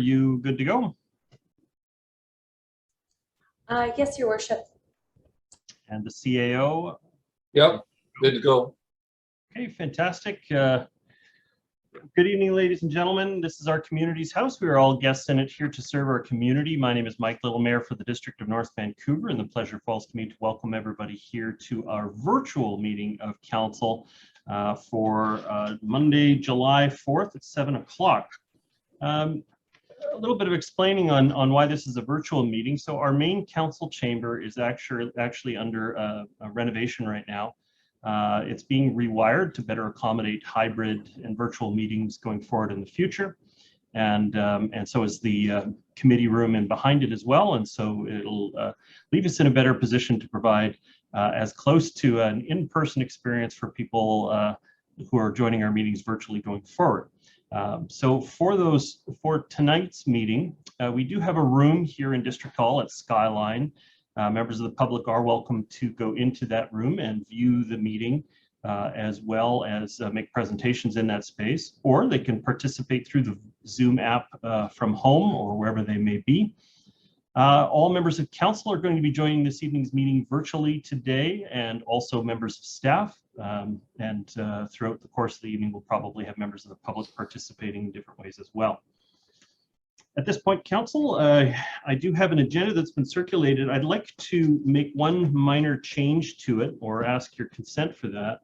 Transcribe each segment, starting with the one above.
you good to go? Yes, Your Worship. And the CAO? Yep, good to go. Okay, fantastic. Good evening, ladies and gentlemen. This is our community's house. We are all guests in it here to serve our community. My name is Mike Little, Mayor for the District of North Vancouver, and the Pleasure Falls community to welcome everybody here to our virtual meeting of council for Monday, July 4th at 7 o'clock. A little bit of explaining on why this is a virtual meeting. So our main council chamber is actually under a renovation right now. It's being rewired to better accommodate hybrid and virtual meetings going forward in the future. And so is the committee room in behind it as well. And so it'll leave us in a better position to provide as close to an in-person experience for people who are joining our meetings virtually going forward. So for tonight's meeting, we do have a room here in District Hall at Skyline. Members of the public are welcome to go into that room and view the meeting as well as make presentations in that space, or they can participate through the Zoom app from home or wherever they may be. All members of council are going to be joining this evening's meeting virtually today, and also members of staff. And throughout the course of the evening, we'll probably have members of the public participating in different ways as well. At this point, council, I do have an agenda that's been circulated. I'd like to make one minor change to it, or ask your consent for that.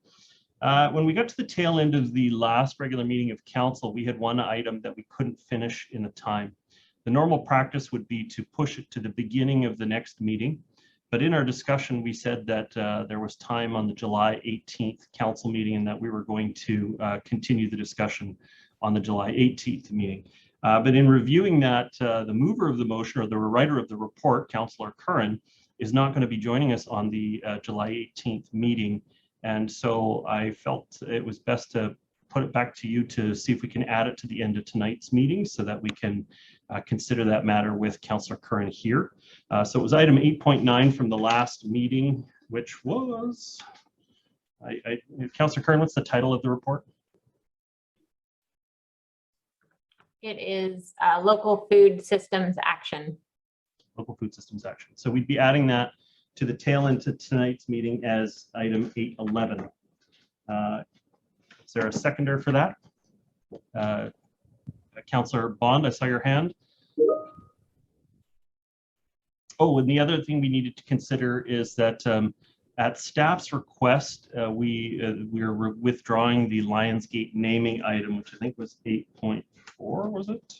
When we got to the tail end of the last regular meeting of council, we had one item that we couldn't finish in the time. The normal practice would be to push it to the beginning of the next meeting. But in our discussion, we said that there was time on the July 18th council meeting and that we were going to continue the discussion on the July 18th meeting. But in reviewing that, the mover of the motion, or the writer of the report, Councillor Curran, is not going to be joining us on the July 18th meeting. And so I felt it was best to put it back to you to see if we can add it to the end of tonight's meeting so that we can consider that matter with Councillor Curran here. So it was item 8.9 from the last meeting, which was, Councillor Curran, what's the title of the report? It is Local Food Systems Action. Local Food Systems Action. So we'd be adding that to the tail end of tonight's meeting as item 8.11. Is there a seconder for that? Councillor Bond, I saw your hand. Oh, and the other thing we needed to consider is that at staff's request, we're withdrawing the Lionsgate naming item, which I think was 8.4, was it?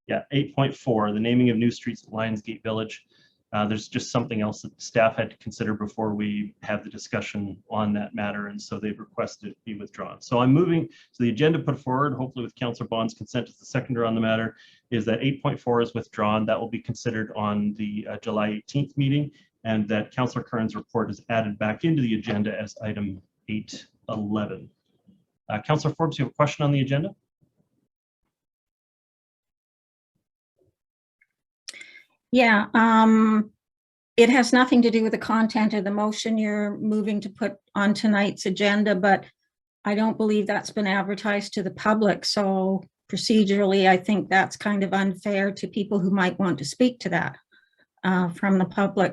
Yeah, 8.4, the naming of new streets at Lionsgate Village. There's just something else that staff had to consider before we have the discussion on that matter, and so they've requested it be withdrawn. So I'm moving, so the agenda put forward, hopefully with Councillor Bond's consent as the seconder on the matter, is that 8.4 is withdrawn. That will be considered on the July 18th meeting, and that Councillor Curran's report is added back into the agenda as item 8.11. Councillor Forbes, you have a question on the agenda? Yeah, it has nothing to do with the content of the motion you're moving to put on tonight's agenda, but I don't believe that's been advertised to the public. So procedurally, I think that's kind of unfair to people who might want to speak to that from the public.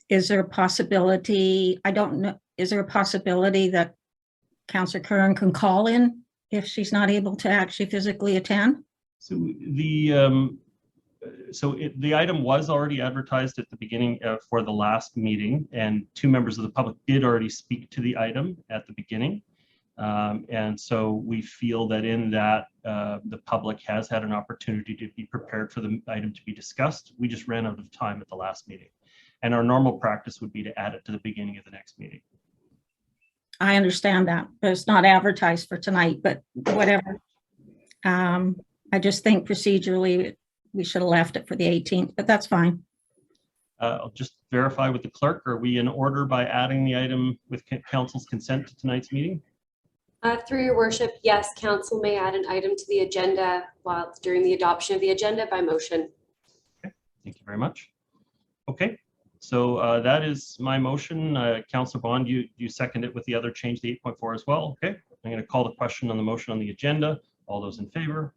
Is there a possibility, I don't know, is there a possibility that Councillor Curran can call in if she's not able to actually physically attend? So the item was already advertised at the beginning for the last meeting, and two members of the public did already speak to the item at the beginning. And so we feel that in that the public has had an opportunity to be prepared for the item to be discussed. We just ran out of time at the last meeting. And our normal practice would be to add it to the beginning of the next meeting. I understand that, but it's not advertised for tonight, but whatever. I just think procedurally, we should have left it for the 18th, but that's fine. I'll just verify with the clerk. Are we in order by adding the item with council's consent to tonight's meeting? Through your worship, yes, council may add an item to the agenda while during the adoption of the agenda by motion. Okay, thank you very much. Okay, so that is my motion. Councillor Bond, you second it with the other change, the 8.4 as well. Okay, I'm going to call the question on the motion on the agenda. All those in favor?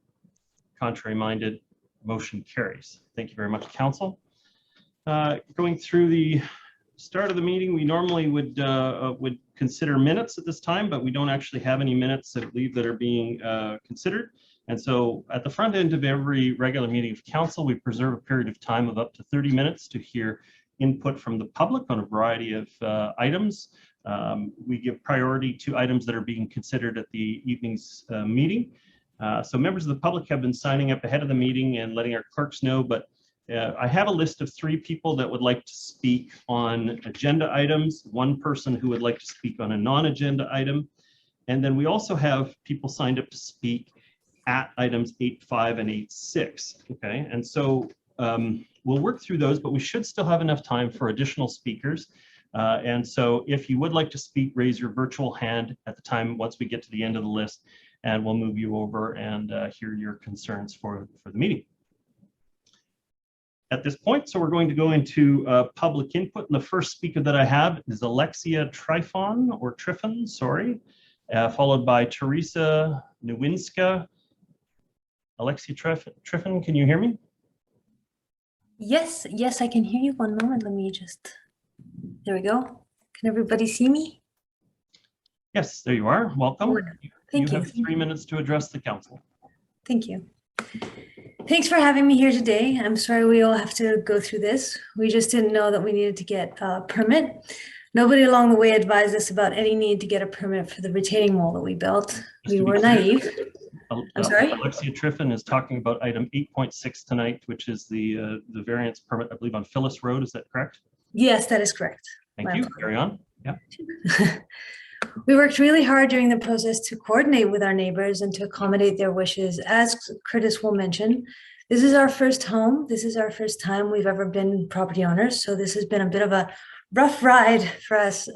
Contrary minded? Motion carries. Thank you very much, council. Going through the start of the meeting, we normally would consider minutes at this time, but we don't actually have any minutes, I believe, that are being considered. And so at the front end of every regular meeting of council, we preserve a period of time of up to 30 minutes to hear input from the public on a variety of items. We give priority to items that are being considered at the evening's meeting. So members of the public have been signing up ahead of the meeting and letting our clerks know, but I have a list of 3 people that would like to speak on agenda items, 1 person who would like to speak on a non-agenda item, and then we also have people signed up to speak at items 8.5 and 8.6. Okay, and so we'll work through those, but we should still have enough time for additional speakers. And so if you would like to speak, raise your virtual hand at the time once we get to the end of the list, and we'll move you over and hear your concerns for the meeting. At this point, so we're going to go into public input, and the first speaker that I have is Alexia Triffon, sorry, followed by Teresa Nowinska. Alexia Triffon, can you hear me? Yes, I can hear you. One moment, let me just, there we go. Can everybody see me? Yes, there you are. Welcome. Thank you. You have 3 minutes to address the council. Thank you. Thanks for having me here today. I'm sorry we all have to go through this. We just didn't know that we needed to get a permit. Nobody along the way advised us about any need to get a permit for the retaining wall that we built. We were naive. I'm sorry? Alexia Triffon is talking about item 8.6 tonight, which is the variance permit, I believe, on Phyllis Road. Is that correct? Yes, that is correct. Thank you. Carry on. Yeah. We worked really hard during the process to coordinate with our neighbors and to accommodate their wishes. As Curtis will mention, this is our first home. This is our first time we've ever been property owners. So this has been a bit of a rough ride for us,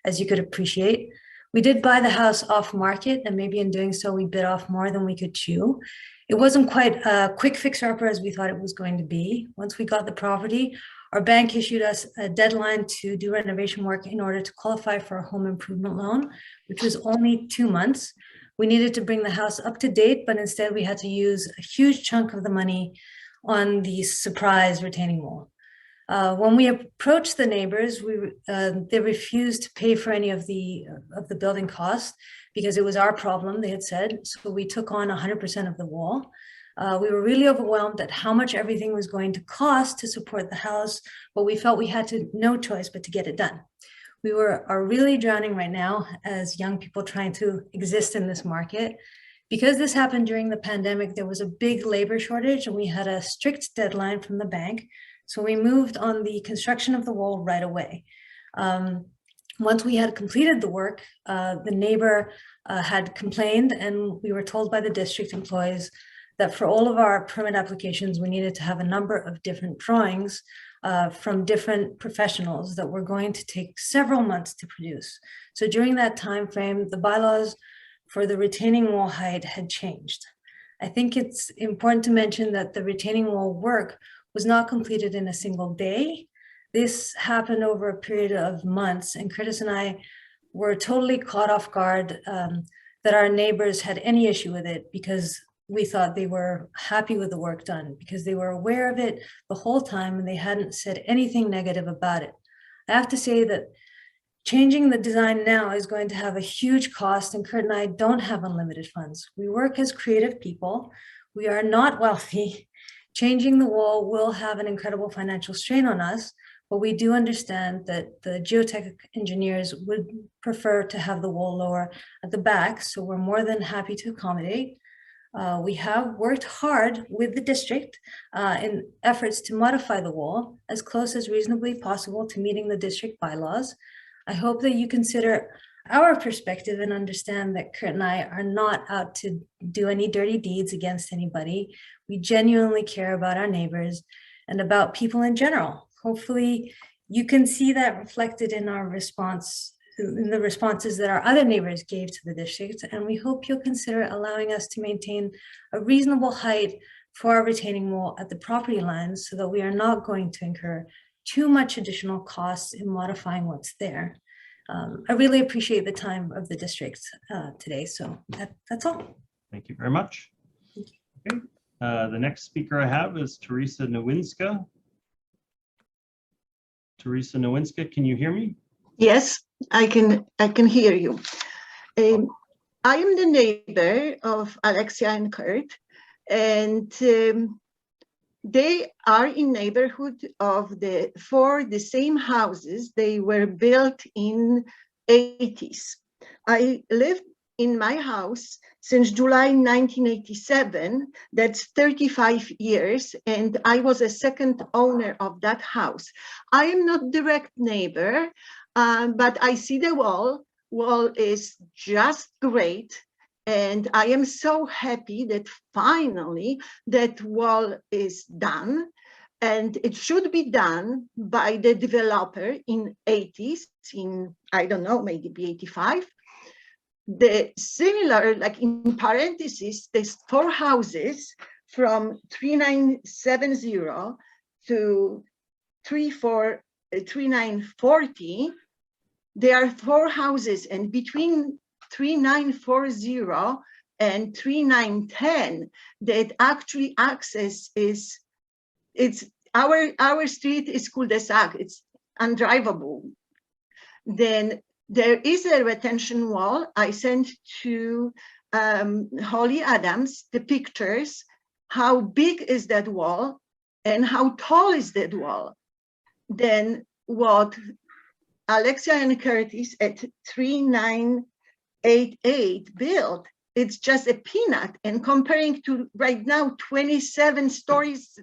as you could appreciate. We did buy the house off market, and maybe in doing so, we bit off more than we could chew. It wasn't quite a quick fixer-upper as we thought it was going to be. Once we got the property, our bank issued us a deadline to do renovation work in order to qualify for a home improvement loan, which was only 2 months. We needed to bring the house up to date, but instead we had to use a huge chunk of the money on the surprise retaining wall. When we approached the neighbors, they refused to pay for any of the building costs because it was our problem, they had said. So we took on 100% of the wall. We were really overwhelmed at how much everything was going to cost to support the house, but we felt we had no choice but to get it done. We are really drowning right now as young people trying to exist in this market. Because this happened during the pandemic, there was a big labor shortage and we had a strict deadline from the bank. So we moved on the construction of the wall right away. Once we had completed the work, the neighbor had complained, and we were told by the district employees that for all of our permit applications, we needed to have a number of different drawings from different professionals that were going to take several months to produce. So during that time frame, the bylaws for the retaining wall height had changed. I think it's important to mention that the retaining wall work was not completed in a single day. This happened over a period of months, and Curtis and I were totally caught off guard that our neighbors had any issue with it, because we thought they were happy with the work done because they were aware of it the whole time and they hadn't said anything negative about it. I have to say that changing the design now is going to have a huge cost, and Kurt and I don't have unlimited funds. We work as creative people. We are not wealthy. Changing the wall will have an incredible financial strain on us, but we do understand that the geotech engineers would prefer to have the wall lower at the back, so we're more than happy to accommodate. We have worked hard with the district in efforts to modify the wall as close as reasonably possible to meeting the district bylaws. I hope that you consider our perspective and understand that Kurt and I are not out to do any dirty deeds against anybody. We genuinely care about our neighbors and about people in general. Hopefully you can see that reflected in our response, in the responses that our other neighbors gave to the district, and we hope you'll consider allowing us to maintain a reasonable height for our retaining wall at the property lines so that we are not going to incur too much additional costs in modifying what's there. I really appreciate the time of the district today, so that's all. Thank you very much. Okay. The next speaker I have is Teresa Nowinska. Teresa Nowinska, can you hear me? Yes, I can hear you. I am the neighbor of Alexia and Kurt, and they are in neighborhood of the same houses. They were built in 80s. I lived in my house since July 1987. That's 35 years, and I was a second owner of that house. I am not direct neighbor, but I see the wall. Wall is just great. And I am so happy that finally that wall is done. And it should be done by the developer in 80s, in, I don't know, maybe 85. The similar, like in parentheses, there's 4 houses from 3970 to 3940. There are 4 houses, and between 3940 and 3910, that actually access is, it's our street is cul-de-sac, it's undrivable. Then there is a retention wall. I sent to Holly Adams the pictures. How big is that wall and how tall is that wall? Then what Alexia and Curtis at 3988 built, it's just a peanut. And comparing to right now 27 stories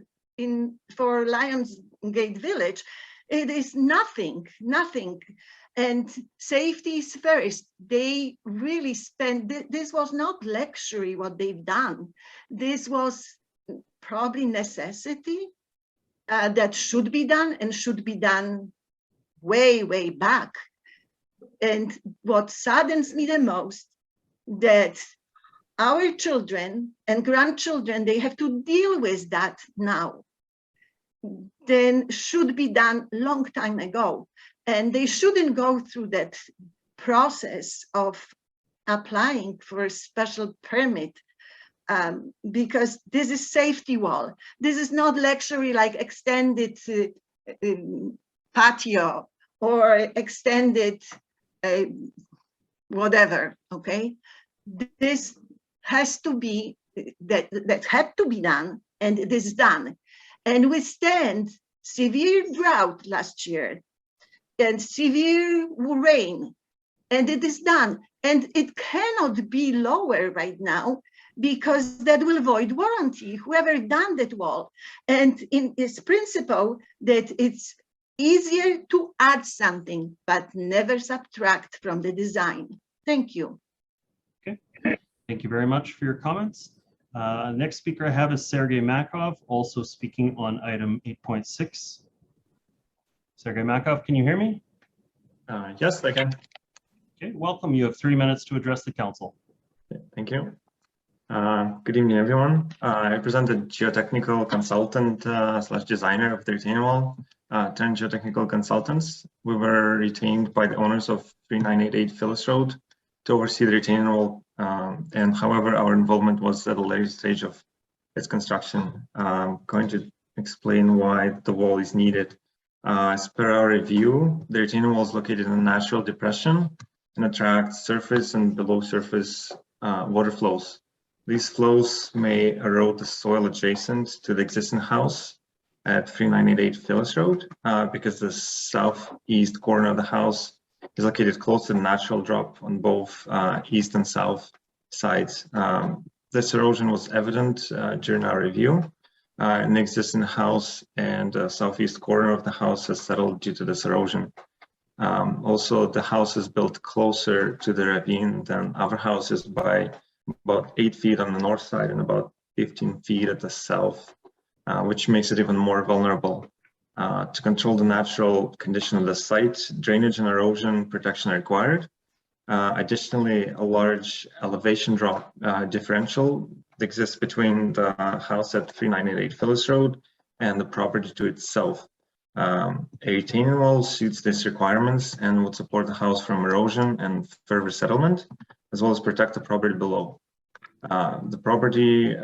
for Lionsgate Village, it is nothing. And safety is first. They really spent, this was not luxury what they've done. This was probably necessity that should be done and should be done way back. And what saddens me the most, that our children and grandchildren, they have to deal with that now. Then should be done long time ago. And they shouldn't go through that process of applying for a special permit, because this is safety wall. This is not luxury like extended patio or extended whatever, okay? This has to be, that had to be done, and it is done. And withstand severe drought last year and severe rain, and it is done. And it cannot be lower right now because that will void warranty, whoever done that wall. And in its principle that it's easier to add something, but never subtract from the design. Thank you. Okay, thank you very much for your comments. Next speaker I have is Sergey Makov, also speaking on item 8.6. Sergey Makov, can you hear me? Yes, I can. Okay, welcome. You have 3 minutes to address the council. Thank you. Good evening, everyone. I represent the geotechnical consultant slash designer of the retaining wall, 10 geotechnical consultants. We were retained by the owners of 3988 Phyllis Road to oversee the retaining wall. And however, our involvement was at a later stage of its construction. I'm going to explain why the wall is needed. As per our review, the retaining wall is located in a natural depression and attracts surface and below surface water flows. These flows may erode the soil adjacent to the existing house at 3988 Phyllis Road because the southeast corner of the house is located close to the natural drop on both east and south sides. This erosion was evident during our review. In the existing house and southeast corner of the house has settled due to this erosion. Also, the house is built closer to the ravine than other houses by about 8 feet on the north side and about 15 feet at the south, which makes it even more vulnerable. To control the natural condition of the site, drainage and erosion protection are required. Additionally, a large elevation drop differential exists between the house at 3988 Phyllis Road and the property to itself. A retaining wall suits these requirements and would support the house from erosion and further settlement, as well as protect the property below. The property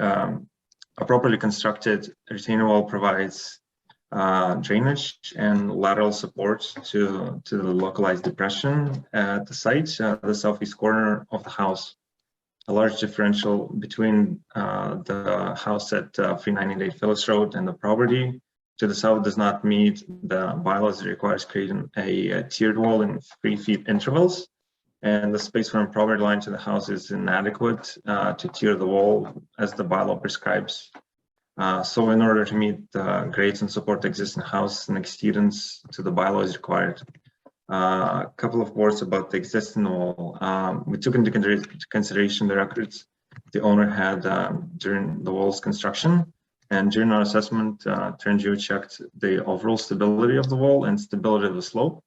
A properly constructed retaining wall provides drainage and lateral support to the localized depression at the site, the southeast corner of the house. A large differential between the house at 398 Phyllis Road and the property to the south does not meet the bylaws. It requires creating a tiered wall in 3 feet intervals. And the space from property line to the house is inadequate to tier the wall as the bylaw prescribes. So in order to meet the grades and support the existing house, an exceedance to the bylaw is required. A couple of words about the existing wall. We took into consideration the records the owner had during the wall's construction. And during our assessment, Turngeo checked the overall stability of the wall and stability of the slope,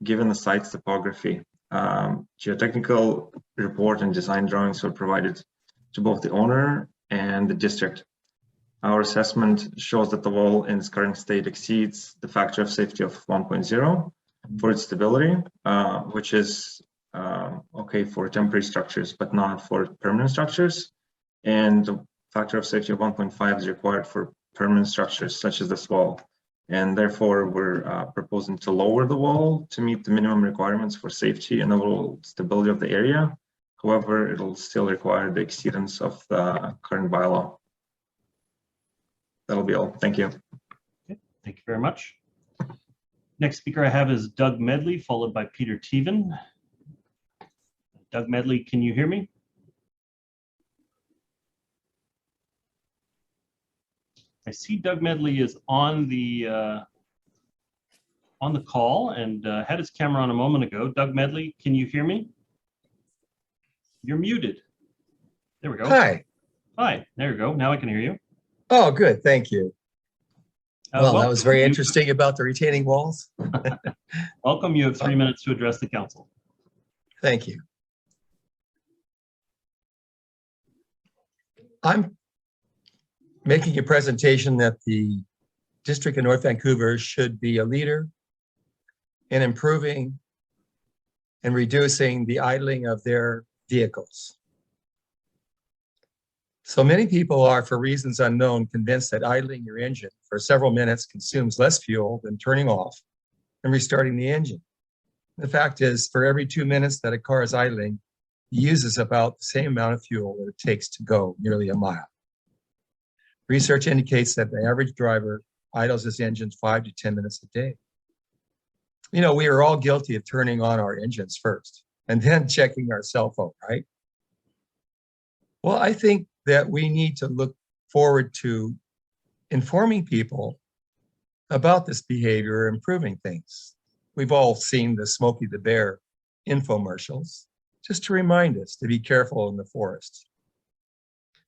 given the site's topography. Geotechnical report and design drawings were provided to both the owner and the district. Our assessment shows that the wall in its current state exceeds the factor of safety of 1.0 for its stability, which is okay for temporary structures, but not for permanent structures. And the factor of safety of 1.5 is required for permanent structures such as this wall. And therefore, we're proposing to lower the wall to meet the minimum requirements for safety and overall stability of the area. However, it'll still require the exceedance of the current bylaw. That'll be all. Thank you. Okay, thank you very much. Next speaker I have is Doug Medley, followed by Peter Teven. Doug Medley, can you hear me? I see Doug Medley is on the call and had his camera on a moment ago. Doug Medley, can you hear me? You're muted. There we go. Hi. Hi, there you go. Now I can hear you. Oh, good. Thank you. Well, that was very welcome. interesting about the retaining walls. Welcome. You have 3 minutes to address the council. Thank you. I'm making a presentation that the District of North Vancouver should be a leader in improving and reducing the idling of their vehicles. So many people are, for reasons unknown, convinced that idling your engine for several minutes consumes less fuel than turning off and restarting the engine. The fact is, for every 2 minutes that a car is idling, it uses about the same amount of fuel that it takes to go nearly a mile. Research indicates that the average driver idles his engine 5 to 10 minutes a day. You know, we are all guilty of turning on our engines first and then checking our cell phone, right? Well, I think that we need to look forward to informing people about this behavior, improving things. We've all seen the Smokey the Bear infomercials, just to remind us to be careful in the forest.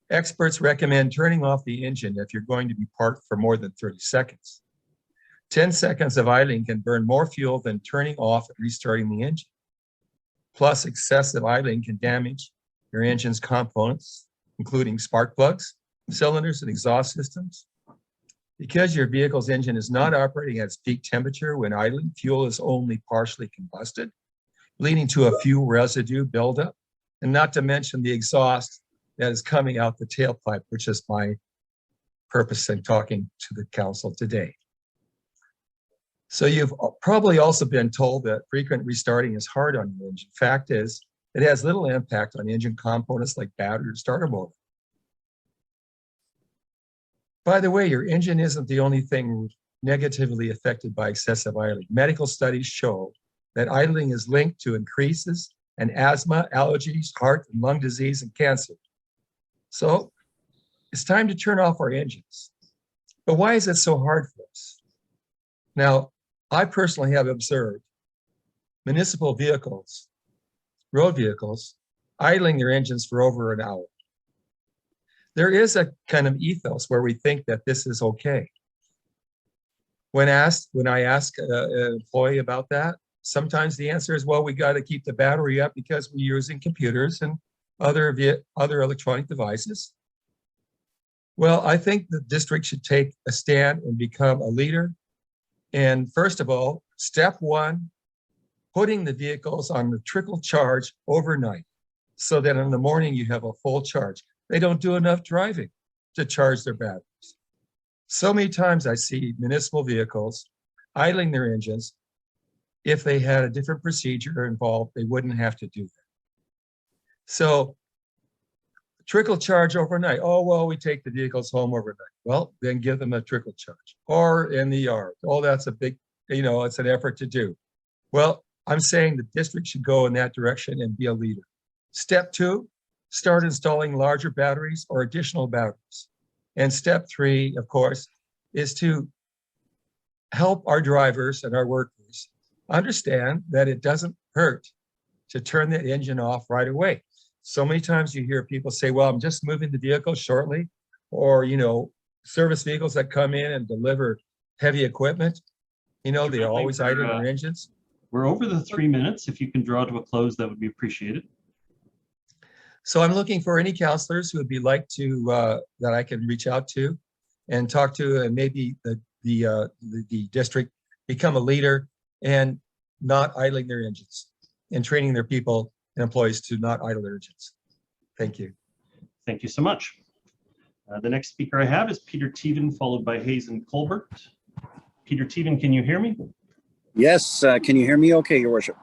Experts recommend turning off the engine if you're going to be parked for more than 30 seconds. 10 seconds of idling can burn more fuel than turning off and restarting the engine. Plus, excessive idling can damage your engine's components, including spark plugs, cylinders, and exhaust systems. Because your vehicle's engine is not operating at its peak temperature when idling, fuel is only partially combusted, leading to a fuel residue buildup, and not to mention the exhaust that is coming out the tailpipe, which is my purpose in talking to the council today. So you've probably also been told that frequent restarting is hard on your engine. Fact is, it has little impact on engine components like battery or starter motor. By the way, your engine isn't the only thing negatively affected by excessive idling. Medical studies show that idling is linked to increases in asthma, allergies, heart and lung disease, and cancer. So it's time to turn off our engines. But why is it so hard for us? Now, I personally have observed municipal vehicles, road vehicles, idling their engines for over an hour. There is a kind of ethos where we think that this is okay. When I ask an employee about that, sometimes the answer is, well, we got to keep the battery up because we're using computers and other electronic devices. Well, I think the district should take a stand and become a leader. And first of all, step one, putting the vehicles on the trickle charge overnight so that in the morning you have a full charge. They don't do enough driving. to charge their batteries. So many times I see municipal vehicles idling their engines. If they had a different procedure involved, they wouldn't have to do that. So trickle charge overnight. Oh, well, we take the vehicles home overnight. Well, then give them a trickle charge or in the yard. Oh, that's a big, it's an effort to do. Well, I'm saying the district should go in that direction and be a leader. Step 2, start installing larger batteries or additional batteries. And step 3, of course, is to help our drivers and our workers understand that it doesn't hurt to turn the engine off right away. So many times you hear people say, well, I'm just moving the vehicle shortly, or, service vehicles that come in and deliver heavy equipment, they always idle their engines. We're over the 3 minutes. If you can draw to a close, that would be appreciated. So I'm looking for any counselors who would be like to, that I can reach out to and talk to, and maybe the district become a leader and not idling their engines and training their people and employees to not idle their engines. Thank you. Thank you so much. The next speaker I have is Peter Teven, followed by Hazen Colbert. Peter Teven, can you hear me? Yes, can you hear me okay, Your Worship?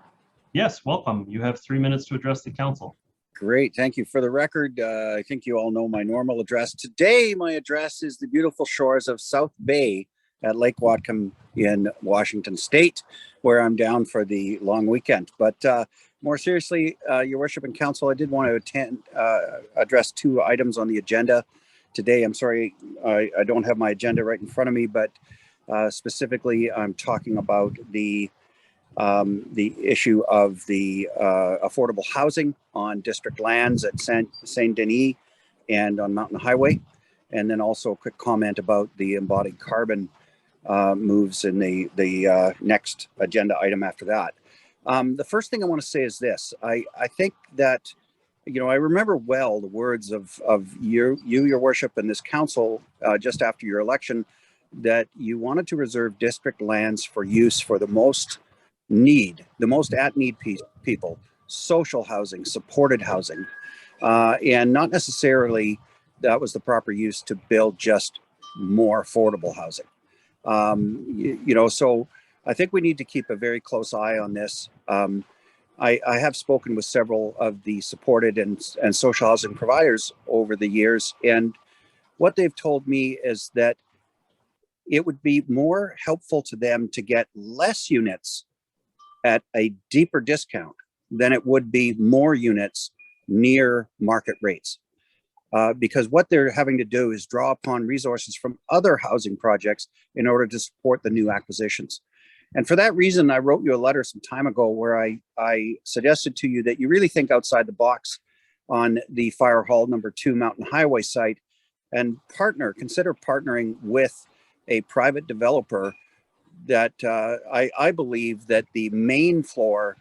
Yes, welcome. You have 3 minutes to address the council. Great, thank you. For the record, I think you all know my normal address. Today, my address is the beautiful shores of South Bay at Lake Whatcom in Washington State, where I'm down for the long weekend. But more seriously, Your Worship and Council, I did want to address 2 items on the agenda today. I'm sorry, I don't have my agenda right in front of me, but specifically, I'm talking about the issue of the affordable housing on district lands at Saint Denis and on Mountain Highway. And then also a quick comment about the embodied carbon moves in the next agenda item after that. The first thing I want to say is this. I think that, I remember well the words of you, Your Worship, and this council just after your election, that you wanted to reserve district lands for use for the most at-need people, social housing, supported housing, and not necessarily that was the proper use to build just more affordable housing. So I think we need to keep a very close eye on this. I have spoken with several of the supported and social housing providers over the years, and what they've told me is that it would be more helpful to them to get less units at a deeper discount than it would be more units near market rates. Because what they're having to do is draw upon resources from other housing projects in order to support the new acquisitions. And for that reason, I wrote you a letter some time ago where I suggested to you that you really think outside the box on the Fire Hall number 2 Mountain Highway site and consider partnering with a private developer that I believe that the main floor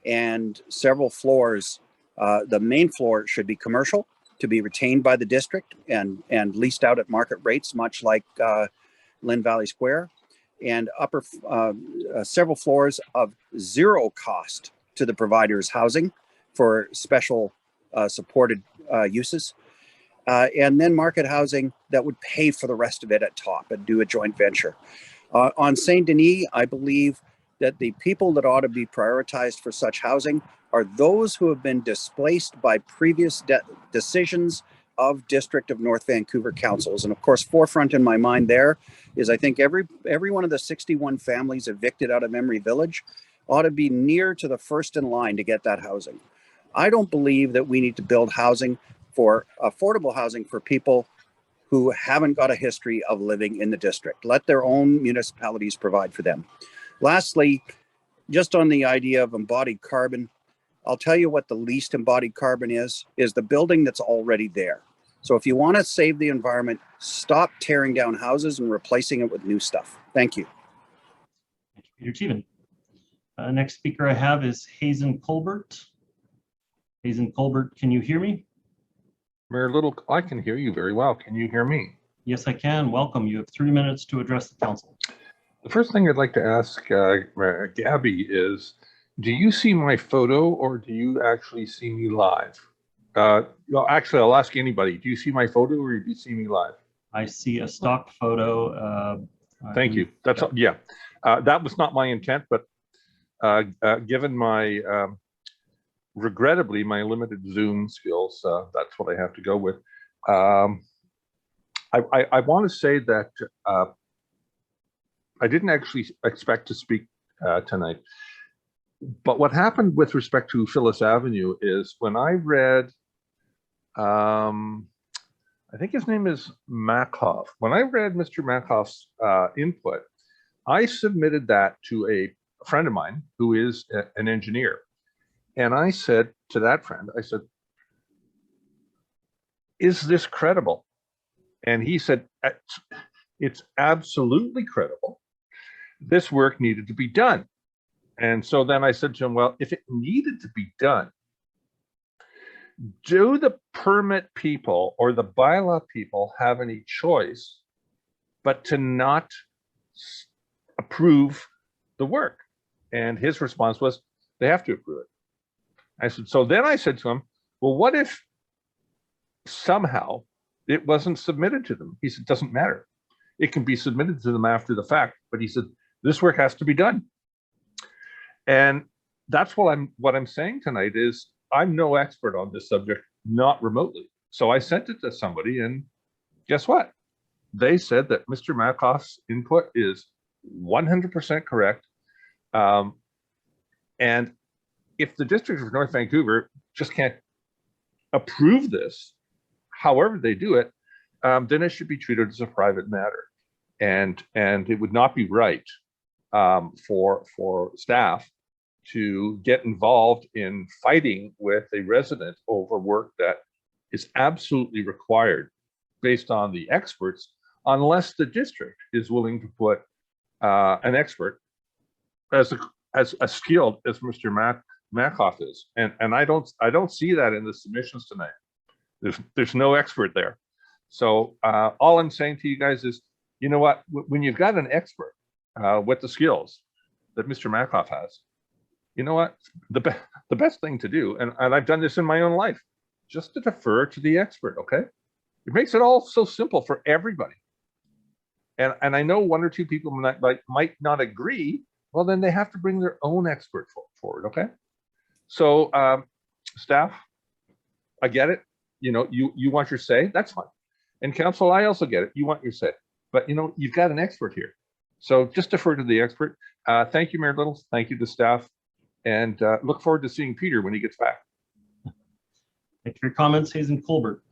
and several floors, the main floor should be commercial to be retained by the district and leased out at market rates, much like Lynn Valley Square, and upper several floors of zero cost to the provider's housing for special supported uses. And then market housing that would pay for the rest of it at top and do a joint venture. On Saint Denis, I believe that the people that ought to be prioritized for such housing are those who have been displaced by previous decisions of District of North Vancouver councils. And of course, forefront in my mind there is I think every one of the 61 families evicted out of Emery Village ought to be near to the first in line to get that housing. I don't believe that we need to build housing for affordable housing for people who haven't got a history of living in the district. Let their own municipalities provide for them. Lastly, just on the idea of embodied carbon, I'll tell you what the least embodied carbon is the building that's already there. So if you want to save the environment, stop tearing down houses and replacing it with new stuff. Thank you. Thank you, Peter Teven. Next speaker I have is Hazen Colbert. Hazen Colbert, can you hear me? Mayor Little, I can hear you very well. Can you hear me? Yes, I can. Welcome. You have 3 minutes to address the council. The first thing I'd like to ask Gabby is, do you see my photo or do you actually see me live? Well, actually, I'll ask anybody. Do you see my photo or do you see me live? I see a stock photo. Thank you. That's yeah. That was not my intent, but given my regrettably my limited Zoom skills, that's what I have to go with. I want to say that I didn't actually expect to speak tonight, but what happened with respect to Phyllis Avenue is when I read, I think his name is Mackhoff. When I read Mr. Mackhoff's input, I submitted that to a friend of mine who is an engineer. And I said to that friend, I said, is this credible? And he said, it's absolutely credible. This work needed to be done. And so then I said to him, well, if it needed to be done, do the permit people or the bylaw people have any choice but to not approve the work? And his response was, they have to approve it. I said, so then I said to him, well, what if somehow it wasn't submitted to them? He said, doesn't matter. It can be submitted to them after the fact. But he said, this work has to be done. And that's what I'm saying tonight is I'm no expert on this subject, not remotely. So I sent it to somebody and guess what? They said that Mr. Mackhoff's input is 100% correct. And if the District of North Vancouver just can't approve this, however they do it, then it should be treated as a private matter. And it would not be right for staff to get involved in fighting with a resident over work that is absolutely required based on the experts, unless the district is willing to put an expert as skilled as Mr. Mackhoff is. And I don't see that in the submissions tonight. There's no expert there. So all I'm saying to you guys is, you know what, when you've got an expert with the skills that Mr. Mackhoff has, you know what, the best thing to do, and I've done this in my own life, just to defer to the expert, okay? It makes it all so simple for everybody. And I know one or two people might not agree, well, then they have to bring their own expert forward, okay? So staff, I get it. You know, you want your say, that's fine. And council, I also get it. You want your say. But, you know, you've got an expert here. So just defer to the expert. Thank you, Mayor Little. Thank you to staff. And look forward to seeing Peter when he gets back. Thank you for your comments, Hazen Colbert.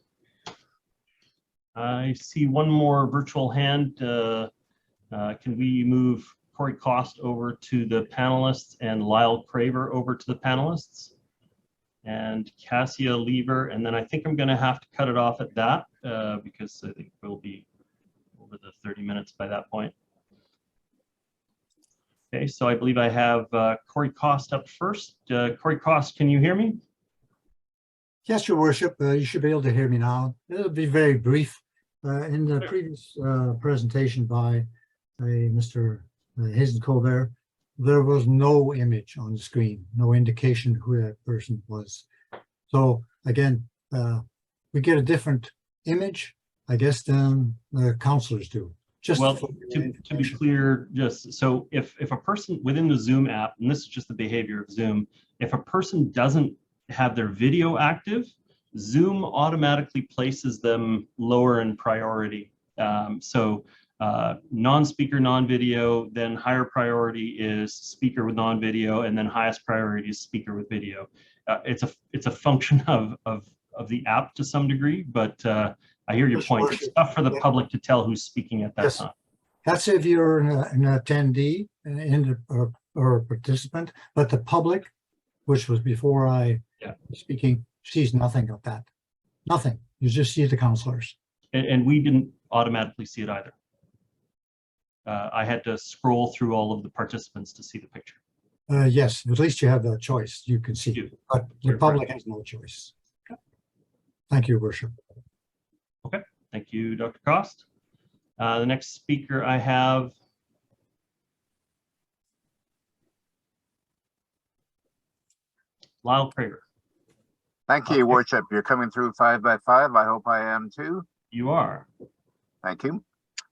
I see one more virtual hand. Can we move Corey Cost over to the panelists and Lyle Craver over to the panelists? And Cassia Lever, and then I think I'm going to have to cut it off at that because I think we'll be over the 30 minutes by that point. Okay, so I believe I have Corey Cost up first. Corey Cost, can you hear me? Yes, Your Worship, you should be able to hear me now. It'll be very brief. In the previous presentation by Mr. Hazen Colbert, there was no image on the screen, no indication who that person was. So again, we get a different image, I guess, than the councillors do. Just well, to be clear, just so if a person within the Zoom app, and this is just the behavior of Zoom, if a person doesn't have their video active, Zoom automatically places them lower in priority. So non-speaker, non-video, then higher priority is speaker with non-video, and then highest priority is speaker with video. It's a function of the app to some degree, but I hear your point. It's tough for the public to tell who's speaking at that time. That's if you're an attendee or a participant, but the public, which was before I was speaking, sees nothing of that. Nothing. You just see the councillors. And we didn't automatically see it either. I had to scroll through all of the participants to see the picture. Yes, at least you have that choice. You can see, but the public has no choice. Thank you, Your Worship. Okay, thank you, Dr. Cost. The next speaker I have Lyle Craver. Thank you, Your Worship. You're coming through 5 by 5. I hope I am too. You are. Thank you.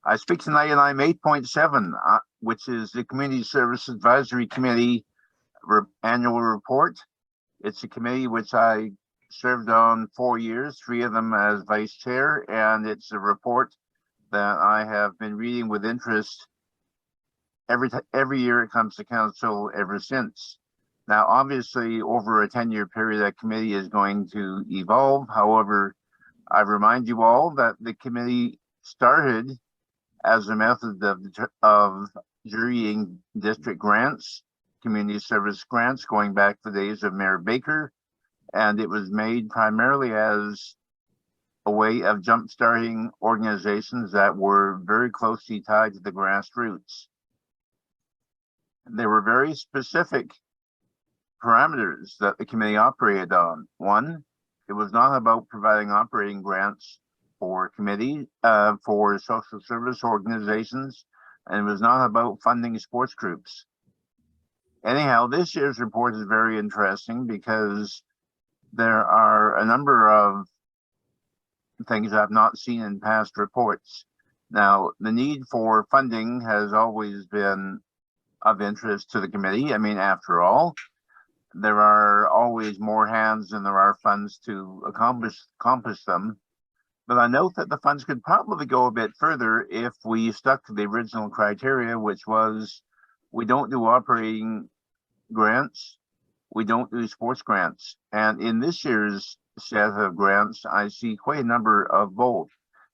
I speak tonight on item 8.7, which is the Community Service Advisory Committee annual report. It's a committee which I served on 4 years, 3 of them as vice chair, and it's a report that I have been reading with interest every year it comes to council ever since. Now, obviously, over a 10-year period, that committee is going to evolve. However, I remind you all that the committee started as a method of jurying district grants, community service grants, going back to the days of Mayor Baker. And it was made primarily as a way of jump-starting organizations that were very closely tied to the grassroots. There were very specific parameters that the committee operated on. One, it was not about providing operating grants for for social service organizations, and it was not about funding sports groups. Anyhow, this year's report is very interesting because there are a number of things I've not seen in past reports. Now, the need for funding has always been of interest to the committee. I mean, after all, there are always more hands than there are funds to accomplish them. But I note that the funds could probably go a bit further if we stuck to the original criteria, which was we don't do operating grants, we don't do sports grants. And in this year's set of grants, I see quite a number of both.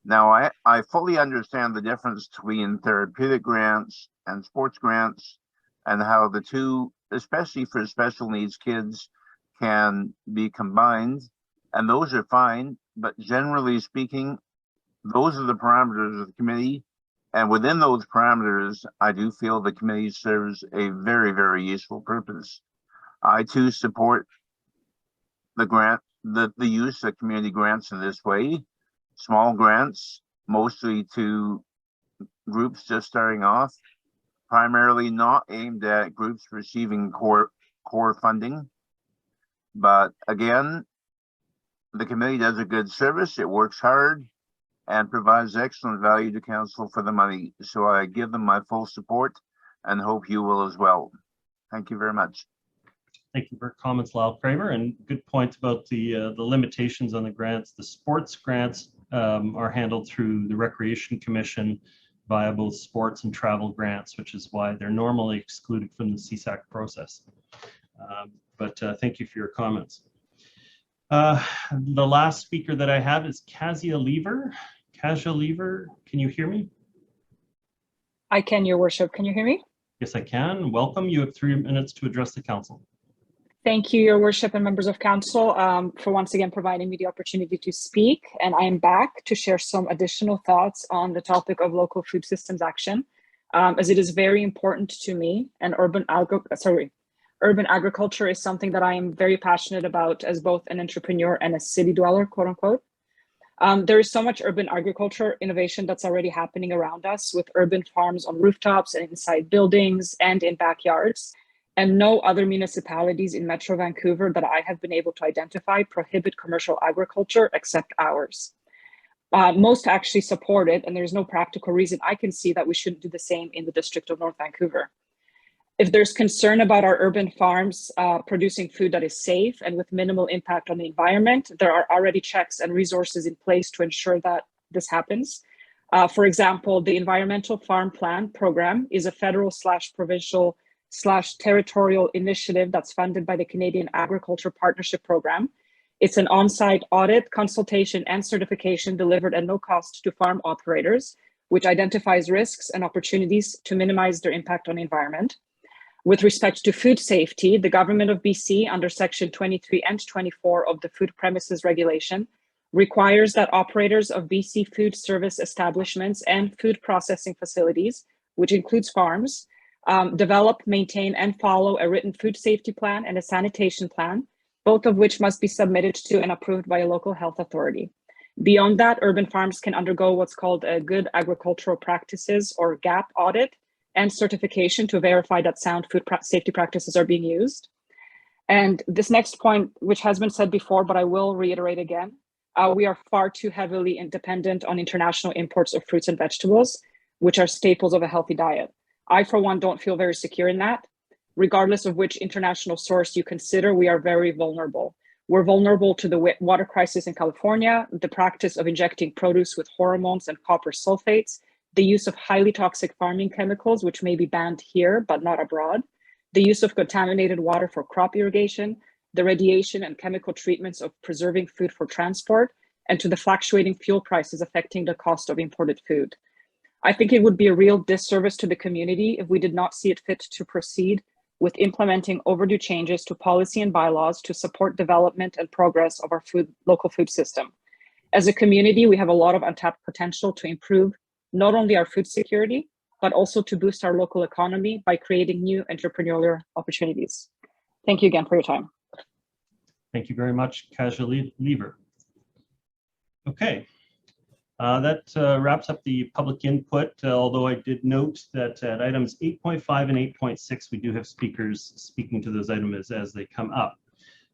Now, I fully understand the difference between therapeutic grants and sports grants and how the two, especially for special needs kids, can be combined. And those are fine. But generally speaking, those are the parameters of the committee. And within those parameters, I do feel the committee serves a very, very useful purpose. I too support the use of community grants in this way. Small grants, mostly to groups just starting off, primarily not aimed at groups receiving core funding. But again, the committee does a good service, it works hard, and provides excellent value to council for the money. So I give them my full support and hope you will as well. Thank you very much. Thank you for your comments, Lyle Kramer, and good point about the limitations on the grants. The sports grants are handled through the Recreation Commission via both sports and travel grants, which is why they're normally excluded from the CSAC process. But thank you for your comments. The last speaker that I have is Kasia Lever. Kasia Lever, can you hear me? I can, Your Worship. Can you hear me? Yes, I can. Welcome. You have 3 minutes to address the council. Thank you, Your Worship and members of council, for once again providing me the opportunity to speak. And I am back to share some additional thoughts on the topic of local food systems action, as it is very important to me. And urban agriculture is something that I am very passionate about as both an entrepreneur and a city dweller, quote unquote. There is so much urban agriculture innovation that's already happening around us, with urban farms on rooftops and inside buildings and in backyards. And no other municipalities in Metro Vancouver that I have been able to identify prohibit commercial agriculture except ours. Most actually support it, and there's no practical reason I can see that we shouldn't do the same in the District of North Vancouver. If there's concern about our urban farms producing food that is safe and with minimal impact on the environment, there are already checks and resources in place to ensure that this happens. For example, the Environmental Farm Plan program is a federal/provincial /territorial initiative that's funded by the Canadian Agriculture Partnership Program. It's an on-site audit, consultation, and certification delivered at no cost to farm operators, which identifies risks and opportunities to minimize their impact on the environment. With respect to food safety, the Government of BC, under Section 23 and 24 of the Food Premises Regulation, requires that operators of BC food service establishments and food processing facilities, which includes farms, develop, maintain, and follow a written food safety plan and a sanitation plan, both of which must be submitted to and approved by a local health authority. Beyond that, urban farms can undergo what's called a Good Agricultural Practices, or GAP, audit and certification to verify that sound food safety practices are being used. And this next point, which has been said before, but I will reiterate again, we are far too heavily dependent on international imports of fruits and vegetables, which are staples of a healthy diet. I, for one, don't feel very secure in that. Regardless of which international source you consider, we are very vulnerable. We're vulnerable to the water crisis in California, the practice of injecting produce with hormones and copper sulfates, the use of highly toxic farming chemicals, which may be banned here, but not abroad, the use of contaminated water for crop irrigation, the radiation and chemical treatments of preserving food for transport, and to the fluctuating fuel prices affecting the cost of imported food. I think it would be a real disservice to the community if we did not see it fit to proceed with implementing overdue changes to policy and bylaws to support development and progress of our local food system. As a community, we have a lot of untapped potential to improve not only our food security, but also to boost our local economy by creating new entrepreneurial opportunities. Thank you again for your time. Thank you very much, Kasia Lever. Okay, that wraps up the public input, although I did note that at items 8.5 and 8.6, we do have speakers speaking to those items as they come up.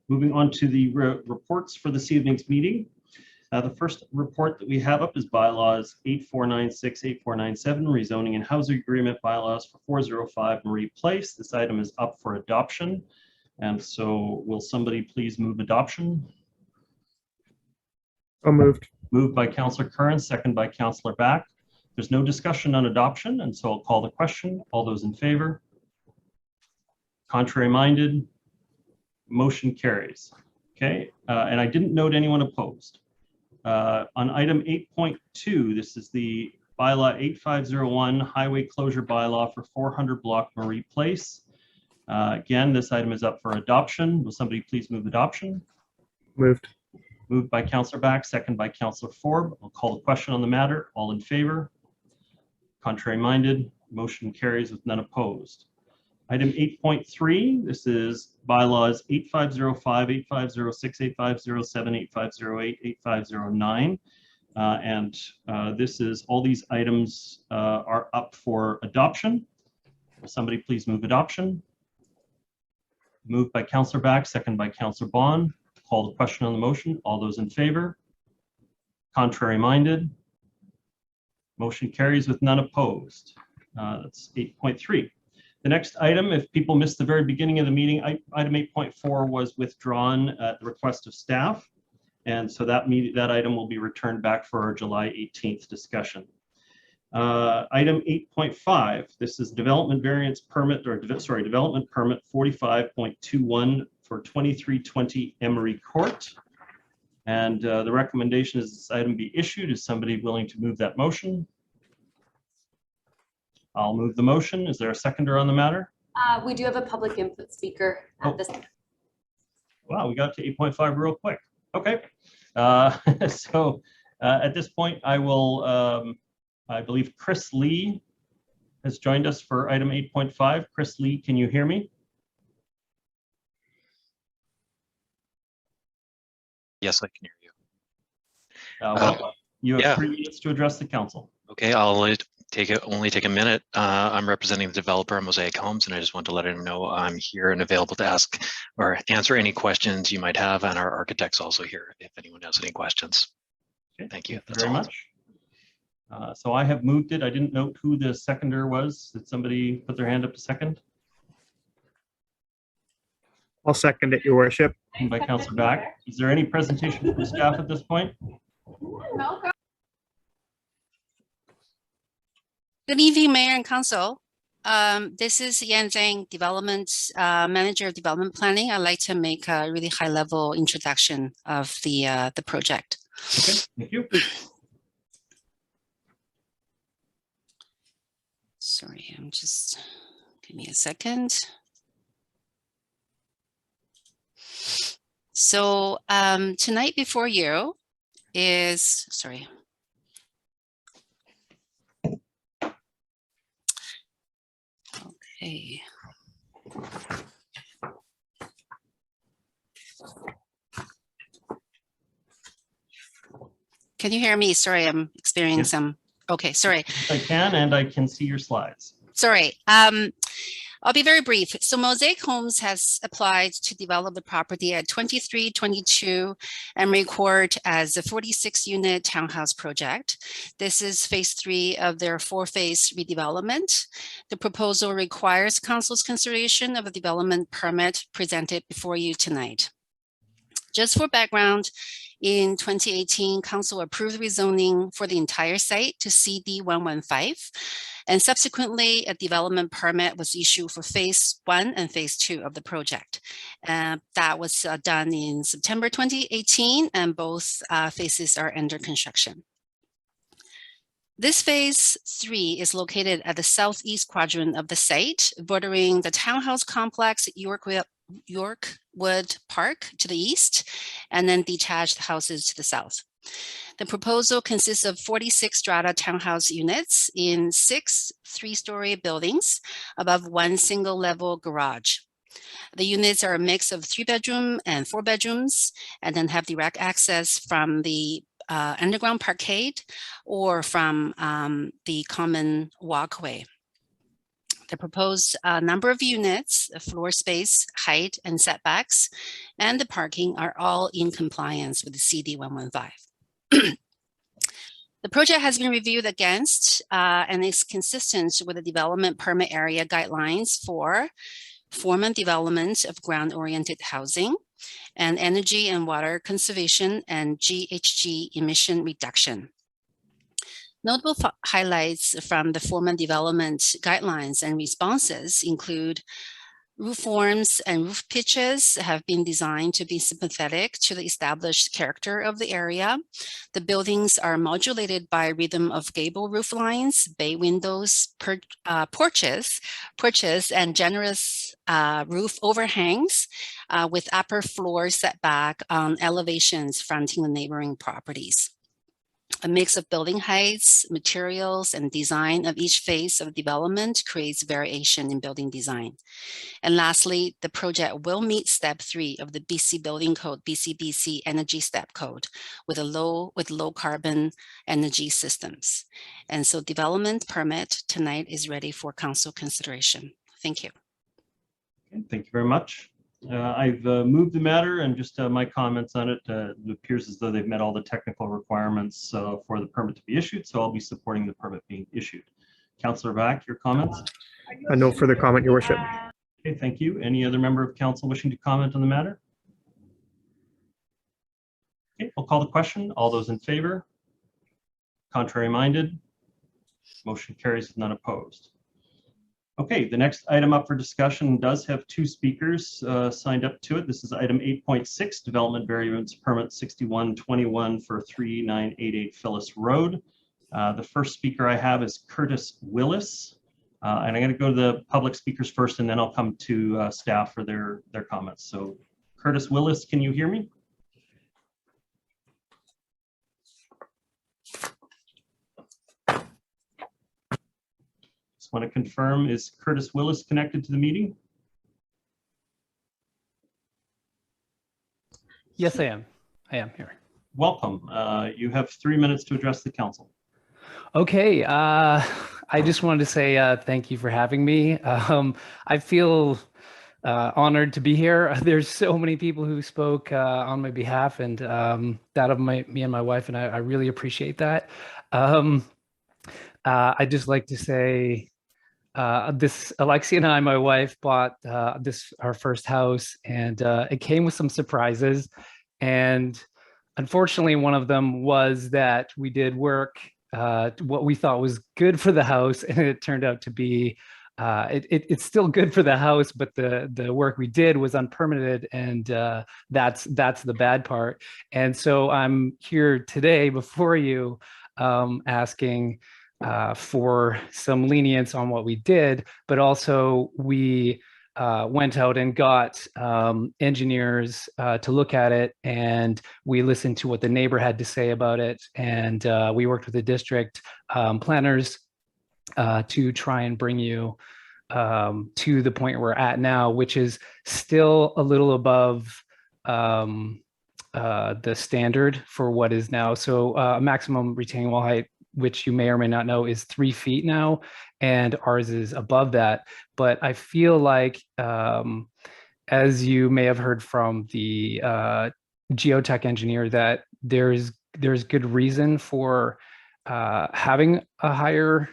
Moving on to the reports for this evening's meeting. The first report that we have up is bylaws 8496, 8497, rezoning and housing agreement bylaws for 405 Marie Place. This item is up for adoption. And so will somebody please move adoption? So moved. Moved by Councillor Curran, second by Councillor Back. There's no discussion on adoption, and so I'll call the question. All those in favor? Contrary minded? Motion carries. And I didn't note anyone opposed. On item 8.2, this is the bylaw 8501 highway closure bylaw for 400 block Marie Place. Again, this item is up for adoption. Will somebody please move adoption? Moved. Moved by Councillor Back, second by Councillor Forbes. I'll call the question on the matter. All in favor? Contrary minded? Motion carries with none opposed. Item 8.3, this is bylaws 8505, 8506, 8507, 8508, 8509. This is, all these items are up for adoption. Will somebody please move adoption? Moved by Councillor Back, second by Councillor Bond. Call the question on the motion. All those in favor? Contrary minded? Motion carries with none opposed. That's 8.3. The next item, if people missed the very beginning of the meeting, item 8.4 was withdrawn at the request of staff. And so that item will be returned back for our July 18th discussion. Item 8.5, this is development variance permit, or development permit 45.21 for 2320 Emery Court. And the recommendation is this item be issued. Is somebody willing to move that motion? I'll move the motion. Is there a seconder on the matter? We do have a public input speaker at this. Wow, we got to 8.5 real quick. Okay. So at this point, I will, I believe Chris Lee has joined us for item 8.5. Chris Lee, can you hear me? Yes, I can hear you. Well, you have 3 minutes to address the council. Okay, I'll only take a minute. I'm representing the developer at Mosaic Homes, and I just want to let him know I'm here and available to ask or answer any questions you might have, and our architect's also here if anyone has any questions. Okay, thank you. That's very much. So I have moved it. I didn't note who the seconder was. Did somebody put their hand up to second? I'll second it, Your Worship. By Councillor Back. Is there any presentation from staff at this point? Good evening, Mayor and Council. This is Yan Zhang, Manager of Development Planning. I'd like to make a really high-level introduction of the project. Okay, thank you. Sorry, give me a second. So tonight before you is, sorry. Okay. Can you hear me? Sorry, I'm experiencing some. Okay, sorry. I can, and I can see your slides. Sorry. I'll be very brief. So Mosaic Homes has applied to develop the property at 2322 Emery Court as a 46-unit townhouse project. This is phase 3 of their 4-phase redevelopment. The proposal requires council's consideration of a development permit presented before you tonight. Just for background, in 2018, council approved rezoning for the entire site to CD 115. And subsequently, a development permit was issued for phase 1 and phase 2 of the project. That was done in September 2018, and both phases are under construction. This phase 3 is located at the southeast quadrant of the site, bordering the townhouse complex Yorkwood Park to the east, and then detached houses to the south. The proposal consists of 46 strata townhouse units in 6 3-story buildings above 1 single-level garage. The units are a mix of 3-bedroom and 4 bedrooms, and then have direct access from the underground parkade or from the common walkway. The proposed number of units, floor space, height, and setbacks, and the parking are all in compliance with the CD 115. The project has been reviewed against and is consistent with the development permit area guidelines for formal development of ground-oriented housing and energy and water conservation and GHG emission reduction. Notable highlights from the formal development guidelines and responses include roof forms and roof pitches have been designed to be sympathetic to the established character of the area. The buildings are modulated by rhythm of gable roof lines, bay windows, porches, and generous roof overhangs with upper floor setback on elevations fronting the neighboring properties. A mix of building heights, materials, and design of each phase of development creates variation in building design. And lastly, the project will meet step 3 of the BC Building Code, BCBC Energy Step Code with low carbon energy systems. And so development permit tonight is ready for council consideration. Thank you. Okay, thank you very much. I've moved the matter, and just my comments on it. It appears as though they've met all the technical requirements for the permit to be issued, so I'll be supporting the permit being issued. Councillor Vac, your comments? No further comment, Your Worship. Okay, thank you. Any other member of council wishing to comment on the matter? Okay, I'll call the question. All those in favor? Contrary minded? Motion carries with none opposed. Okay, the next item up for discussion does have 2 speakers signed up to it. This is item 8.6, Development Variance Permit 6121 for 3988 Phyllis Road. The first speaker I have is Curtis Willis. And I'm going to go to the public speakers first, and then I'll come to staff for their comments. So Curtis Willis, can you hear me? Just want to confirm, is Curtis Willis connected to the meeting? Yes, I am. I am here. Welcome. You have 3 minutes to address the council. Okay. I just wanted to say thank you for having me. I feel honored to be here. There's so many people who spoke on my behalf, and that of me and my wife, and I really appreciate that. I'd just like to say Alexia and I, my wife, bought our first house, and it came with some surprises. And unfortunately, one of them was that we did work what we thought was good for the house, and it turned out to be it's still good for the house, but the work we did was unpermitted, and that's the bad part. And so I'm here today before you asking for some lenience on what we did, but also we went out and got engineers to look at it, and we listened to what the neighbor had to say about it, and we worked with the district planners to try and bring you to the point we're at now, which is still a little above the standard for what is now. So a maximum retaining wall height which you may or may not know is 3 feet now, and ours is above that. But I feel like, as you may have heard from the geotech engineer, that there's good reason for having a higher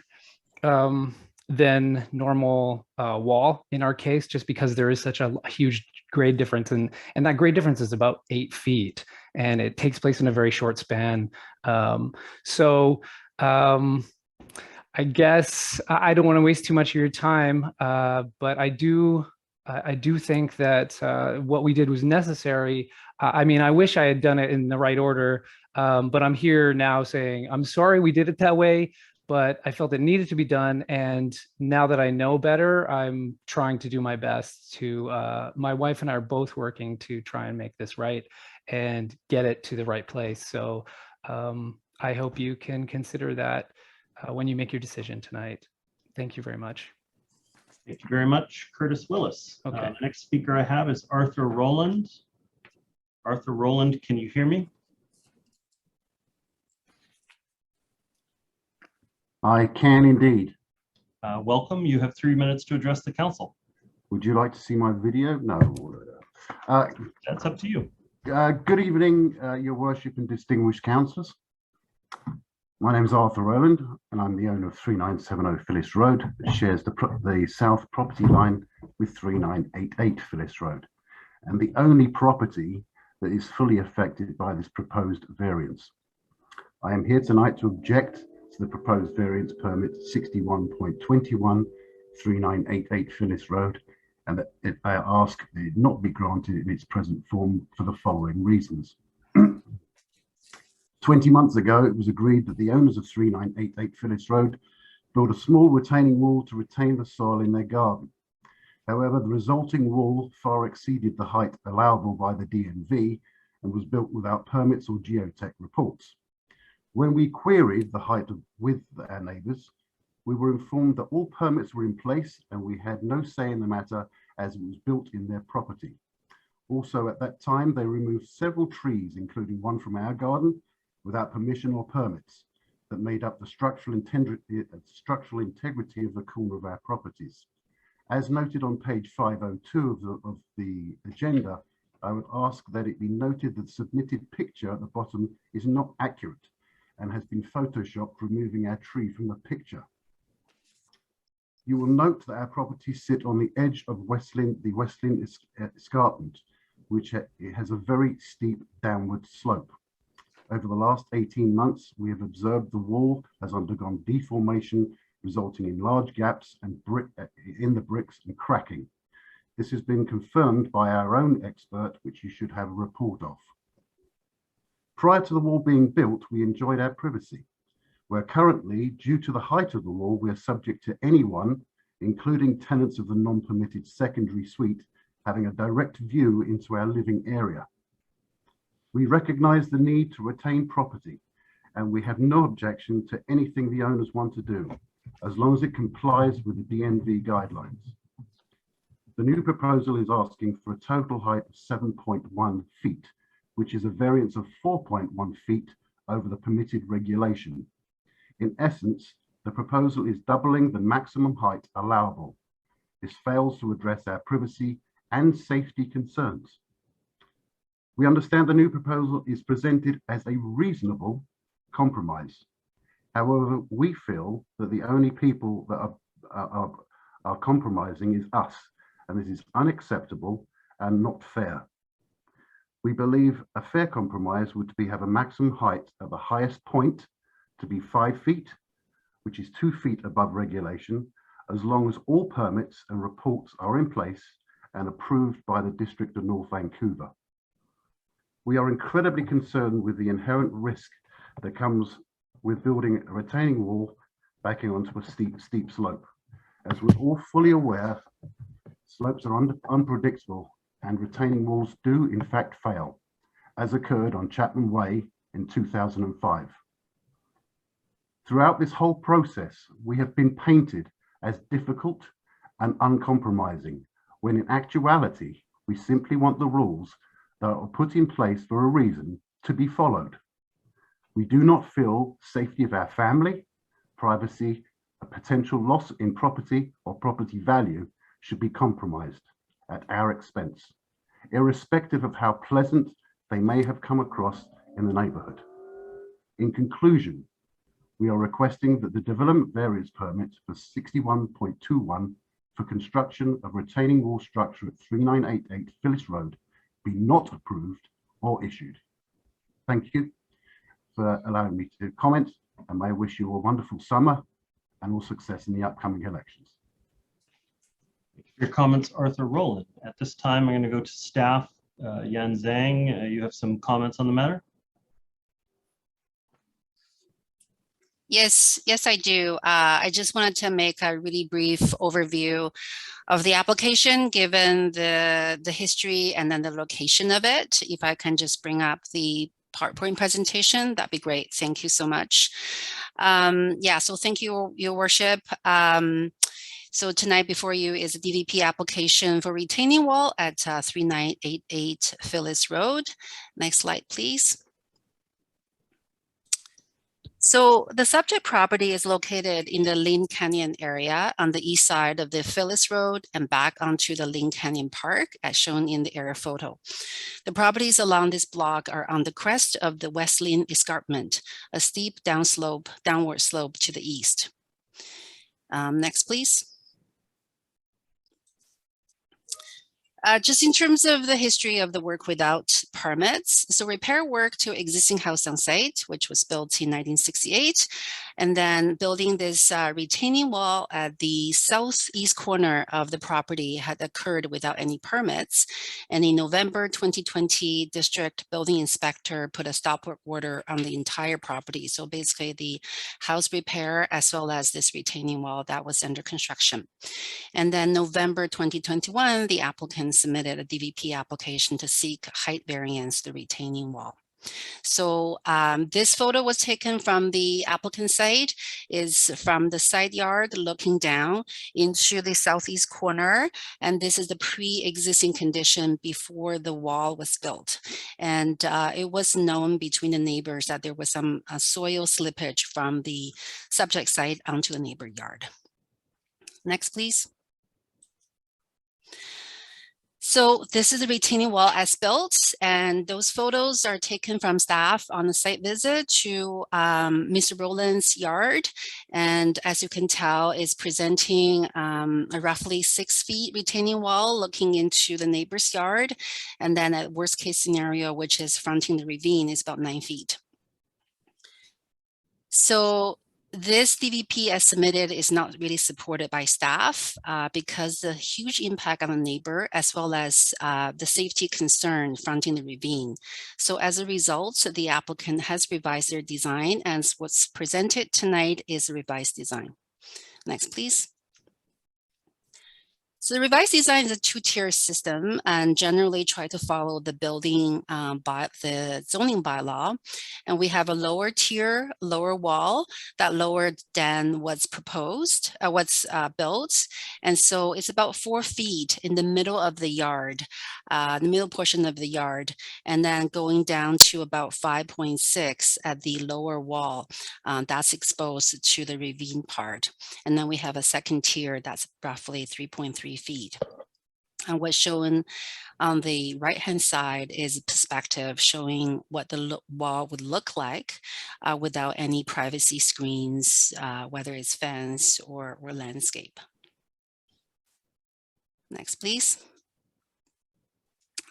than normal wall in our case, just because there is such a huge grade difference, and that grade difference is about 8 feet, and it takes place in a very short span. I guess I don't want to waste too much of your time, but I do think that what we did was necessary. I mean, I wish I had done it in the right order, but I'm here now saying I'm sorry we did it that way, but I felt it needed to be done. And now that I know better, I'm trying to do my best to, my wife and I are both working to try and make this right and get it to the right place. So I hope you can consider that when you make your decision tonight. Thank you very much. Thank you very much, Curtis Willis. Okay. The next speaker I have is Arthur Rowland. Arthur Rowland, can you hear me? I can indeed. Welcome. You have 3 minutes to address the council. Would you like to see my video? No. That's up to you. Good evening, Your Worship and distinguished councillors. My name is Arthur Rowland, and I'm the owner of 3970 Phyllis Road, that shares the south property line with 3988 Phyllis Road, and the only property that is fully affected by this proposed variance. I am here tonight to object to the proposed variance permit 61.21 3988 Phyllis Road, and that I ask that it not be granted in its present form for the following reasons. 20 months ago, it was agreed that the owners of 3988 Phyllis Road build a small retaining wall to retain the soil in their garden. However, the resulting wall far exceeded the height allowable by the DNV and was built without permits or geotech reports. When we queried the height with our neighbours, we were informed that all permits were in place and we had no say in the matter as it was built in their property. Also, at that time, they removed several trees, including one from our garden, without permission or permits, that made up the structural integrity of the corner of our properties. As noted on page 502 of the agenda, I would ask that it be noted that the submitted picture at the bottom is not accurate and has been photoshopped, removing our tree from the picture. You will note that our properties sit on the edge of the West Lynne Escarpment, which has a very steep downward slope. Over the last 18 months, we have observed the wall has undergone deformation, resulting in large gaps and in the bricks and cracking. This has been confirmed by our own expert, which you should have a report of. Prior to the wall being built, we enjoyed our privacy, where currently, due to the height of the wall, we are subject to anyone, including tenants of the non-permitted secondary suite, having a direct view into our living area. We recognise the need to retain property, and we have no objection to anything the owners want to do, as long as it complies with the DNV guidelines. The new proposal is asking for a total height of 7.1 feet, which is a variance of 4.1 feet over the permitted regulation. In essence, the proposal is doubling the maximum height allowable. This fails to address our privacy and safety concerns. We understand the new proposal is presented as a reasonable compromise. However, we feel that the only people that are compromising is us, and this is unacceptable and not fair. We believe a fair compromise would be have a maximum height at the highest point to be 5 feet, which is 2 feet above regulation, as long as all permits and reports are in place and approved by the District of North Vancouver. We are incredibly concerned with the inherent risk that comes with building a retaining wall backing onto a steep slope. As we're all fully aware, slopes are unpredictable and retaining walls do in fact fail, as occurred on Chapman Way in 2005. Throughout this whole process, we have been painted as difficult and uncompromising, when in actuality, we simply want the rules that are put in place for a reason to be followed. We do not feel safety of our family, privacy, a potential loss in property or property value should be compromised at our expense, irrespective of how pleasant they may have come across in the neighborhood. In conclusion, we are requesting that the development variance permit for 61.21 for construction of retaining wall structure at 3988 Phyllis Road be not approved or issued. Thank you for allowing me to comment, and may I wish you a wonderful summer and all success in the upcoming elections. Your comments, Arthur Rowland. At this time, I'm going to go to staff. Yan Zhang, you have some comments on the matter? Yes, I do. I just wanted to make a really brief overview of the application, given the history and then the location of it. If I can just bring up the PowerPoint presentation, that'd be great. Thank you so much. Yeah, so thank you, Your Worship. So tonight before you is a DVP application for retaining wall at 3988 Phyllis Road. Next slide, please. So the subject property is located in the Lynn Canyon area on the east side of the Phyllis Road and back onto the Lynn Canyon Park as shown in the aerial photo. The properties along this block are on the crest of the West Lynn Escarpment, a steep downward slope to the east. Next, please. Just in terms of the history of the work without permits, so repair work to existing house on site, which was built in 1968, and then building this retaining wall at the southeast corner of the property had occurred without any permits. And in November 2020, district building inspector put a stop work order on the entire property. So basically the house repair as well as this retaining wall that was under construction. And then November 2021, the applicant submitted a DVP application to seek height variance to the retaining wall. So this photo was taken from the applicant site, is from the side yard looking down into the southeast corner. And this is the pre-existing condition before the wall was built. And it was known between the neighbors that there was some soil slippage from the subject site onto the neighbor yard. Next, please. So this is the retaining wall as built, and those photos are taken from staff on a site visit to Mr. Rowland's yard. And as you can tell, it's presenting a roughly 6 feet retaining wall looking into the neighbor's yard. And then a worst case scenario, which is fronting the ravine, is about 9 feet. So this DVP as submitted is not really supported by staff because the huge impact on the neighbor as well as the safety concern fronting the ravine. So as a result, the applicant has revised their design, and what's presented tonight is a revised design. Next, please. So the revised design is a two-tier system and generally try to follow the building the zoning bylaw. And we have a lower tier, lower wall that lower than what's proposed, what's built. And so it's about 4 feet in the middle of the yard, the middle portion of the yard, and then going down to about 5.6 at the lower wall that's exposed to the ravine part. And then we have a second tier that's roughly 3.3 feet. And what's shown on the right-hand side is a perspective showing what the wall would look like without any privacy screens, whether it's fence or landscape. Next, please.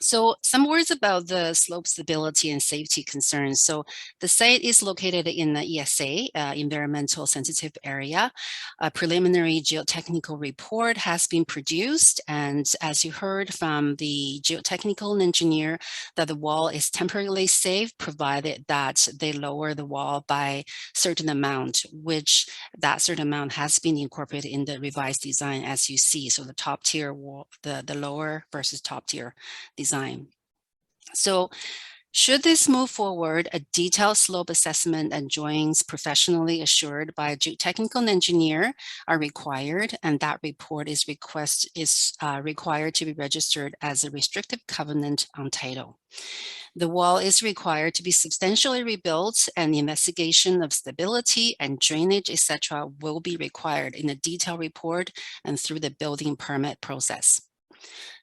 So some words about the slope stability and safety concerns. So the site is located in the ESA, environmental sensitive area. A preliminary geotechnical report has been produced. And as you heard from the geotechnical engineer, that the wall is temporarily safe, provided that they lower the wall by a certain amount, which that certain amount has been incorporated in the revised design as you see. So the top tier wall, the lower versus top tier design. So Should this move forward, a detailed slope assessment and drawings professionally assured by a geotechnical engineer are required, and that report is required to be registered as a restrictive covenant on title. The wall is required to be substantially rebuilt, and the investigation of stability and drainage, etc., will be required in a detailed report and through the building permit process.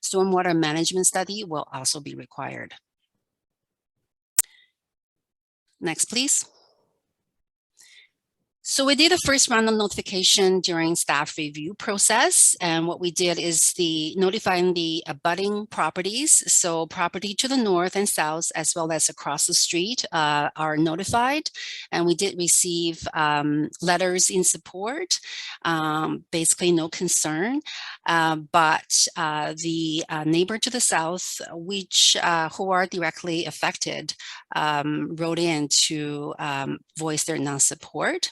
Stormwater management study will also be required. Next, please. So we did a first round of notification during staff review process. And what we did is notifying the abutting properties. So property to the north and south, as well as across the street, are notified. And we did receive letters in support, basically no concern. But the neighbor to the south, who are directly affected, wrote in to voice their non-support.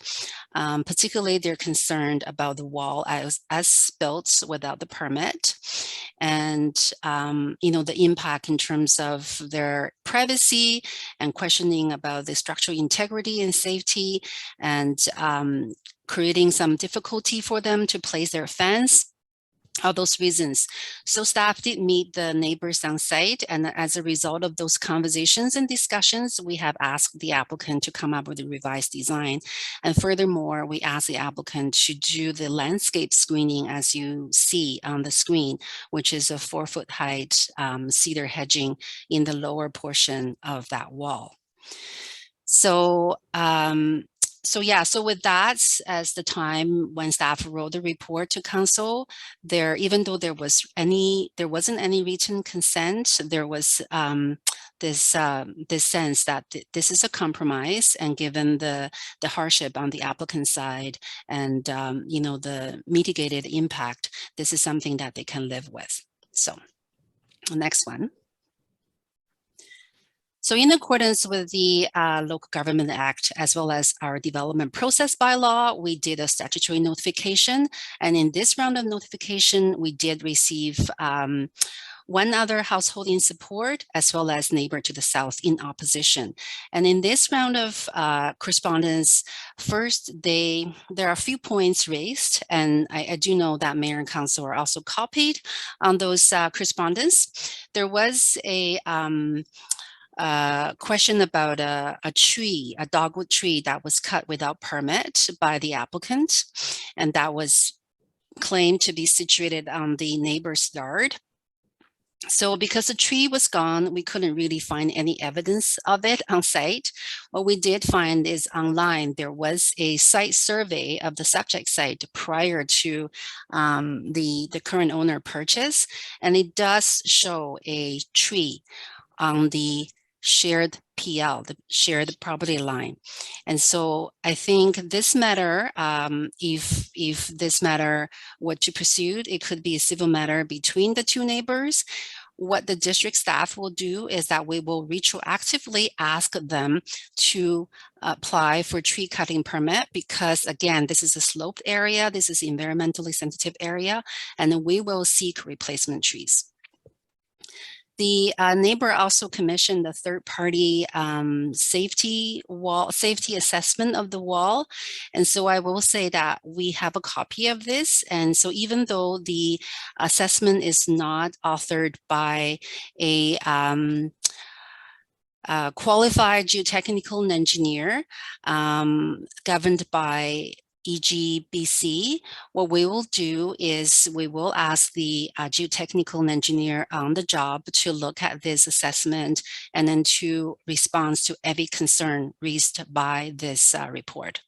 Particularly, they're concerned about the wall as built without the permit, and the impact in terms of their privacy, and questioning about the structural integrity and safety, and creating some difficulty for them to place their fence. All those reasons. So staff did meet the neighbors on site, and as a result of those conversations and discussions, we have asked the applicant to come up with a revised design. And furthermore, we asked the applicant to do the landscape screening as you see on the screen, which is a 4-foot height cedar hedging in the lower portion of that wall. So so with that, as the time when staff wrote the report to council, even though there wasn't any written consent, there was this sense that this is a compromise, and given the hardship on the applicant side and the mitigated impact, this is something that they can live with. So the next one. So in accordance with the Local Government Act, as well as our development process bylaw, we did a statutory notification. And in this round of notification, we did receive one other household in support, as well as neighbor to the south in opposition. And in this round of correspondence, first, there are a few points raised, and I do know that mayor and council are also copied on those correspondence. There was a question about a tree, a dogwood tree that was cut without permit by the applicant, and that was claimed to be situated on the neighbor's yard. So because the tree was gone, we couldn't really find any evidence of it on site. What we did find is online, there was a site survey of the subject site prior to the current owner purchase, and it does show a tree on the shared PL, the shared property line. And so I think this matter, if this matter were to pursue, it could be a civil matter between the two neighbors. What the district staff will do is that we will retroactively ask them to apply for tree cutting permit, because again, this is a sloped area, this is environmentally sensitive area, and then we will seek replacement trees. The neighbor also commissioned a third-party safety assessment of the wall. And so I will say that we have a copy of this. And so even though the assessment is not authored by a qualified geotechnical engineer governed by EGBC, what we will do is we will ask the geotechnical engineer on the job to look at this assessment and then to respond to every concern raised by this report.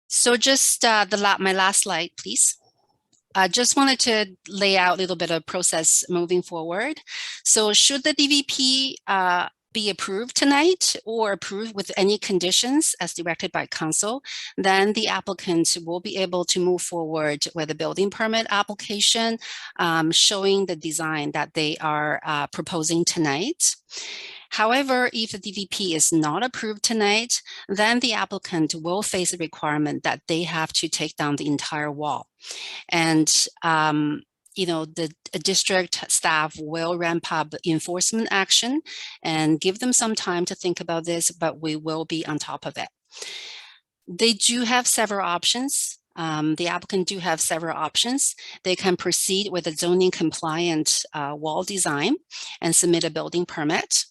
So just my last slide, please. I just wanted to lay out a little bit of process moving forward. So should the DVP be approved tonight or approved with any conditions as directed by council, then the applicant will be able to move forward with a building permit application showing the design that they are proposing tonight. However, if the DVP is not approved tonight, then the applicant will face a requirement that they have to take down the entire wall. And the district staff will ramp up enforcement action and give them some time to think about this, but we will be on top of it. They do have several options. The applicant do have several options. They can proceed with a zoning compliant wall design and submit a building permit.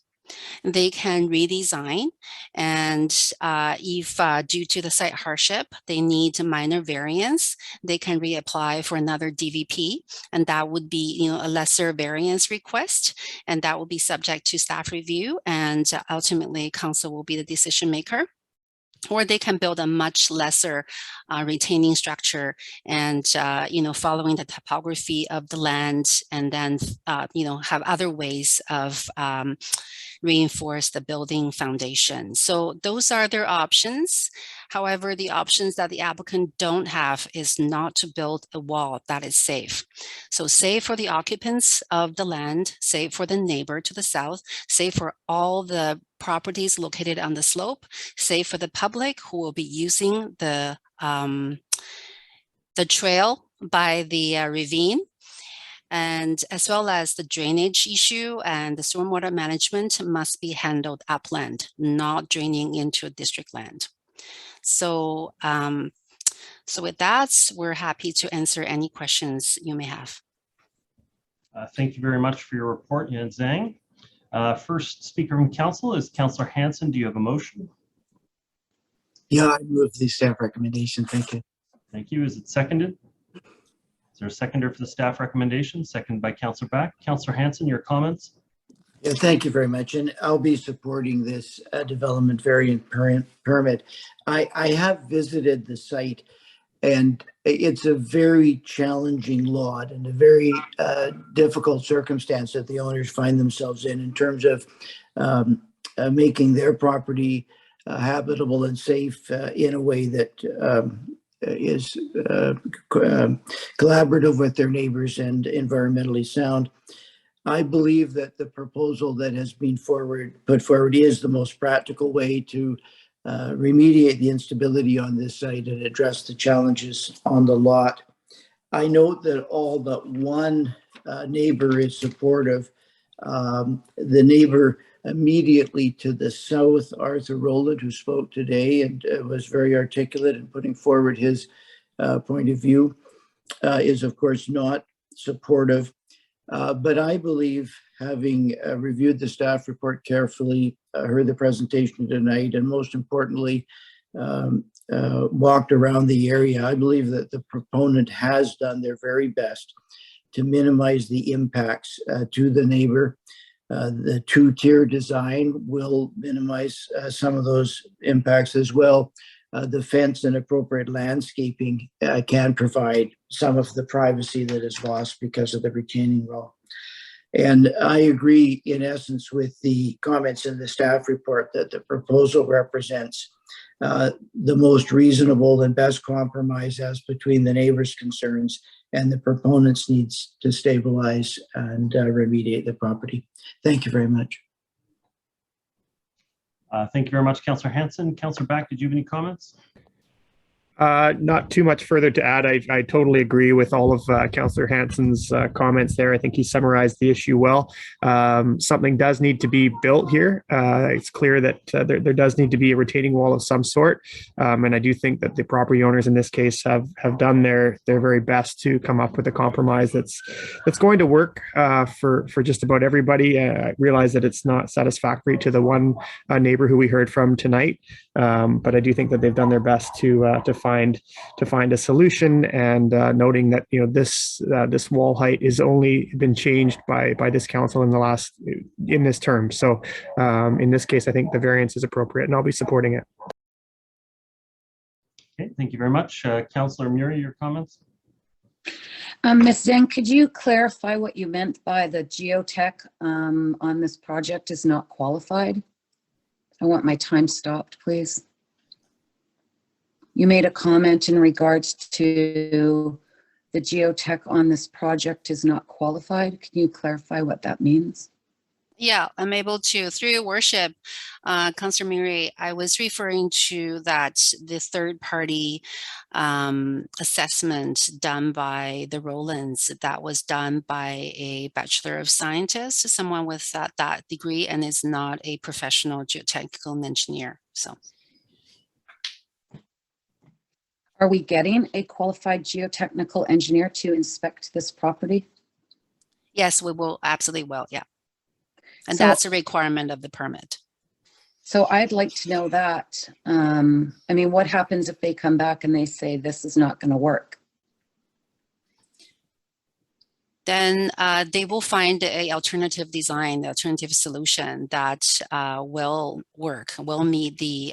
They can redesign, and if due to the site hardship, they need a minor variance, they can reapply for another DVP, and that would be a lesser variance request, and that will be subject to staff review, and ultimately council will be the decision maker. Or they can build a much lesser retaining structure and, following the topography of the land, and then, have other ways of reinforce the building foundation. So those are their options. However, the options that the applicant don't have is not to build a wall that is safe. So safe for the occupants of the land, safe for the neighbor to the south, safe for all the properties located on the slope, safe for the public who will be using the trail by the ravine, and as well as the drainage issue and the stormwater management must be handled upland, not draining into district land. So, with that, we're happy to answer any questions you may have. Thank you very much for your report, Yan Zhang. First speaker from council is Councillor Hanson. Do you have a motion? Yeah, I move the staff recommendation. Thank you. Thank you. Is it seconded? Is there a seconder for the staff recommendation? Seconded by Councillor Back. Councillor Hanson, your comments? Yeah, thank you very much. And I'll be supporting this development variant permit. I have visited the site, and it's a very challenging lot and a very difficult circumstance that the owners find themselves in terms of making their property habitable and safe in a way that is collaborative with their neighbors and environmentally sound. I believe that the proposal that has been put forward is the most practical way to remediate the instability on this site and address the challenges on the lot. I note that all but one neighbor is supportive. The neighbor immediately to the south, Arthur Rowland, who spoke today and was very articulate in putting forward his point of view, is of course not supportive. But I believe, having reviewed the staff report carefully, heard the presentation tonight, and most importantly, walked around the area, I believe that the proponent has done their very best to minimize the impacts to the neighbor. The two-tier design will minimize some of those impacts as well. The fence and appropriate landscaping can provide some of the privacy that is lost because of the retaining wall. And I agree in essence with the comments in the staff report that the proposal represents the most reasonable and best compromise as between the neighbors' concerns and the proponents' needs to stabilize and remediate the property. Thank you very much. Thank you very much, Councillor Hanson. Councillor Back, did you have any comments? Not too much further to add. I totally agree with all of Councillor Hanson's comments there. I think he summarized the issue well. Something does need to be built here. It's clear that there does need to be a retaining wall of some sort. And I do think that the property owners in this case have done their very best to come up with a compromise that's going to work for just about everybody. I realize that it's not satisfactory to the one neighbor who we heard from tonight, but I do think that they've done their best to find a solution, and noting that this wall height is only been changed by this council in this term. So in this case, I think the variance is appropriate, and I'll be supporting it. Okay, thank you very much. Councillor Muri, your comments? Ms. Zhang, could you clarify what you meant by the geotech on this project is not qualified? I want my time stopped, please. You made a comment in regards to the geotech on this project is not qualified. Can you clarify what that means? Yeah, I'm able to. Through your worship, Councillor Miri, I was referring to that the third party assessment done by the Rolands that was done by a Bachelor of Scientist, someone with that degree, and is not a professional geotechnical engineer. So. Are we getting a qualified geotechnical engineer to inspect this property? Yes, we will, absolutely will, yeah. And So- that's a requirement of the permit. So I'd like to know that. I mean, what happens if they come back and they say this is not going to work? Then they will find a alternative design, alternative solution that will work, will meet the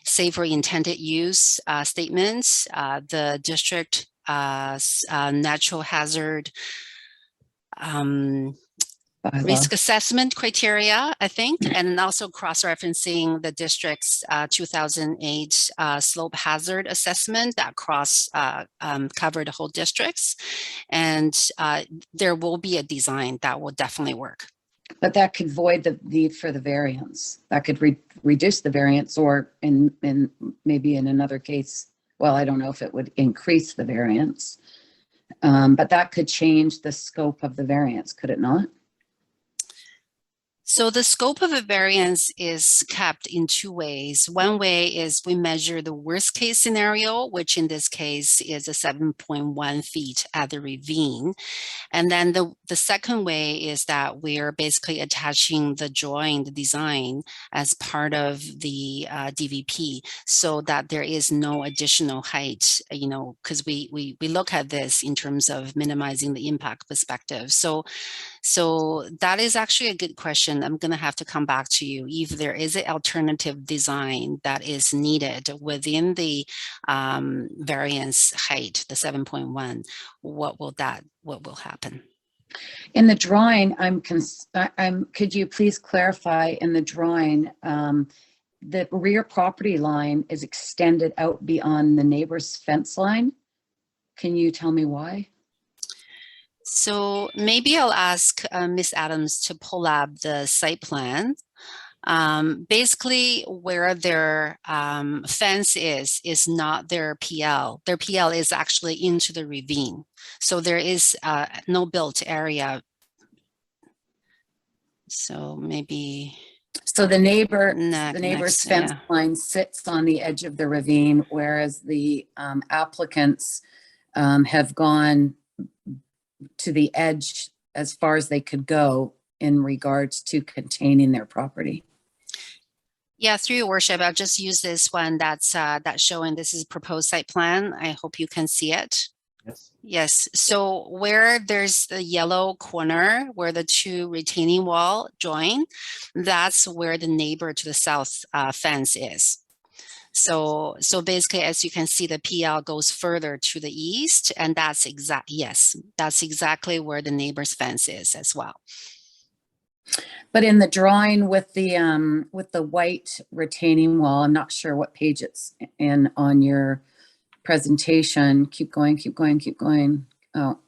safe or intended use statements, the district natural hazard risk assessment criteria, I think, and also cross-referencing the district's 2008 slope hazard assessment that covered the whole districts. And there will be a design that will definitely work. But that could void the need for the variance. That could reduce the variance, or in maybe in another case, well, I don't know if it would increase the variance, but that could change the scope of the variance, could it not? So the scope of a variance is kept in two ways. One way is we measure the worst case scenario, which in this case is a 7.1 feet at the ravine. And then the second way is that we are basically attaching the drawing, the design as part of the DVP, so that there is no additional height, you know, because we look at this in terms of minimizing the impact perspective. So that is actually a good question. I'm going to have to come back to you. If there is an alternative design that is needed within the variance height, the 7.1, what will happen? In the drawing, could you please clarify in the drawing, the rear property line is extended out beyond the neighbor's fence line? Can you tell me why? So maybe I'll ask Ms. Adams to pull up the site plan. Basically, where their fence is not their PL. Their PL is actually into the ravine. So there is no built area. So maybe. So the neighbor's fence line sits on the edge of the ravine, whereas the applicants have gone to the edge as far as they could go in regards to containing their property. Yeah, through your worship, I'll just use this one that's showing this is proposed site plan. I hope you can see it. Yes. Yes. So where there's the yellow corner where the two retaining wall join, that's where the neighbor to the south fence is. So basically, as you can see, the PL goes further to the east, and that's exactly where the neighbor's fence is as well. But in the drawing with the white retaining wall, I'm not sure what page it's in on your presentation. Keep going, keep going, keep going. Oh,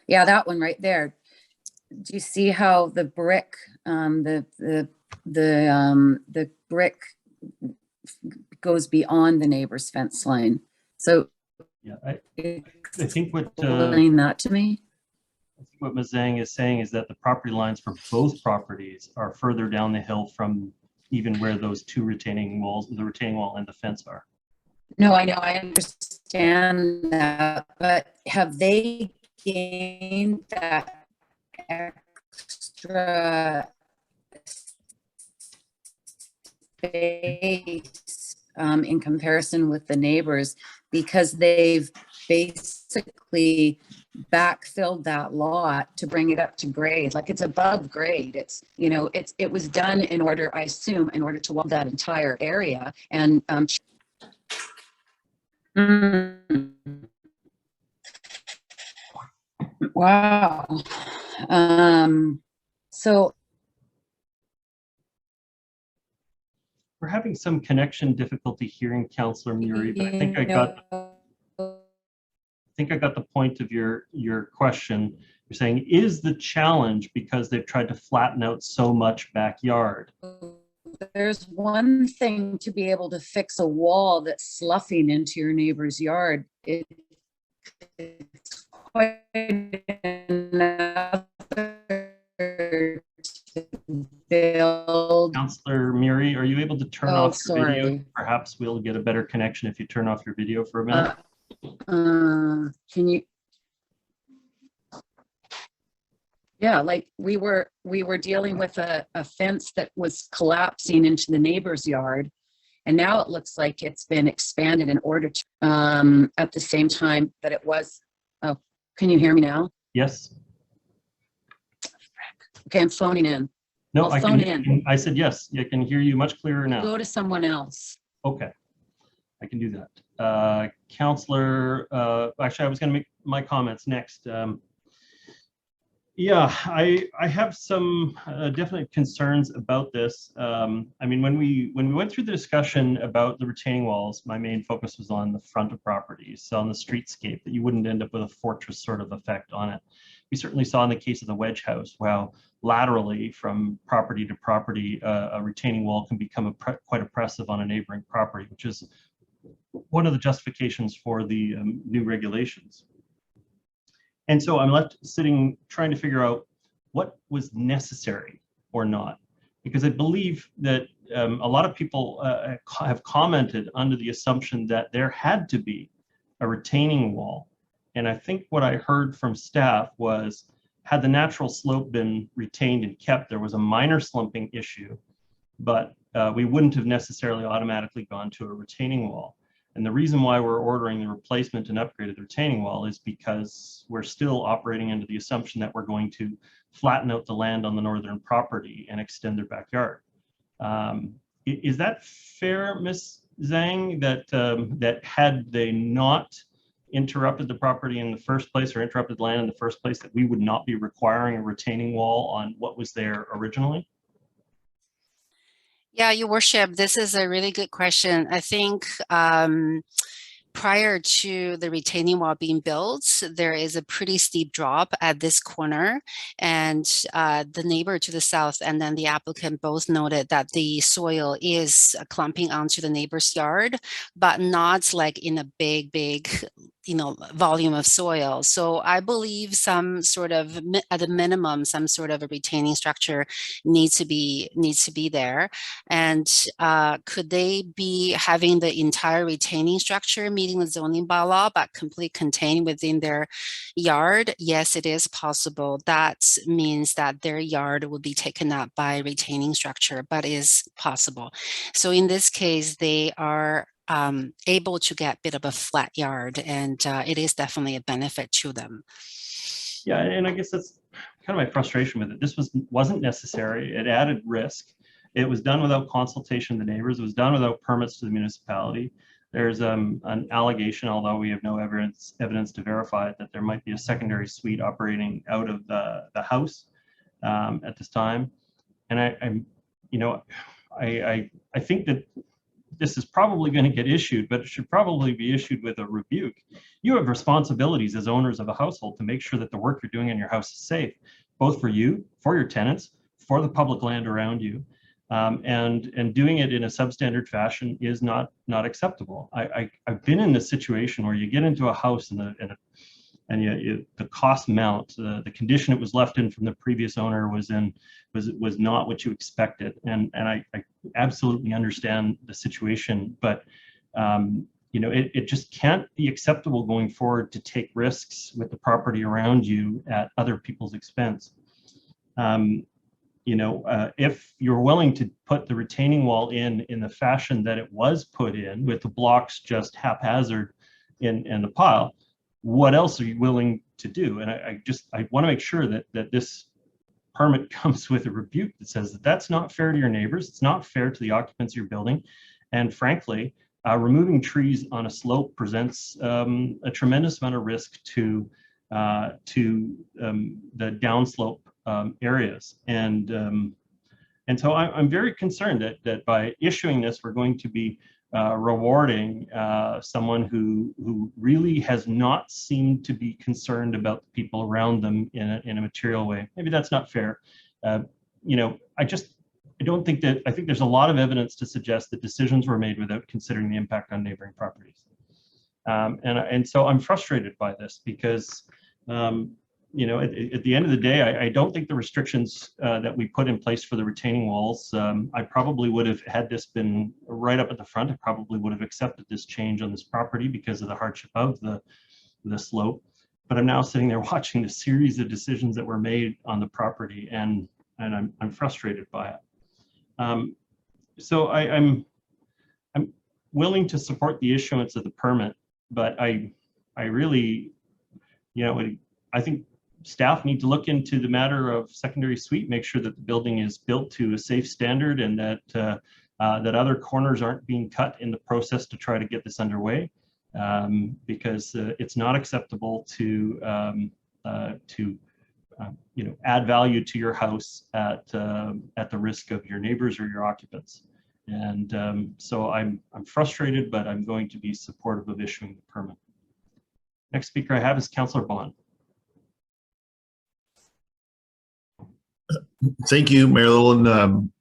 yeah, that one right there. Do you see how the brick, the brick goes beyond the neighbor's fence line? So yeah, I think what explain that to me. I think what Ms. Zhang is saying is that the property lines for both properties are further down the hill from even where those two retaining walls, the retaining wall and the fence are. No, I know, I understand that, but have they gained that extra space in comparison with the neighbors, because they've basically backfilled that lot to bring it up to grade? Like, it's above grade. It's, you know, it was done in order, I assume, in order to wall that entire area. And wow. So we're having some connection difficulty hearing Councillor Murray, but I think I got the point of your question. You're saying, is the challenge because they've tried to flatten out so much backyard? There's one thing to be able to fix a wall that's sloughing into your neighbor's yard. It's quite another to build. Councillor Miri, are you able to turn Oh, off your video? sorry. Perhaps we'll get a better connection if you turn off your video for a minute. Can you? Yeah, like we were dealing with a fence that was collapsing into the neighbor's yard. And now it looks like it's been expanded in order to, at the same time that it was, oh, can you hear me now? Yes. Okay, I'm phoning in. No, I'll I phone can. in. I said yes. I can hear you much clearer now. Go to someone else. Okay, I can do that. Councillor, actually, I was going to make my comments next. Yeah, I have some definite concerns about this. I mean, when we went through the discussion about the retaining walls, my main focus was on the front of properties, so on the streetscape, that you wouldn't end up with a fortress sort of effect on it. We certainly saw in the case of the Wedge House, how laterally from property to property, a retaining wall can become quite oppressive on a neighboring property, which is one of the justifications for the new regulations. And so I'm left sitting trying to figure out what was necessary or not, because I believe that a lot of people have commented under the assumption that there had to be a retaining wall. And I think what I heard from staff was, had the natural slope been retained and kept, there was a minor slumping issue, but we wouldn't have necessarily automatically gone to a retaining wall. And the reason why we're ordering the replacement and upgrade of the retaining wall is because we're still operating under the assumption that we're going to flatten out the land on the northern property and extend their backyard. Is that fair, Ms. Zhang, that that had they not interrupted the property in the first place, or interrupted land in the first place, that we would not be requiring a retaining wall on what was there originally? Yeah, Your Worship, this is a really good question. I think prior to the retaining wall being built, there is a pretty steep drop at this corner, and the neighbor to the south and then the applicant both noted that the soil is clumping onto the neighbor's yard, but not like in a big volume of soil. So I believe some sort of, at a minimum, some sort of a retaining structure needs to be there. And could they be having the entire retaining structure meeting the zoning bylaw but completely contained within their yard? Yes, it is possible. That means that their yard will be taken up by retaining structure, but is possible. So in this case, they are able to get a bit of a flat yard, and it is definitely a benefit to them. Yeah, and I guess that's kind of my frustration with it. This wasn't necessary. It added risk. It was done without consultation of the neighbors. It was done without permits to the municipality. There's an allegation, although we have no evidence to verify it, that there might be a secondary suite operating out of the house at this time. And I think that this is probably going to get issued, but it should probably be issued with a rebuke. You have responsibilities as owners of a household to make sure that the work you're doing in your house is safe, both for you, for your tenants, for the public land around you. And doing it in a substandard fashion is not acceptable. I've been in this situation where you get into a house and the cost mount, the condition it was left in from the previous owner was not what you expected. And I absolutely understand the situation, but it just can't be acceptable going forward to take risks with the property around you at other people's expense. If you're willing to put the retaining wall in the fashion that it was put in, with the blocks just haphazard in the pile, what else are you willing to do? And I want to make sure that this permit comes with a rebuke that says that that's not fair to your neighbors. It's not fair to the occupants of your building. And frankly, removing trees on a slope presents a tremendous amount of risk to the downslope areas. And so I'm very concerned that by issuing this, we're going to be rewarding someone who really has not seemed to be concerned about the people around them in a material way. Maybe that's not fair. You know, I don't think that, I think there's a lot of evidence to suggest that decisions were made without considering the impact on neighboring properties. And so I'm frustrated by this because, you know, at the end of the day, I don't think the restrictions that we put in place for the retaining walls, I probably would have, had this been right up at the front, I probably would have accepted this change on this property because of the hardship of the slope. But I'm now sitting there watching the series of decisions that were made on the property, and I'm frustrated by it. So I'm willing to support the issuance of the permit, but I really, you know, I think staff need to look into the matter of secondary suite, make sure that the building is built to a safe standard, and that that other corners aren't being cut in the process to try to get this underway, because it's not acceptable to you know, add value to your house at the risk of your neighbors or your occupants. And so I'm frustrated, but I'm going to be supportive of issuing the permit. Next speaker I have is Councillor Bond. Thank you, Mayor Little. And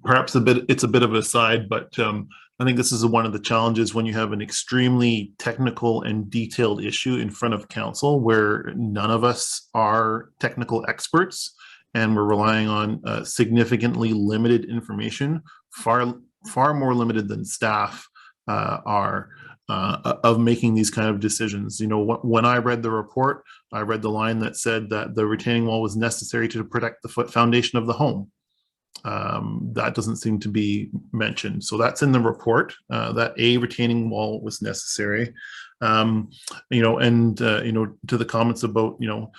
perhaps it's a bit of an aside, but I think this is one of the challenges when you have an extremely technical and detailed issue in front of council where none of us are technical experts and we're relying on significantly limited information, far more limited than staff are of making these kind of decisions. You know, when I read the report, I read the line that said that the retaining wall was necessary to protect the foundation of the home. That doesn't seem to be mentioned. So that's in the report, that a retaining wall was necessary. You know, and you know, to the comments about, you know,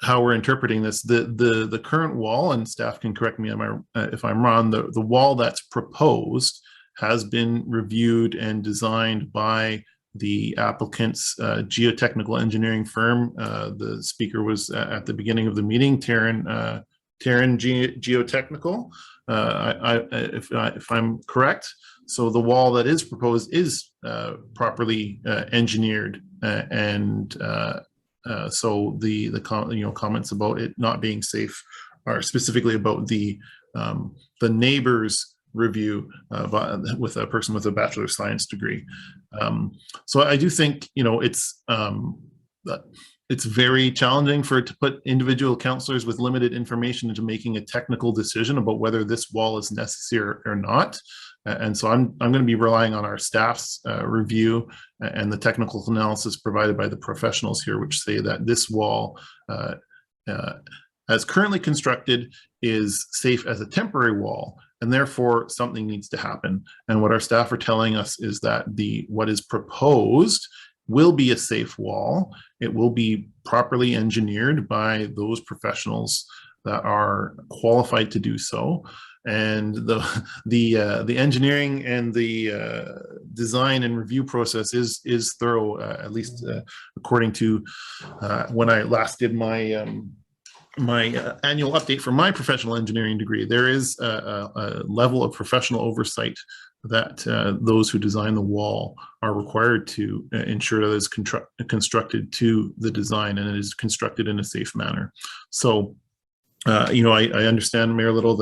how we're interpreting this, the current wall, and staff can correct me if I'm wrong, the wall that's proposed has been reviewed and designed by the applicant's geotechnical engineering firm. The speaker was at the beginning of the meeting, Terran Geotechnical, if I'm correct. So the wall that is proposed is properly engineered, and so the comments about it not being safe are specifically about the neighbor's review with a person with a Bachelor of Science degree. So I do think, you know, it's very challenging to put individual councillors with limited information into making a technical decision about whether this wall is necessary or not. And so I'm going to be relying on our staff's review and the technical analysis provided by the professionals here, which say that this wall, as currently constructed, is safe as a temporary wall, and therefore something needs to happen. And what our staff are telling us is that what is proposed will be a safe wall. It will be properly engineered by those professionals that are qualified to do so. And the engineering and the design and review process is thorough, at least according to when I last did my my annual update for my professional engineering degree. There is a level of professional oversight that those who design the wall are required to ensure that it is constructed to the design and it is constructed in a safe manner. So, you know, I understand, Mayor Little,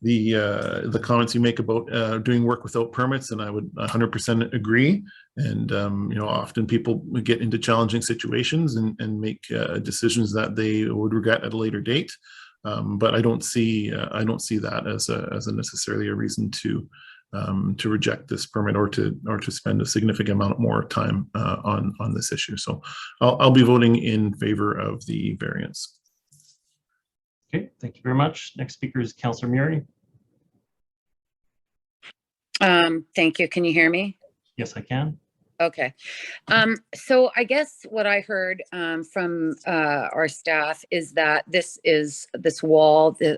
the comments you make about doing work without permits, and I would 100% agree. And you know, often people get into challenging situations and make decisions that they would regret at a later date. But I don't see that as a necessarily a reason to reject this permit or to spend a significant amount more time on this issue. So I'll be voting in favor of the variance. Okay, thank you very much. Next speaker is Councillor Murray. Thank you. Can you hear me? Yes, I can. Okay. So I guess what I heard from our staff is that this wall, the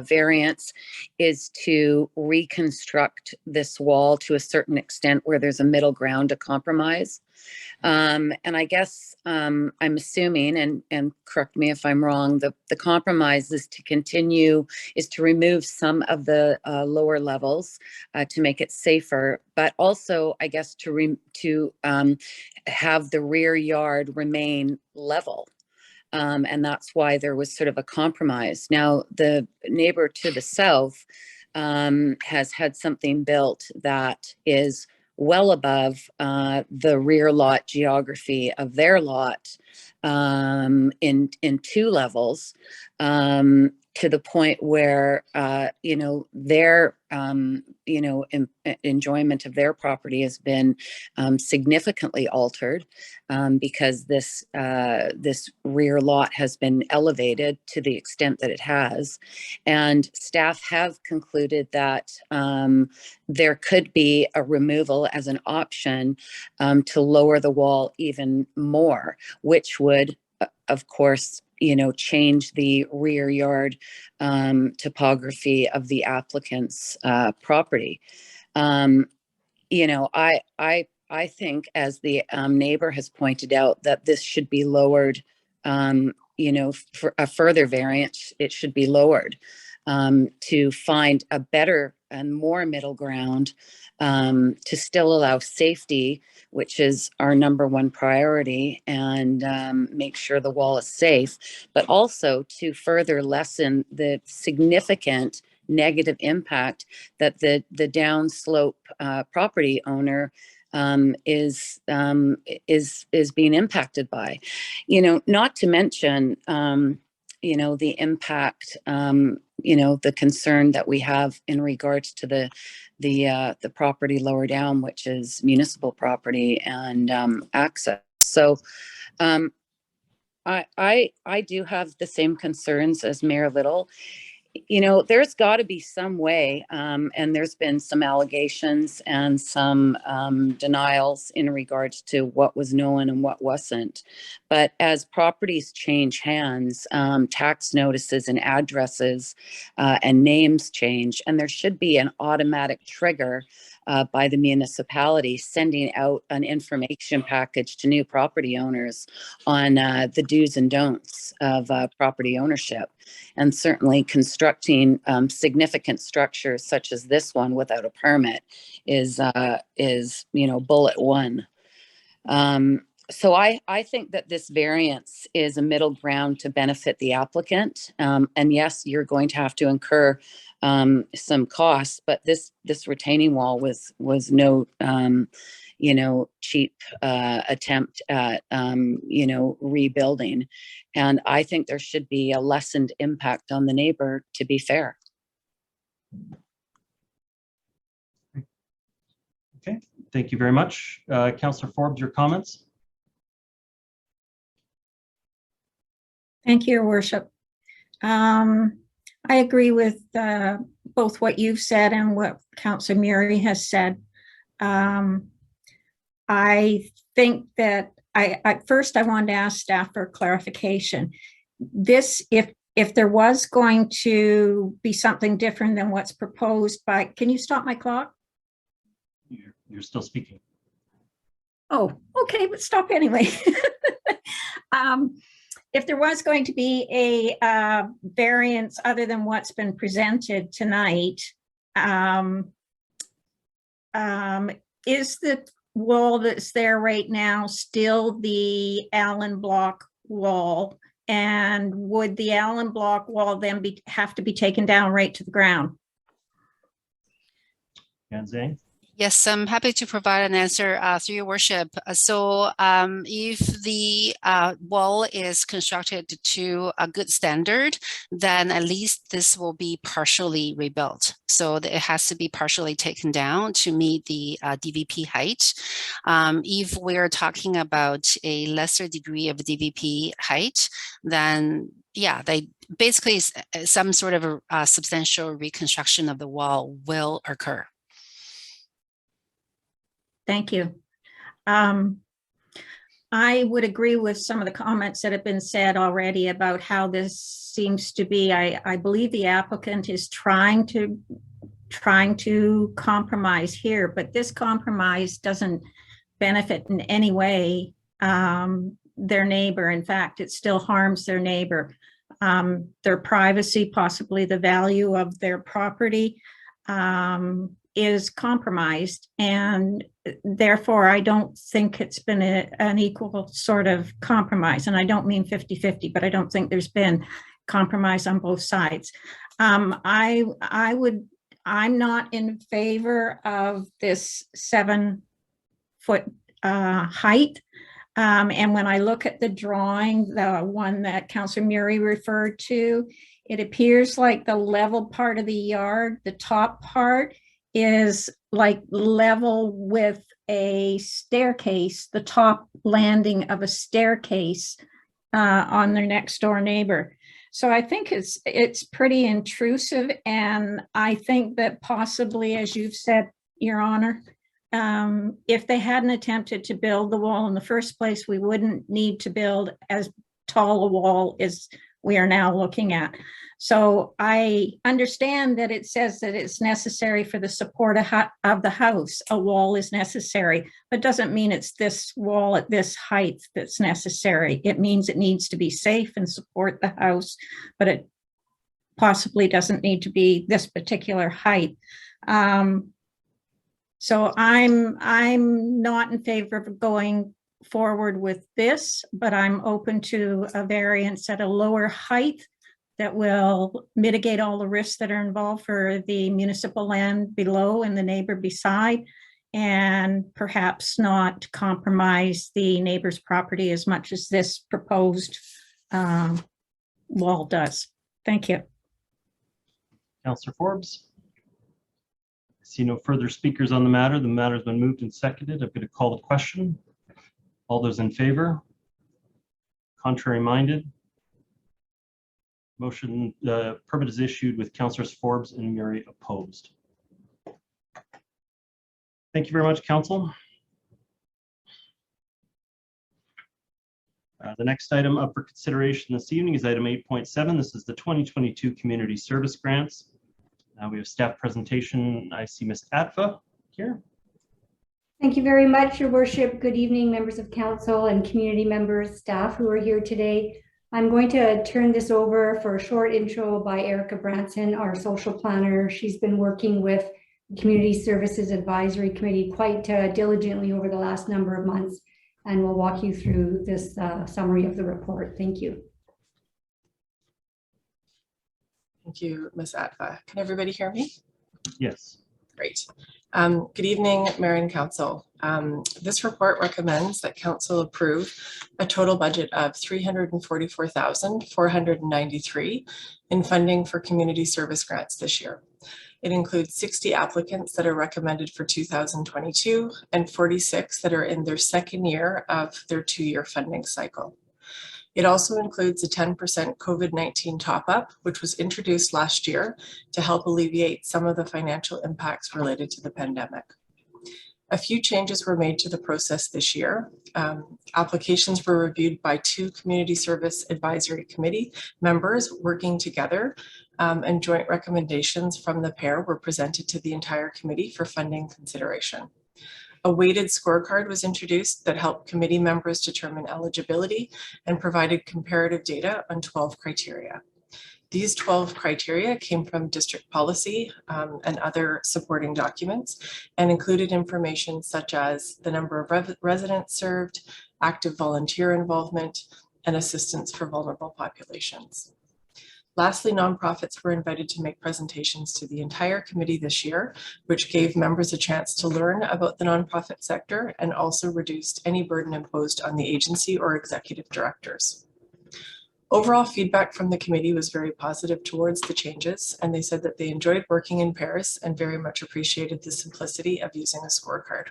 variance is to reconstruct this wall to a certain extent where there's a middle ground to compromise. And I guess I'm assuming, and correct me if I'm wrong, the compromise is to remove some of the lower levels to make it safer, but also, I guess, to have the rear yard remain level. And that's why there was sort of a compromise. Now, the neighbor to the south has had something built that is well above the rear lot geography of their lot in 2 levels, to the point where their enjoyment of their property has been significantly altered because this rear lot has been elevated to the extent that it has, and staff have concluded that there could be a removal as an option to lower the wall even more, which would, of course, change the rear yard topography of the applicant's property. I think, as the neighbor has pointed out, that this should be lowered. For a further variance, it should be lowered to find a better and more middle ground to still allow safety, which is our number 1 priority, and make sure the wall is safe, but also to further lessen the significant negative impact that the downslope property owner is being impacted by. Not to mention the impact, the concern that we have in regards to the property lower down, which is municipal property and access. So I do have the same concerns as Mayor Little. There's got to be some way, and there's been some allegations and some denials in regards to what was known and what wasn't. But as properties change hands, tax notices and addresses and names change, and there should be an automatic trigger by the municipality sending out an information package to new property owners on the do's and don'ts of property ownership. And certainly constructing significant structures such as this one without a permit is bullet 1. So I think that this variance is a middle ground to benefit the applicant. And yes, you're going to have to incur some costs, but this retaining wall was no cheap attempt at rebuilding. And I think there should be a lessened impact on the neighbor, to be fair. Okay, thank you very much. Councillor Forbes, your comments? Thank you, Your Worship. I agree with both what you've said and what Councillor Murray has said. I think that first I wanted to ask staff for clarification. If there was going to be something different than what's proposed by, can you stop my clock? You're still speaking. Oh, okay, but stop anyway. If there was going to be a variance other than what's been presented tonight, is the wall that's there right now still the Allen block wall? And would the Allen block wall then have to be taken down right to the ground? Zhang? Yes, I'm happy to provide an answer through your worship. So if the wall is constructed to a good standard, then at least this will be partially rebuilt. So it has to be partially taken down to meet the DVP height. If we're talking about a lesser degree of DVP height, then yeah, they basically some sort of a substantial reconstruction of the wall will occur. Thank you. I would agree with some of the comments that have been said already about how this seems to be. I believe the applicant is trying to compromise here, but this compromise doesn't benefit in any way their neighbor. In fact, it still harms their neighbor. Their privacy, possibly the value of their property is compromised. And therefore, I don't think it's been an equal sort of compromise. And I don't mean 50-50, but I don't think there's been compromise on both sides. I'm not in favor of this 7-foot height. And when I look at the drawing, the one that Councillor Murray referred to, it appears like the level part of the yard, the top part, is like level with a staircase, the top landing of a staircase on their next door neighbor. So I think it's pretty intrusive, and I think that possibly, as you've said, Your Honor, if they hadn't attempted to build the wall in the first place, we wouldn't need to build as tall a wall as we are now looking at. So I understand that it says that it's necessary for the support of the house. A wall is necessary, but doesn't mean it's this wall at this height that's necessary. It means it needs to be safe and support the house, but it possibly doesn't need to be this particular height. So I'm not in favor of going forward with this, but I'm open to a variance at a lower height that will mitigate all the risks that are involved for the municipal land below and the neighbor beside, and perhaps not compromise the neighbor's property as much as this proposed wall does. Thank you. Councillor Forbes. I see no further speakers on the matter. The matter has been moved and seconded. I'm going to call the question. All those in favor? Contrary minded? Motion, permit is issued with Councillors Forbes and Murray opposed. Thank you very much, Council. The next item up for consideration this evening is item 8.7. This is the 2022 Community Service Grants. We have staff presentation. I see Ms. Atva here. Thank you very much, Your Worship. Good evening, members of council and community members, staff who are here today. I'm going to turn this over for a short intro by Erica Branson, our social planner. She's been working with the Community Services Advisory Committee quite diligently over the last number of months, and we'll walk you through this summary of the report. Thank you. Thank you, Ms. Atva. Can everybody hear me? Yes. Great. Good evening, Mayor and Council. This report recommends that Council approve a total budget of $344,493 in funding for community service grants this year. It includes 60 applicants that are recommended for 2022 and 46 that are in their second year of their 2-year funding cycle. It also includes a 10% COVID-19 top-up, which was introduced last year to help alleviate some of the financial impacts related to the pandemic. A few changes were made to the process this year. Applications were reviewed by 2 Community Service Advisory Committee members working together, and joint recommendations from the pair were presented to the entire committee for funding consideration. A weighted scorecard was introduced that helped committee members determine eligibility and provided comparative data on 12 criteria. These 12 criteria came from district policy and other supporting documents, and included information such as the number of residents served, active volunteer involvement, and assistance for vulnerable populations. Lastly, nonprofits were invited to make presentations to the entire committee this year, which gave members a chance to learn about the nonprofit sector and also reduced any burden imposed on the agency or executive directors. Overall feedback from the committee was very positive towards the changes, and they said that they enjoyed working in Paris and very much appreciated the simplicity of using a scorecard.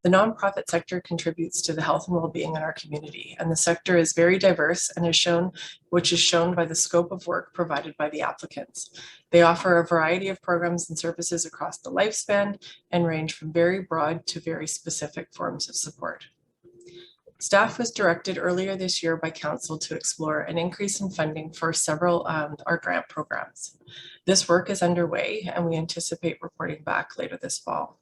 The nonprofit sector contributes to the health and well-being in our community, and the sector is very diverse and which is shown by the scope of work provided by the applicants. They offer a variety of programs and services across the lifespan and range from very broad to very specific forms of support. Staff was directed earlier this year by Council to explore an increase in funding for several our grant programs. This work is underway, and we anticipate reporting back later this fall.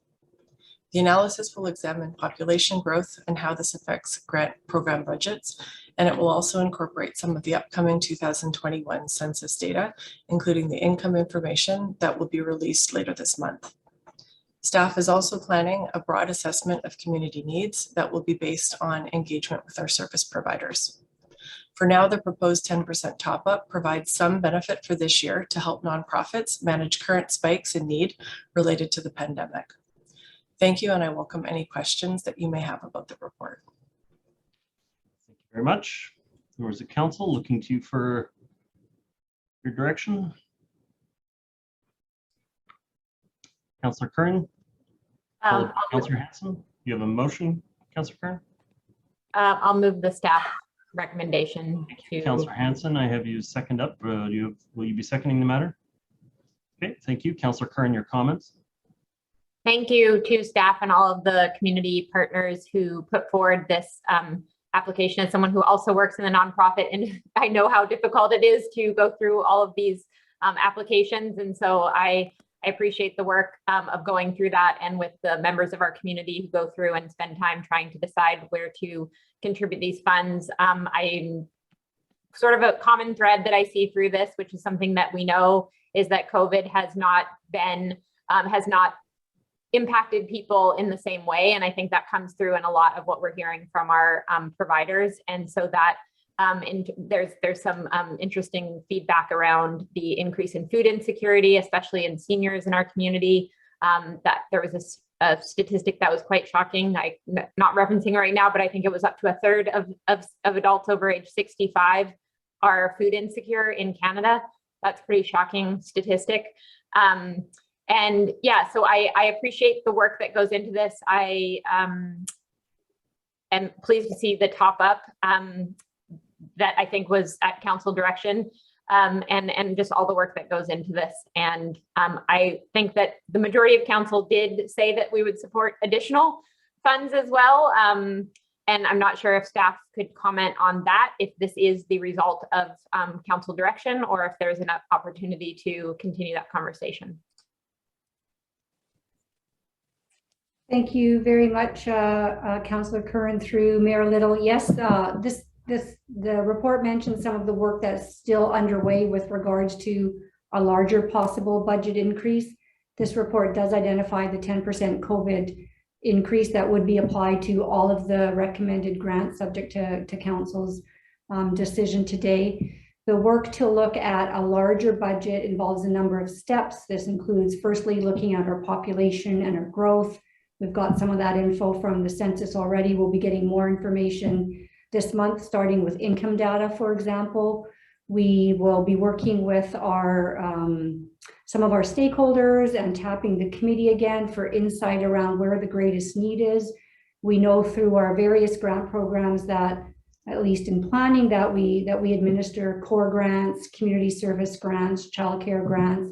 The analysis will examine population growth and how this affects grant program budgets, and it will also incorporate some of the upcoming 2021 census data, including the income information that will be released later this month. Staff is also planning a broad assessment of community needs that will be based on engagement with our service providers. For now, the proposed 10% top-up provides some benefit for this year to help nonprofits manage current spikes in need related to the pandemic. Thank you, and I welcome any questions that you may have about the report. Thank you very much. Members of council, looking to you for your direction. Councillor Kern. Councillor Hanson, you have a motion, Councillor Kern? I'll move the staff recommendation to. Councillor Hanson, I have you second up. Will you be seconding the matter? Okay, thank you. Councillor Kern, your comments? Thank you to staff and all of the community partners who put forward this application. As someone who also works in the nonprofit, and I know how difficult it is to go through all of these applications. And so I appreciate the work of going through that, and with the members of our community who go through and spend time trying to decide where to contribute these funds. I'm sort of a common thread that I see through this, which is something that we know, is that COVID has not impacted people in the same way. And I think that comes through in a lot of what we're hearing from our providers. And so that there's some interesting feedback around the increase in food insecurity, especially in seniors in our community. That there was a statistic that was quite shocking. I'm not referencing it right now, but I think it was up to a third of adults over age 65 are food insecure in Canada. That's a pretty shocking statistic. And yeah, so I appreciate the work that goes into this. I am pleased to see the top up that I think was at council direction, and just all the work that goes into this. And I think that the majority of council did say that we would support additional funds as well. And I'm not sure if staff could comment on that, if this is the result of council direction, or if there's an opportunity to continue that conversation. Thank you very much, Councillor Curran through Mayor Little. Yes, the report mentions some of the work that's still underway with regards to a larger possible budget increase. This report does identify the 10% COVID increase that would be applied to all of the recommended grants subject to council's decision today. The work to look at a larger budget involves a number of steps. This includes firstly looking at our population and our growth. We've got some of that info from the census already. We'll be getting more information this month, starting with income data, for example. We will be working with our some of our stakeholders and tapping the committee again for insight around where the greatest need is. We know through our various grant programs that, at least in planning, that we administer core grants, community service grants, childcare grants,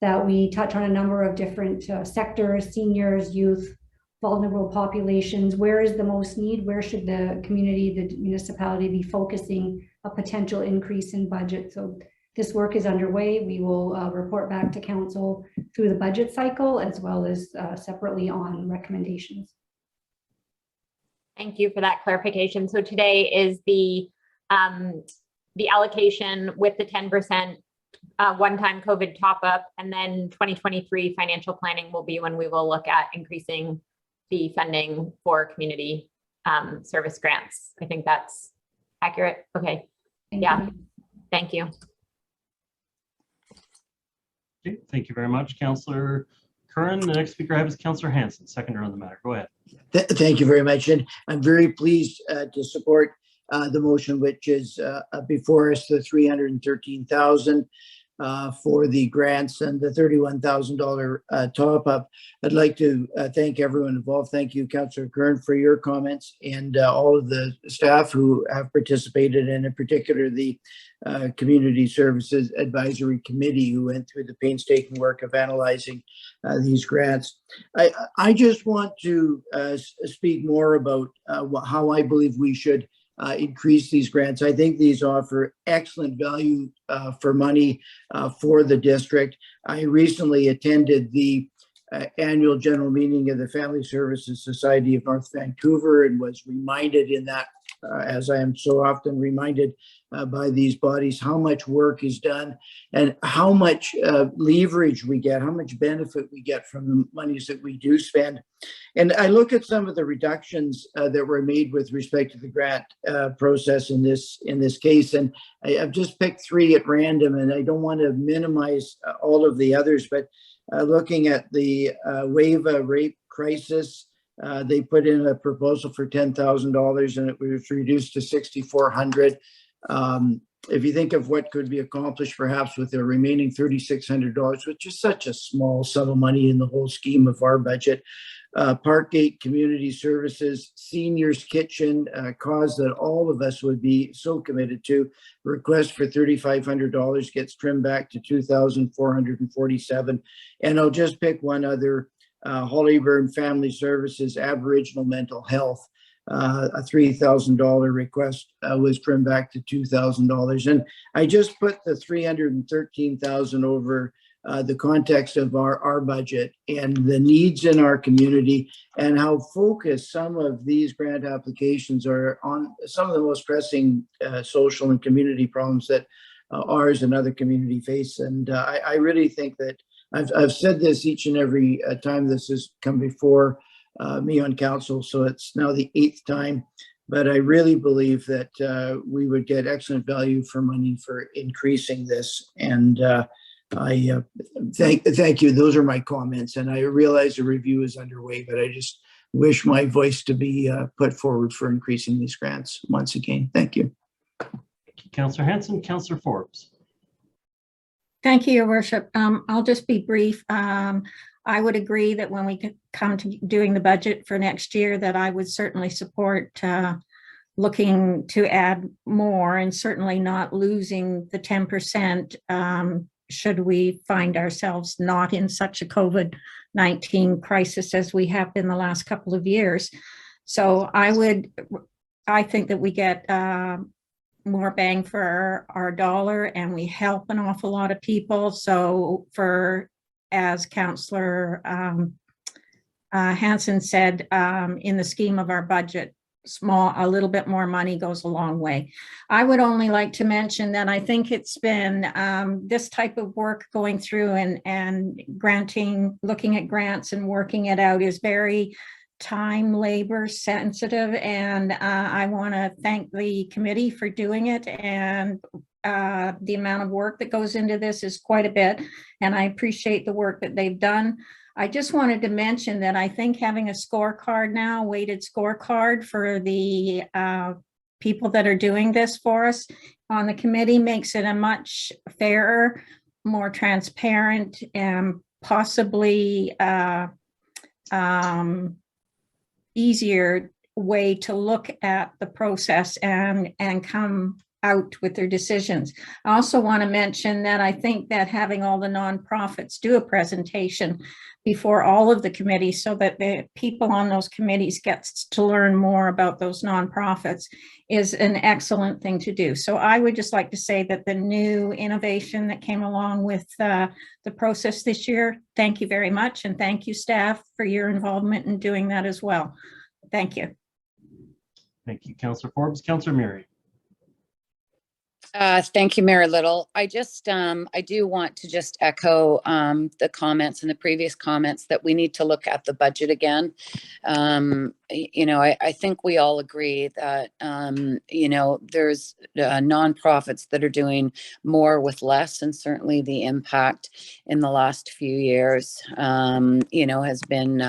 that we touch on a number of different sectors: seniors, youth, vulnerable populations. Where is the most need? Where should the community, the municipality be focusing a potential increase in budget? So this work is underway. We will report back to council through the budget cycle, as well as separately on recommendations. Thank you for that clarification. So today is the allocation with the 10% one-time COVID top-up, and then 2023 financial planning will be when we will look at increasing the funding for community service grants. I think that's accurate. Okay. Thank you. Okay, thank you very much, Councillor Curran. The next speaker I have is Councillor Hanson, seconder on the matter. Go ahead. Thank you very much. And I'm very pleased to support the motion, which is before us, the $313,000 for the grants and the $31,000 top up. I'd like to thank everyone involved. Thank you, Councillor Kern, for your comments, and all of the staff who have participated, and in particular the Community Services Advisory Committee, who went through the painstaking work of analyzing these grants. I just want to speak more about how I believe we should increase these grants. I think these offer excellent value for money for the district. I recently attended the annual general meeting of the Family Services Society of North Vancouver, and was reminded in that, as I am so often reminded by these bodies, how much work is done and how much leverage we get, how much benefit we get from the monies that we do spend. And I look at some of the reductions that were made with respect to the grant process in this case, and I've just picked 3 at random, and I don't want to minimize all of the others, but looking at the WAVA rape crisis, they put in a proposal for $10,000 and it was reduced to $6,400. If you think of what could be accomplished perhaps with the remaining $3,600, which is such a small sum of money in the whole scheme of our budget. Parkgate Community Services, Seniors Kitchen, a cause that all of us would be so committed to. Request for $3,500 gets trimmed back to $2,447. And I'll just pick one other, Hollyburn Family Services, Aboriginal Mental Health. A $3,000 request was trimmed back to $2,000. And I just put the $313,000 over the context of our budget and the needs in our community and how focused some of these grant applications are on some of the most pressing social and community problems that ours and other community face. And I really think that I've said this each and every time this has come before me on council, so it's now the 8th time, but I really believe that we would get excellent value for money for increasing this. And I thank you. Those are my comments, and I realize the review is underway, but I just wish my voice to be put forward for increasing these grants once again. Thank you. Thank you, Councillor Hanson. Councillor Forbes. Thank you, Your Worship. I'll just be brief. I would agree that when we come to doing the budget for next year, that I would certainly support looking to add more and certainly not losing the 10% should we find ourselves not in such a COVID-19 crisis as we have been the last couple of years. So I think that we get more bang for our dollar and we help an awful lot of people. So as Councillor Hanson said, in the scheme of our budget, a little bit more money goes a long way. I would only like to mention that I think it's been this type of work going through and looking at grants and working it out is very time, labor sensitive. And I want to thank the committee for doing it. And the amount of work that goes into this is quite a bit. And I appreciate the work that they've done. I just wanted to mention that I think having a scorecard now, weighted scorecard for the people that are doing this for us on the committee makes it a much fairer, more transparent, and possibly easier way to look at the process and come out with their decisions. I also want to mention that I think that having all the nonprofits do a presentation before all of the committees so that the people on those committees gets to learn more about those nonprofits is an excellent thing to do. So I would just like to say that the new innovation that came along with the process this year, thank you very much. And thank you, staff, for your involvement in doing that as well. Thank you. Thank you, Councillor Forbes. Councillor Murray. Thank you, Mayor Little. I do want to just echo the comments and the previous comments that we need to look at the budget again. I think we all agree that, there's nonprofits that are doing more with less, and certainly the impact in the last few years, has been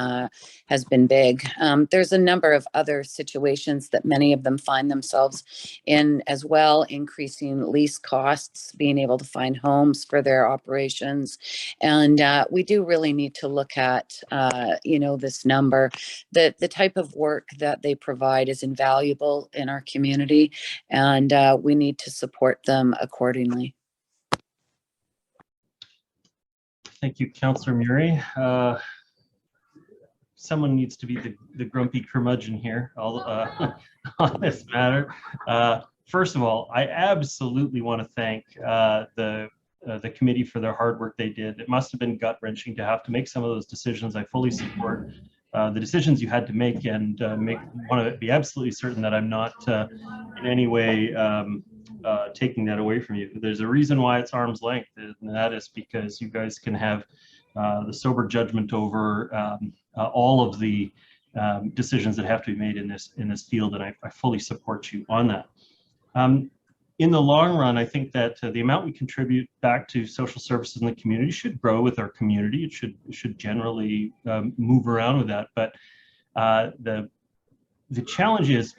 big. There's a number of other situations that many of them find themselves in as well, increasing lease costs, being able to find homes for their operations. And we do really need to look at, this number. The type of work that they provide is invaluable in our community, and we need to support them accordingly. Thank you, Councillor Murray. Someone needs to be the grumpy curmudgeon here on this matter. First of all, I absolutely want to thank the the committee for their hard work they did. It must have been gut wrenching to have to make some of those decisions. I fully support the decisions you had to make, and want to be absolutely certain that I'm not in any way taking that away from you. There's a reason why it's arm's length, and that is because you guys can have the sober judgment over all of the decisions that have to be made in this field, and I fully support you on that. In the long run, I think that the amount we contribute back to social services in the community should grow with our community. It should generally move around with that. But the challenge is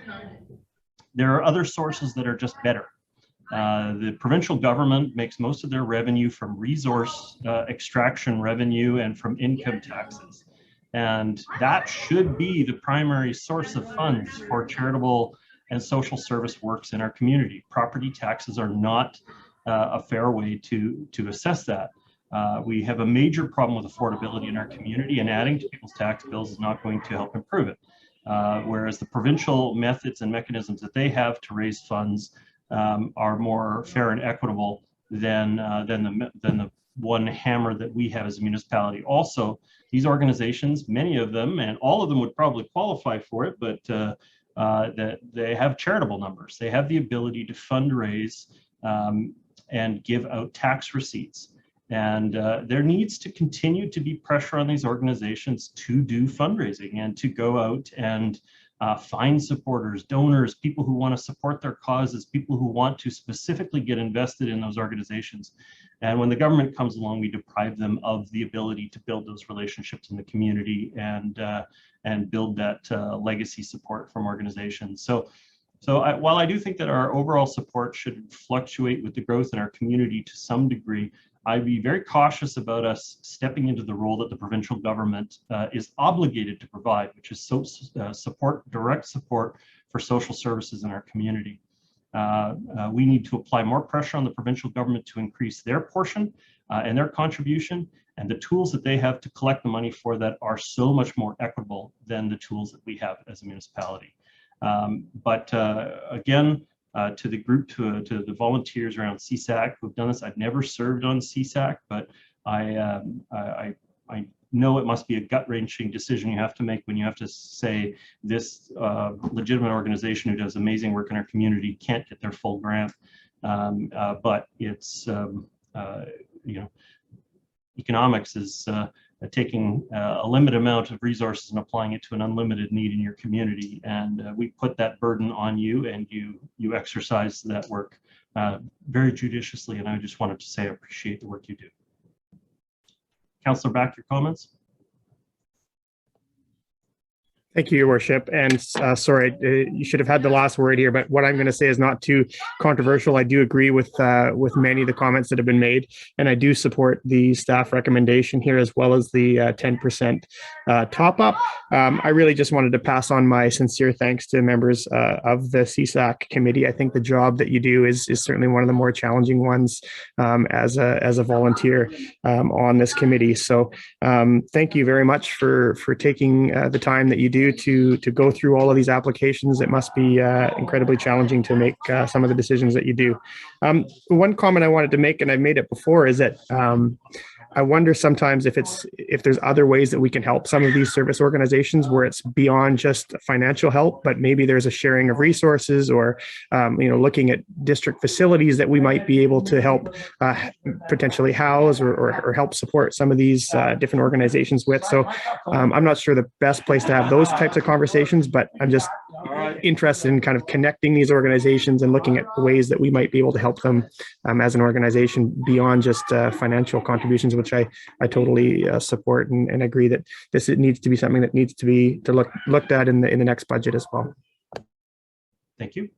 there are other sources that are just better. The provincial government makes most of their revenue from resource extraction revenue and from income taxes. And that should be the primary source of funds for charitable and social service works in our community. Property taxes are not a fair way to assess that. We have a major problem with affordability in our community, and adding to people's tax bills is not going to help improve it. Whereas the provincial methods and mechanisms that they have to raise funds are more fair and equitable than the one hammer that we have as a municipality. Also, these organizations, many of them, and all of them would probably qualify for it, but that they have charitable numbers. They have the ability to fundraise and give out tax receipts. And there needs to continue to be pressure on these organizations to do fundraising and to go out and find supporters, donors, people who want to support their causes, people who want to specifically get invested in those organizations. And when the government comes along, we deprive them of the ability to build those relationships in the community and build that legacy support from organizations. So while I do think that our overall support should fluctuate with the growth in our community to some degree, I'd be very cautious about us stepping into the role that the provincial government is obligated to provide, which is direct support for social services in our community. We need to apply more pressure on the provincial government to increase their portion and their contribution, and the tools that they have to collect the money for that are so much more equitable than the tools that we have as a municipality. Again, to the group, to the volunteers around CSAC who've done this. I've never served on CSAC, but I know it must be a gut-wrenching decision you have to make when you have to say this legitimate organization who does amazing work in our community can't get their full grant. But it's, economics is taking a limited amount of resources and applying it to an unlimited need in your community. And we put that burden on you, and you exercise that work very judiciously. And I just wanted to say I appreciate the work you do. Councillor Back, your comments? Thank you, Your Worship. And sorry, you should have had the last word here, but what I'm going to say is not too controversial. I do agree with many of the comments that have been made, and I do support the staff recommendation here as well as the 10% top up. I really just wanted to pass on my sincere thanks to members of the CSAC committee. I think the job that you do is certainly one of the more challenging ones as a volunteer on this committee. So thank you very much for taking the time that you do to go through all of these applications. It must be incredibly challenging to make some of the decisions that you do. One comment I wanted to make, and I've made it before, is that I wonder sometimes if there's other ways that we can help some of these service organizations where it's beyond just financial help, but maybe there's a sharing of resources or looking at district facilities that we might be able to help potentially house or help support some of these different organizations with. So I'm not sure the best place to have those types of conversations, but I'm just interested in kind of connecting these organizations and looking at ways that we might be able to help them as an organization beyond just financial contributions, which I totally support and agree that it needs to be something that needs to be looked at in the next budget as well. Thank you.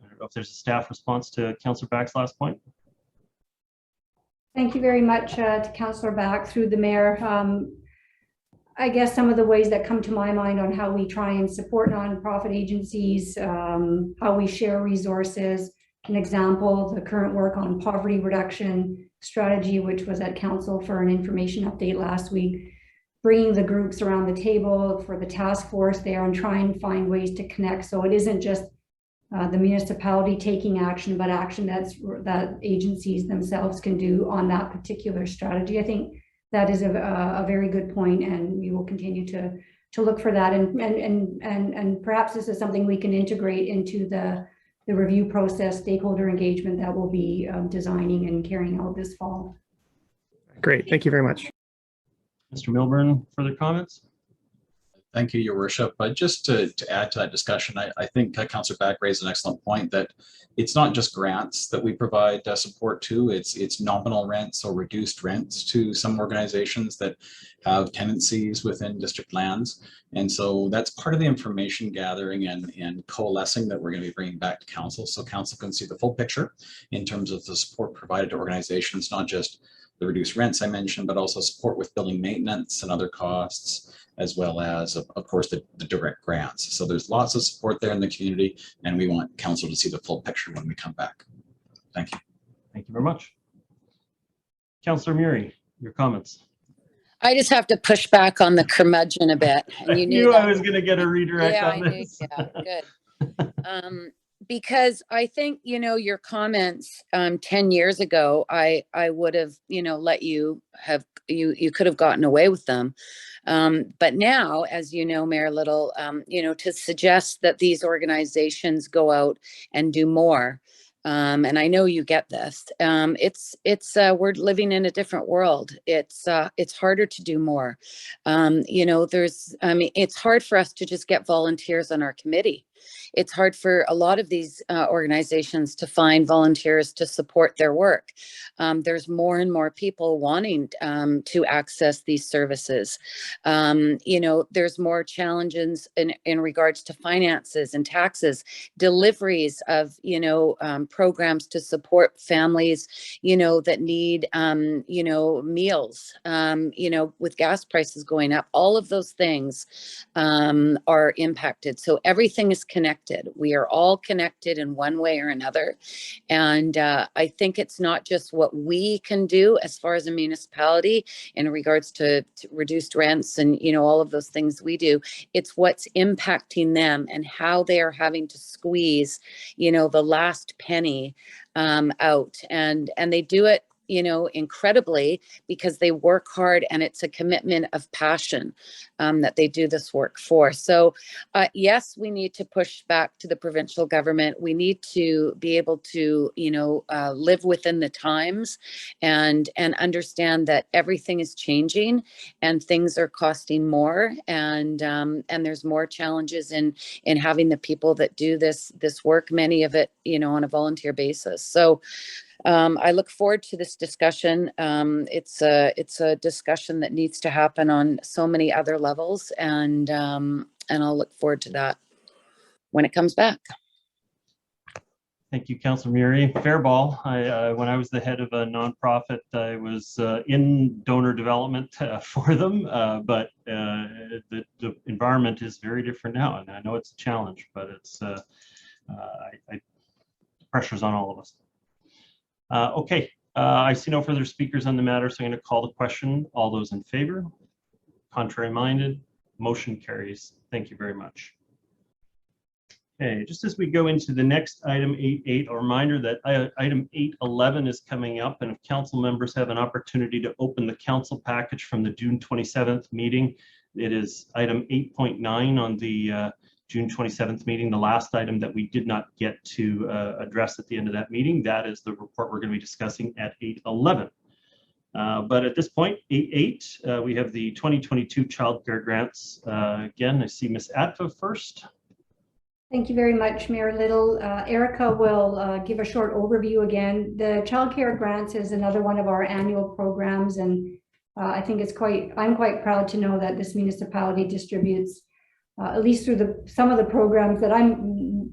I don't know if there's a staff response to Councillor Back's last point. Thank you very much to Councillor Back through the mayor. I guess some of the ways that come to my mind on how we try and support nonprofit agencies, how we share resources. An example, the current work on poverty reduction strategy, which was at council for an information update last week, bringing the groups around the table for the task force there and trying to find ways to connect. So it isn't just the municipality taking action, but action that agencies themselves can do on that particular strategy. I think that is a very good point, and we will continue to look for that. And perhaps this is something we can integrate into the review process, stakeholder engagement that we'll be designing and carrying out this fall. Great. Thank you very much. Mr. Milburn, further comments? Thank you, Your Worship. Just to add to that discussion, I think Councillor Back raised an excellent point that it's not just grants that we provide support to, it's nominal rents or reduced rents to some organizations that have tenancies within district lands. And so that's part of the information gathering and coalescing that we're going to be bringing back to council, so council can see the full picture in terms of the support provided to organizations, not just the reduced rents I mentioned, but also support with building maintenance and other costs, as well as, of course, the direct grants. So there's lots of support there in the community, and we want council to see the full picture when we come back. Thank you. Thank you very much. Councillor Murray, your comments. I just have to push back on the curmudgeon a bit. And you knew I was going to get a redirect yeah, on this. Yeah, good. Because I think, your comments 10 years ago, I would have, let you have, you could have gotten away with them. But now, as you know, Mayor Little, to suggest that these organizations go out and do more, and I know you get this, we're living in a different world. It's harder to do more. It's hard for us to just get volunteers on our committee. It's hard for a lot of these organizations to find volunteers to support their work. There's more and more people wanting to access these services. There's more challenges in regards to finances and taxes, deliveries of, programs to support families, that need, meals, with gas prices going up. All of those things are impacted. So everything is connected. We are all connected in one way or another. And I think it's not just what we can do as far as a municipality in regards to reduced rents and, all of those things we do. It's what's impacting them and how they are having to squeeze, the last penny out. And they do it, incredibly, because they work hard and it's a commitment of passion that they do this work for. So yes, we need to push back to the provincial government. We need to be able to, live within the times and understand that everything is changing and things are costing more, and there's more challenges in having the people that do this work, many of it, on a volunteer basis. So I look forward to this discussion. It's a discussion that needs to happen on so many other levels, and I'll look forward to that when it comes back. Thank you, Councillor Murray. Fair ball. When I was the head of a nonprofit, I was in donor development for them, but the environment is very different now, and I know it's a challenge, but it's pressure's on all of us. Okay, I see no further speakers on the matter, so I'm going to call the question. All those in favor? Contrary minded? Motion carries. Thank you very much. Okay, just as we go into the next item 8.8, a reminder that item 8.11 is coming up, and if council members have an opportunity to open the council package from the June 27th meeting, it is item 8.9 on the June 27th meeting, the last item that we did not get to address at the end of that meeting. That is the report we're going to be discussing at 8.11. But at this point, 8.8, we have the 2022 childcare grants. Again, I see Ms. Atva first. Thank you very much, Mayor Little. Erica will give a short overview again. The childcare grants is another one of our annual programs, and I think I'm quite proud to know that this municipality distributes at least through some of the programs that I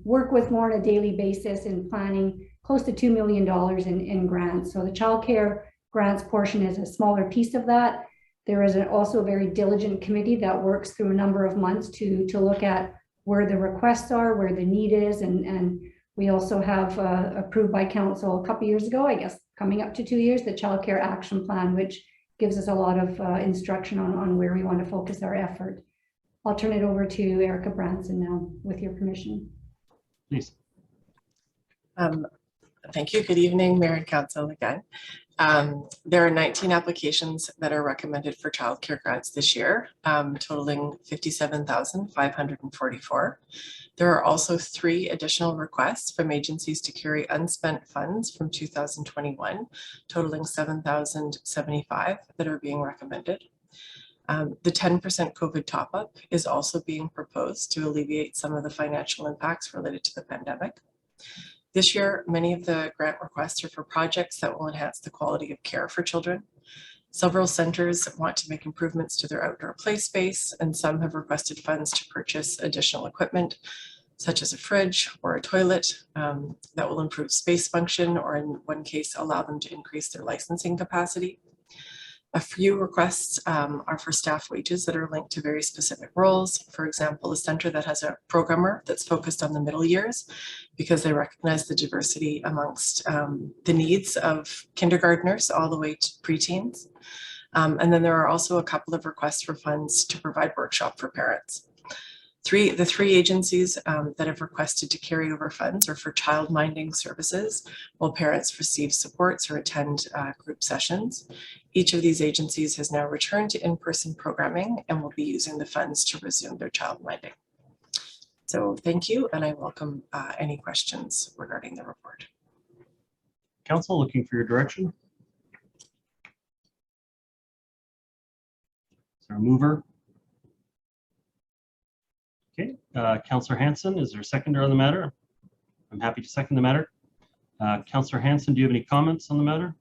work with more on a daily basis in planning, close to $2 million in grants. So the childcare grants portion is a smaller piece of that. There is also a very diligent committee that works through a number of months to look at where the requests are, where the need is, and we also have approved by council a couple years ago, I guess coming up to 2 years, the childcare action plan, which gives us a lot of instruction on where we want to focus our effort. I'll turn it over to Erica Branson now, with your permission. Please. Thank you. Good evening, Mayor and Council again. There are 19 applications that are recommended for childcare grants this year, totaling $57,544. There are also 3 additional requests from agencies to carry unspent funds from 2021, totaling $7,075 that are being recommended. The 10% COVID top-up is also being proposed to alleviate some of the financial impacts related to the pandemic. This year, many of the grant requests are for projects that will enhance the quality of care for children. Several centers want to make improvements to their outdoor play space, and some have requested funds to purchase additional equipment, such as a fridge or a toilet that will improve space function, or in one case, allow them to increase their licensing capacity. A few requests are for staff wages that are linked to very specific roles. For example, a center that has a programmer that's focused on the middle years because they recognize the diversity amongst the needs of kindergartners all the way to preteens. And then there are also a couple of requests for funds to provide workshop for parents. The three agencies that have requested to carry over funds are for child minding services, while parents receive supports or attend group sessions. Each of these agencies has now returned to in-person programming and will be using the funds to resume their child minding. So thank you, and I welcome any questions regarding the report. Council, looking for your direction. Is there a mover? Okay, Councillor Hanson, is there a seconder on the matter? I'm happy to second the matter. Councillor Hanson, do you have any comments on the matter?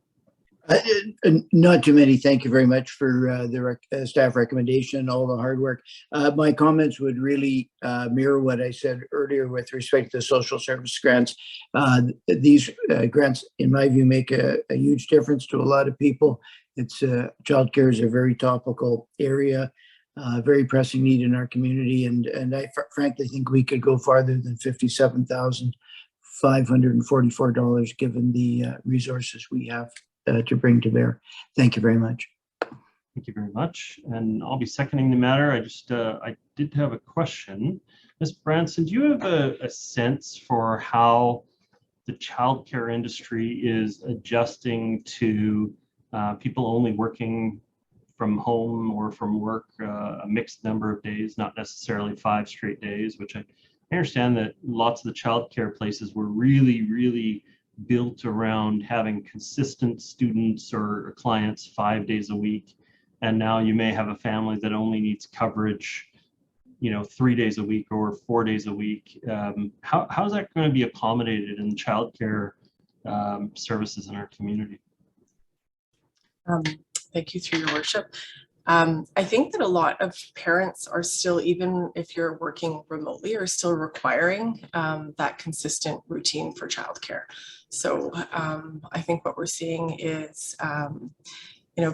Not too many. Thank you very much for the staff recommendation, all the hard work. My comments would really mirror what I said earlier with respect to the social service grants. These grants, in my view, make a huge difference to a lot of people. It's childcare is a very topical area. Very pressing need in our community, and I frankly think we could go farther than $57,544 given the resources we have to bring to bear. Thank you very much. Thank you very much, and I'll be seconding the matter. I did have a question. Ms. Branson, do you have a sense for how the childcare industry is adjusting to people only working from home or from work a mixed number of days, not necessarily 5 straight days, which I understand that lots of the childcare places were really built around having consistent students or clients 5 days a week. And now you may have a family that only needs coverage, 3 days a week or 4 days a week. How's that going to be accommodated in childcare services in our community? Thank you, through your worship. I think that a lot of parents are still, even if you're working remotely, are still requiring that consistent routine for childcare. So I think what we're seeing is,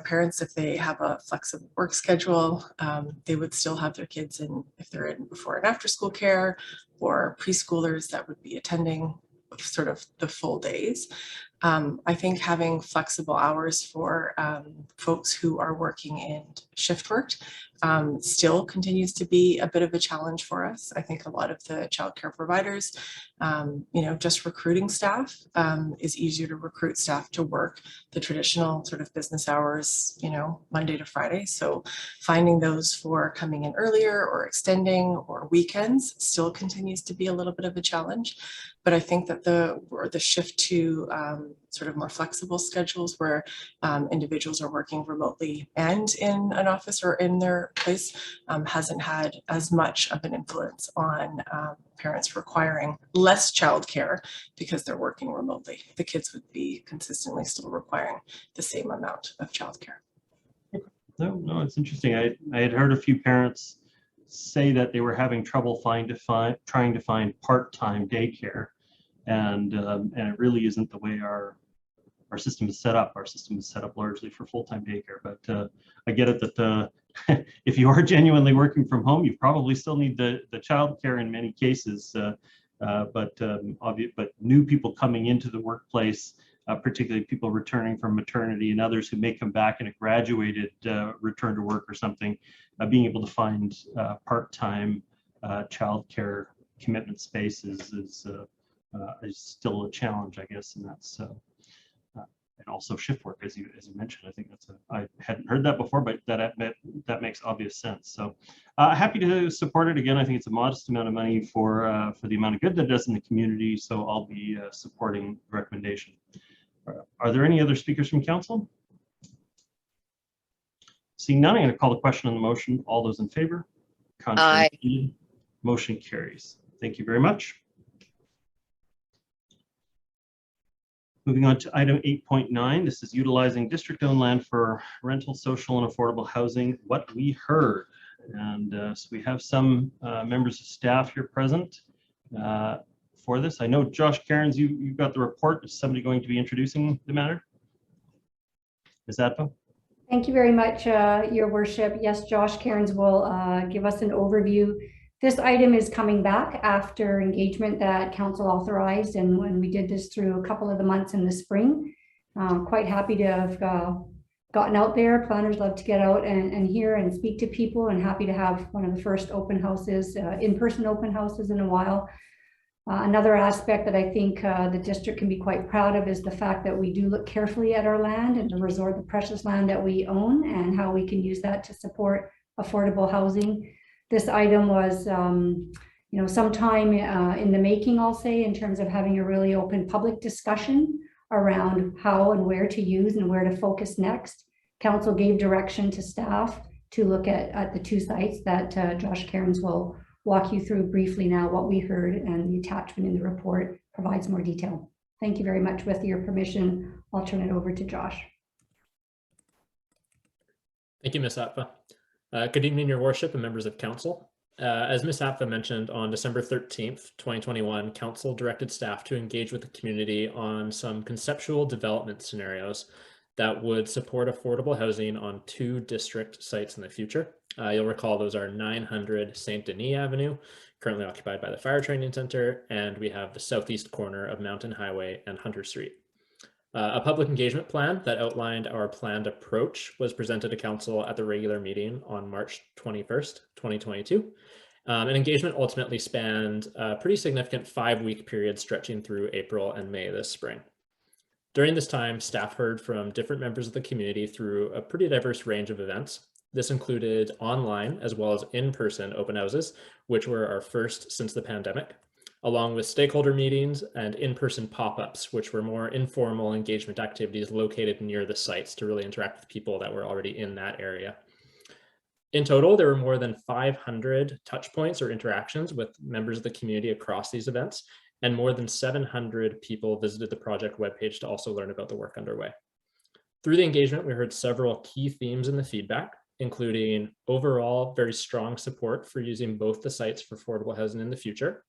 parents, if they have a flexible work schedule, they would still have their kids in, if they're in before and after school care, or preschoolers that would be attending sort of the full days. I think having flexible hours for folks who are working in shift work still continues to be a bit of a challenge for us. I think a lot of the childcare providers, just recruiting staff is easier to recruit staff to work the traditional sort of business hours, Monday to Friday. So finding those for coming in earlier or extending or weekends still continues to be a little bit of a challenge. But I think that the shift to sort of more flexible schedules where individuals are working remotely and in an office or in their place hasn't had as much of an influence on parents requiring less childcare because they're working remotely. The kids would be consistently still requiring the same amount of childcare. No, it's interesting. I had heard a few parents say that they were having trouble trying to find part-time daycare, and it really isn't the way our system is set up. Our system is set up largely for full-time daycare, but I get it that if you are genuinely working from home, you probably still need the childcare in many cases. But new people coming into the workplace, particularly people returning from maternity and others who may come back in a graduated return to work or something, being able to find part-time childcare commitment spaces is is still a challenge, I guess, and that's and also shift work, as you mentioned. I think I hadn't heard that before, but that makes obvious sense. So happy to support it. Again, I think it's a modest amount of money for the amount of good that it does in the community. So I'll be supporting the recommendation. Are there any other speakers from council? Seeing none, I'm going to call the question on the motion. All those in favor? Contrary? Aye. Motion carries. Thank you very much. Moving on to item 8.9, this is utilizing district-owned land for rental, social, and affordable housing. What we heard, and so we have some members of staff here present for this. I know Josh Cairns, you've got the report. Is somebody going to be introducing the matter? Ms. Atfa? Thank you very much, Your Worship. Yes, Josh Cairns will give us an overview. This item is coming back after engagement that council authorized, and when we did this through a couple of the months in the spring. Quite happy to have gotten out there. Planners love to get out and hear and speak to people, and happy to have one of the first open houses, in-person open houses in a while. Another aspect that I think the district can be quite proud of is the fact that we do look carefully at our land and the precious land that we own, and how we can use that to support affordable housing. This item was, some time in the making, I'll say, in terms of having a really open public discussion around how and where to use and where to focus next. Council gave direction to staff to look at the two sites that Josh Cairns will walk you through briefly now. What we heard, and the attachment in the report provides more detail. Thank you very much. With your permission, I'll turn it over to Josh. Thank you, Ms. Atfa. Good evening, Your Worship and members of council. As Ms. Atfa mentioned, on December 13th, 2021, council directed staff to engage with the community on some conceptual development scenarios that would support affordable housing on 2 district sites in the future. You'll recall those are 900 St. Denis Avenue, currently occupied by the Fire Training Center, and we have the southeast corner of Mountain Highway and Hunter Street. A public engagement plan that outlined our planned approach was presented to council at the regular meeting on March 21st, 2022. An engagement ultimately spanned a pretty significant 5-week period stretching through April and May this spring. During this time, staff heard from different members of the community through a pretty diverse range of events. This included online as well as in-person open houses, which were our first since the pandemic, along with stakeholder meetings and in-person pop-ups, which were more informal engagement activities located near the sites to really interact with people that were already in that area. In total, there were more than 500 touch points or interactions with members of the community across these events, and more than 700 people visited the project webpage to also learn about the work underway. Through the engagement, we heard several key themes in the feedback, including overall very strong support for using both the sites for affordable housing in the future,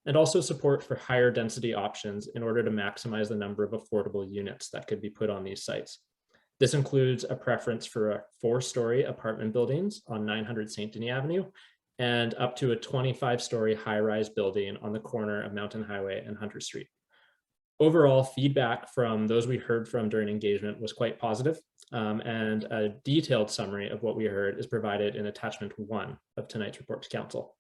and also support for higher density options in order to maximize the number of affordable units that could be put on these sites. This includes a preference for 4-story apartment buildings on 900 St. Denis Avenue, and up to a 25-story high-rise building on the corner of Mountain Highway and Hunter Street. Overall, feedback from those we heard from during engagement was quite positive, and a detailed summary of what we heard is provided in attachment 1 of tonight's report to council.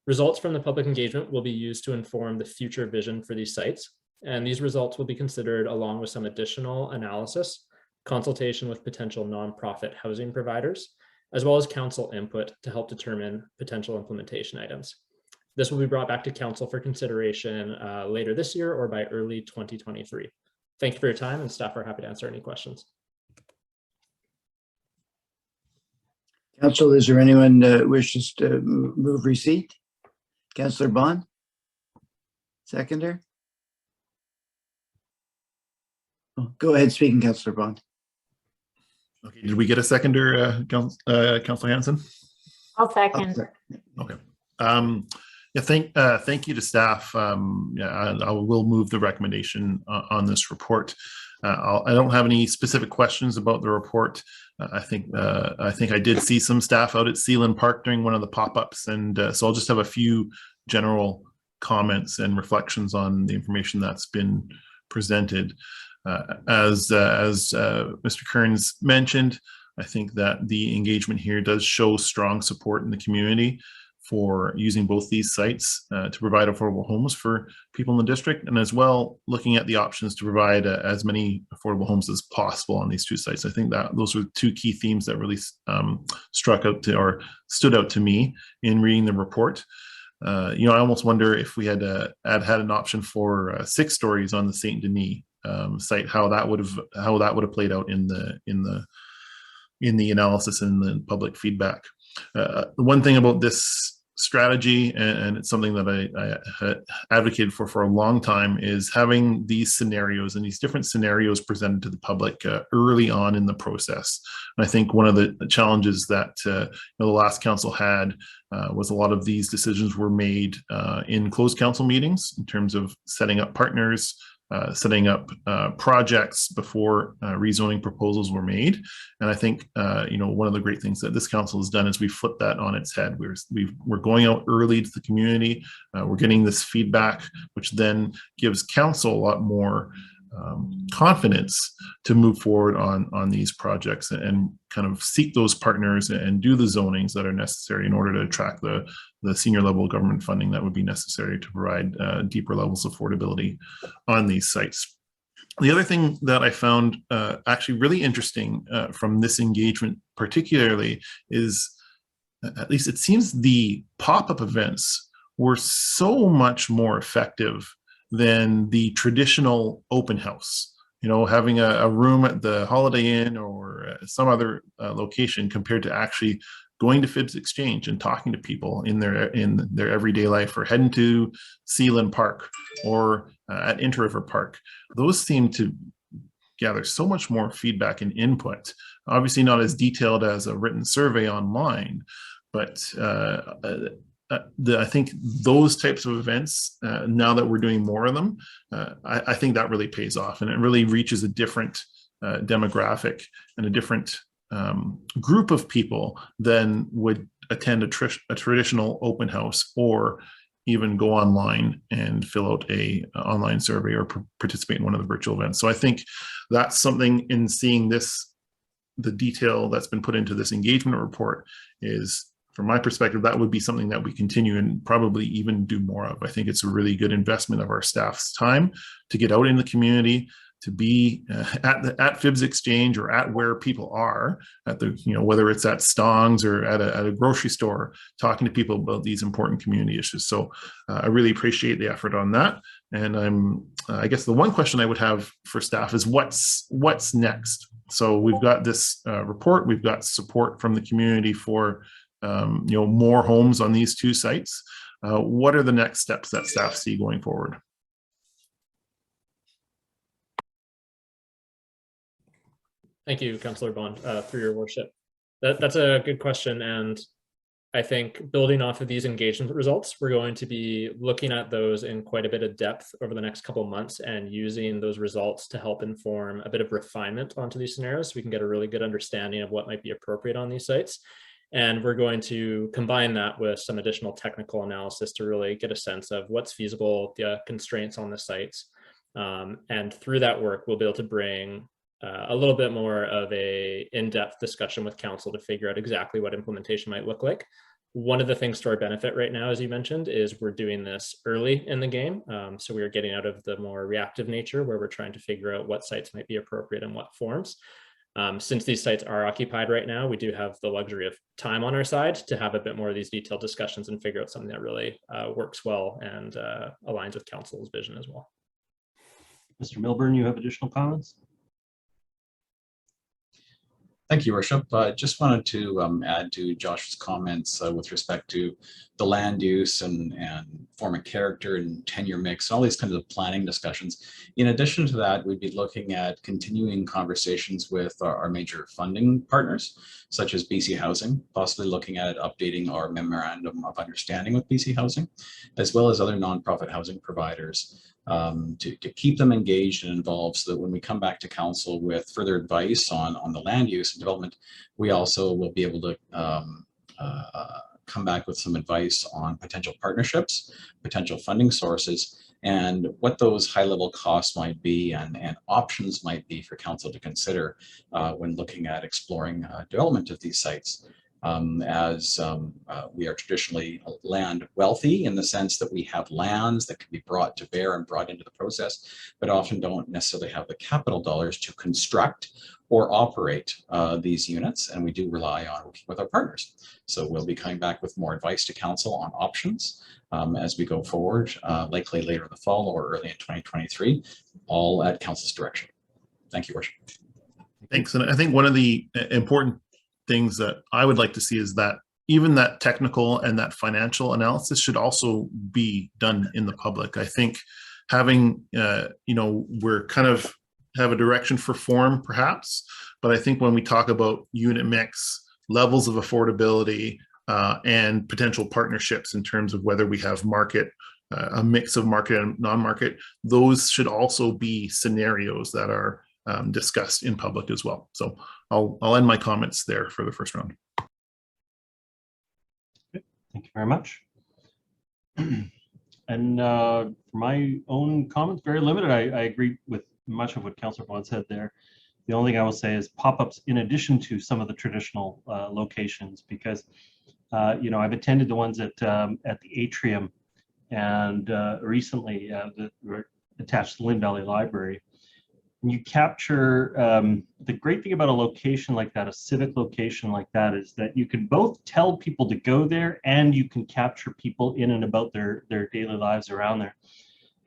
Results from the public engagement will be used to inform the future vision for these sites, and these results will be considered along with some additional analysis, consultation with potential nonprofit housing providers, as well as council input to help determine potential implementation items. This will be brought back to council for consideration later this year or by early 2023. Thank you for your time, and staff are happy to answer any questions. Council, is there anyone that wishes to move receipt? Councillor Bond? Seconder? Oh, go ahead, speaking, Councillor Bond. Okay, did we get a seconder, Councillor Hanson? I'll second. Okay. Yeah, thank you to staff. Yeah, I will move the recommendation on this report. I don't have any specific questions about the report. I think I did see some staff out at Sealand Park during one of the pop-ups, and so I'll just have a few general comments and reflections on the information that's been presented. As Mr. Kearns mentioned, I think that the engagement here does show strong support in the community for using both these sites to provide affordable homes for people in the district, and as well looking at the options to provide as many affordable homes as possible on these two sites. I think that those were two key themes that really struck out to or stood out to me in reading the report. You know, I almost wonder if we had had an option for 6 stories on the Saint Denis site, how that would have played out in the analysis and the public feedback. The one thing about this strategy, and it's something that I had advocated for a long time, is having these scenarios and these different scenarios presented to the public early on in the process. And I think one of the challenges that the last council had was a lot of these decisions were made in closed council meetings in terms of setting up partners, setting up projects before rezoning proposals were made. And I think, you know, one of the great things that this council has done is we flipped that on its head. We're going out early to the community. We're getting this feedback, which then gives council a lot more confidence to move forward on these projects and kind of seek those partners and do the zonings that are necessary in order to attract the senior level government funding that would be necessary to provide deeper levels of affordability on these sites. The other thing that I found actually really interesting from this engagement particularly is, at least it seems, the pop-up events were so much more effective than the traditional open house. You know, having a room at the Holiday Inn or some other location compared to actually going to Phibbs Exchange and talking to people in their everyday life, or heading to Sealand Park or at Inter-River Park. Those seem to gather so much more feedback and input. Obviously not as detailed as a written survey online, but I think those types of events, now that we're doing more of them, I think that really pays off, and it really reaches a different demographic and a different group of people than would attend a traditional open house or even go online and fill out a online survey or participate in one of the virtual events. So I think that's something, in seeing this, the detail that's been put into this engagement report, is, from my perspective, that would be something that we continue and probably even do more of. I think it's a really good investment of our staff's time to get out in the community, to be at Phibbs Exchange or at where people are, at the, you know, whether it's at Stong's or at a grocery store, talking to people about these important community issues. So I really appreciate the effort on that. And I guess the one question I would have for staff is what's next? So we've got this report, we've got support from the community for you know, more homes on these two sites. What are the next steps that staff see going forward? Thank you, Councillor Bond, through your worship. That's a good question. And I think building off of these engagement results, we're going to be looking at those in quite a bit of depth over the next couple of months and using those results to help inform a bit of refinement onto these scenarios, so we can get a really good understanding of what might be appropriate on these sites. And we're going to combine that with some additional technical analysis to really get a sense of what's feasible, the constraints on the sites. And through that work, we'll be able to bring a little bit more of a in-depth discussion with council to figure out exactly what implementation might look like. One of the things to our benefit right now, as you mentioned, is we're doing this early in the game. So we are getting out of the more reactive nature where we're trying to figure out what sites might be appropriate in what forms. Since these sites are occupied right now, we do have the luxury of time on our side to have a bit more of these detailed discussions and figure out something that really works well and aligns with council's vision as well. Mr. Milburn, you have additional comments? Thank you, Worship. Just wanted to add to Josh's comments with respect to the land use and form of character and tenure mix, all these kinds of planning discussions. In addition to that, we'd be looking at continuing conversations with our major funding partners, such as BC Housing, possibly looking at updating our memorandum of understanding with BC Housing, as well as other nonprofit housing providers, to keep them engaged and involved, so that when we come back to council with further advice on the land use and development, we also will be able to come back with some advice on potential partnerships, potential funding sources, and what those high-level costs might be and options might be for council to consider when looking at exploring development of these sites. as we are traditionally land wealthy in the sense that we have lands that can be brought to bear and brought into the process, but often don't necessarily have the capital dollars to construct or operate these units, and we do rely on working with our partners. So we'll be coming back with more advice to council on options as we go forward, likely later in the fall or early in 2023, all at council's direction. Thank you, Worship. Thanks. And I think one of the important things that I would like to see is that even that technical and that financial analysis should also be done in the public. I think having, we're kind of have a direction for form perhaps, but I think when we talk about unit mix, levels of affordability, and potential partnerships in terms of whether we have market, a mix of market and non-market, those should also be scenarios that are discussed in public as well. So I'll end my comments there for the first round. Okay, thank you very much. And for my own comments, very limited. I agree with much of what Councillor Vaughn said there. The only thing I will say is pop-ups in addition to some of the traditional locations, because I've attended the ones at the Atrium and recently that were attached to the Lynn Valley Library. And you capture, the great thing about a location like that, a civic location like that, is that you can both tell people to go there and you can capture people in and about their daily lives around there.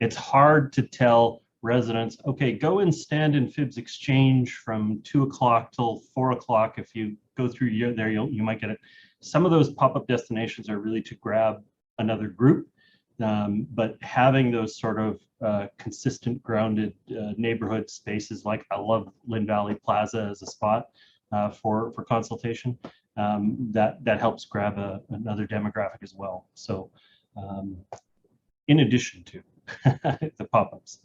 It's hard to tell residents, okay, go and stand in Phibbs Exchange from 2 o'clock till 4 o'clock. If you go through there, you might get it. Some of those pop-up destinations are really to grab another group, but having those sort of consistent, grounded neighborhood spaces, like I love Lynn Valley Plaza as a spot for consultation, that helps grab another demographic as well. So in addition to the pop-ups.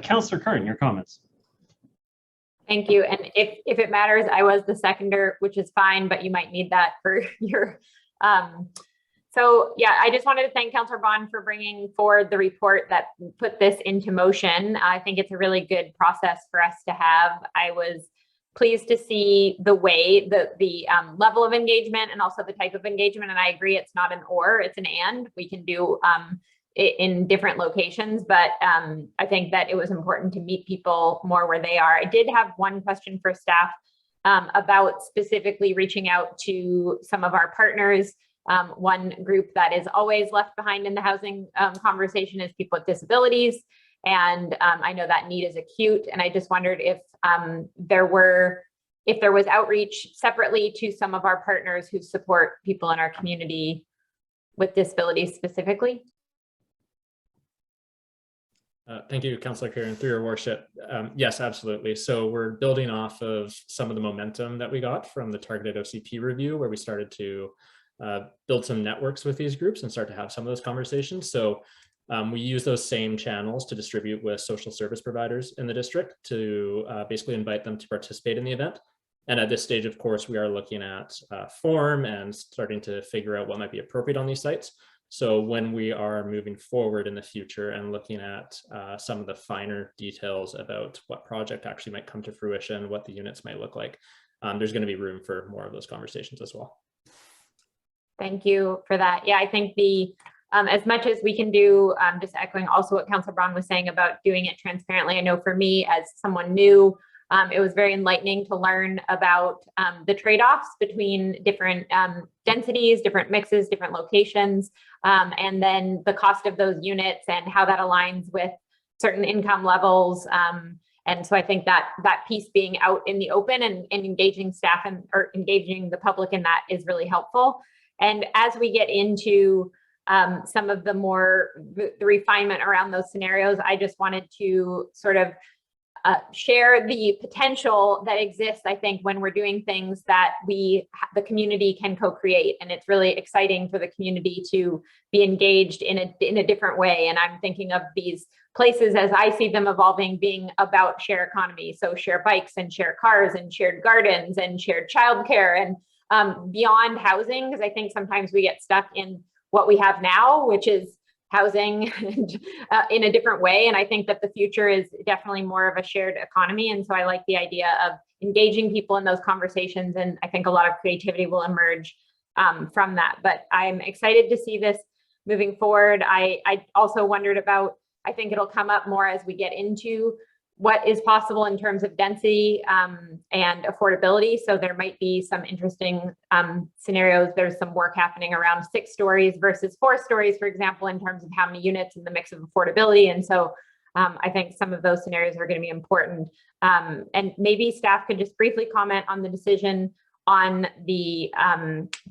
Councillor Kern, your comments. Thank you. And if it matters, I was the seconder, which is fine, but you might need that for your, so yeah, I just wanted to thank Councillor Vaughn for bringing forward the report that put this into motion. I think it's a really good process for us to have. I was pleased to see the way, the level of engagement and also the type of engagement. And I agree, it's not an or, it's an and. We can do in different locations, but I think that it was important to meet people more where they are. I did have one question for staff about specifically reaching out to some of our partners. One group that is always left behind in the housing conversation is people with disabilities. And I know that need is acute. And I just wondered if there was outreach separately to some of our partners who support people in our community with disabilities specifically. Thank you, Councillor Karen, through your worship. Yes, absolutely. So we're building off of some of the momentum that we got from the targeted OCP review, where we started to build some networks with these groups and start to have some of those conversations. So we use those same channels to distribute with social service providers in the district to basically invite them to participate in the event. And at this stage, of course, we are looking at form and starting to figure out what might be appropriate on these sites. So when we are moving forward in the future and looking at some of the finer details about what project actually might come to fruition, what the units might look like, there's going to be room for more of those conversations as well. Thank you for that. Yeah, I think as much as we can do, just echoing also what Councillor Braun was saying about doing it transparently. I know for me as someone new, it was very enlightening to learn about the trade-offs between different densities, different mixes, different locations, and then the cost of those units and how that aligns with certain income levels. And so I think that piece being out in the open and engaging staff or engaging the public in that is really helpful. And as we get into some of the refinement around those scenarios, I just wanted to sort of share the potential that exists, I think, when we're doing things that the community can co-create. And it's really exciting for the community to be engaged in a different way. And I'm thinking of these places as I see them evolving being about share economy. So share bikes and share cars and shared gardens and shared childcare and beyond housing, because I think sometimes we get stuck in what we have now, which is housing in a different way. And I think that the future is definitely more of a shared economy. And so I like the idea of engaging people in those conversations. And I think a lot of creativity will emerge from that. But I'm excited to see this moving forward. I also wondered about, I think it'll come up more as we get into what is possible in terms of density and affordability. So there might be some interesting scenarios. There's some work happening around 6 stories versus 4 stories, for example, in terms of how many units and the mix of affordability. And so I think some of those scenarios are going to be important. And maybe staff could just briefly comment on the decision on the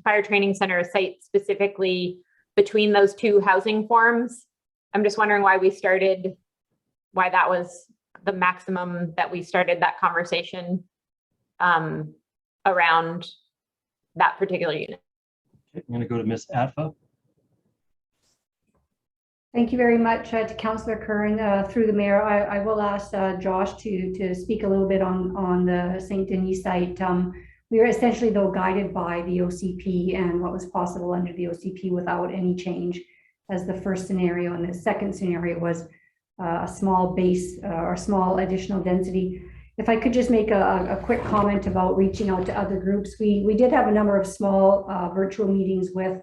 fire training center site, specifically between those 2 housing forms. I'm just wondering why that was the maximum that we started that conversation around that particular unit. Okay, I'm going to go to Ms. Atfa. Thank you very much to Councillor Kern. Through the mayor, I will ask Josh to speak a little bit on the St. Denis site. We were essentially, though, guided by the OCP and what was possible under the OCP without any change as the first scenario. And the second scenario was a small base or small additional density. If I could just make a quick comment about reaching out to other groups. We did have a number of small virtual meetings with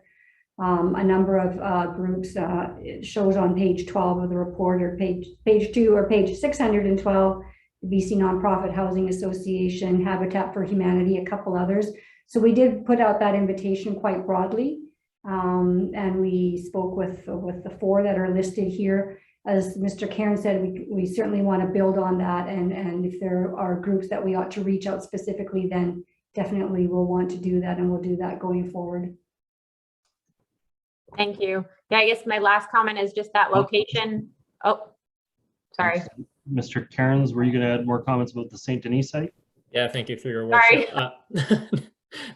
a number of groups. It shows on page 12 of the report, or page 2 or page 612, the BC Nonprofit Housing Association, Habitat for Humanity, a couple others. So we did put out that invitation quite broadly, and we spoke with the 4 that are listed here. As Mr. Kern said, we certainly want to build on that, and if there are groups that we ought to reach out specifically, then definitely we'll want to do that, and we'll do that going forward. Thank you. Yeah, I guess my last comment is just that location. Oh, sorry. Mr. Cairns, were you going to add more comments about the St. Denis site? Yeah, thank you for your worship.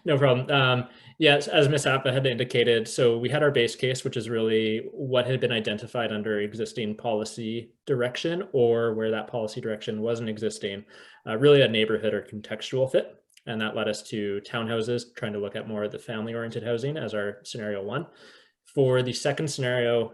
No problem. Yes, as Ms. Appa had indicated, so we had our base case, which is really what had been identified under existing policy direction, or where that policy direction wasn't existing, really a neighborhood or contextual fit. And that led us to townhouses, trying to look at more of the family-oriented housing as our scenario 1. For the second scenario,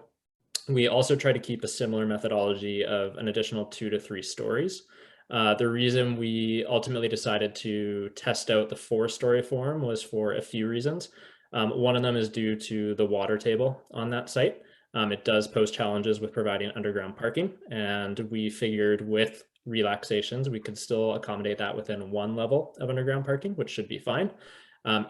we also try to keep a similar methodology of an additional 2 to 3 stories. The reason we ultimately decided to test out the 4-story form was for a few reasons. One of them is due to the water table on that site. It does pose challenges with providing underground parking, and we figured with relaxations, we could still accommodate that within 1 level of underground parking, which should be fine.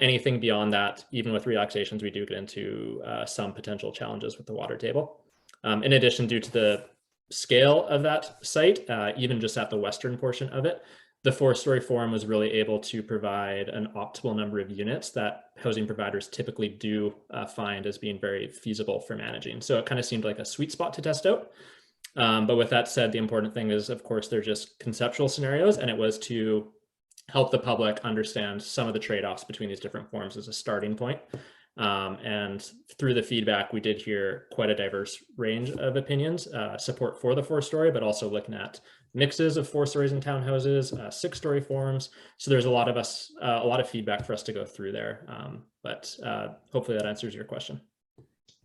Anything beyond that, even with relaxations, we do get into some potential challenges with the water table. In addition, due to the scale of that site, even just at the western portion of it, the 4-story form was really able to provide an optimal number of units that housing providers typically do find as being very feasible for managing. So it kind of seemed like a sweet spot to test out. But with that said, the important thing is, of course, they're just conceptual scenarios, and it was to help the public understand some of the trade-offs between these different forms as a starting point. And through the feedback, we did hear quite a diverse range of opinions, support for the 4-story, but also looking at mixes of 4 stories in townhouses, 6-story forms. So there's a lot of feedback for us to go through there. But hopefully that answers your question.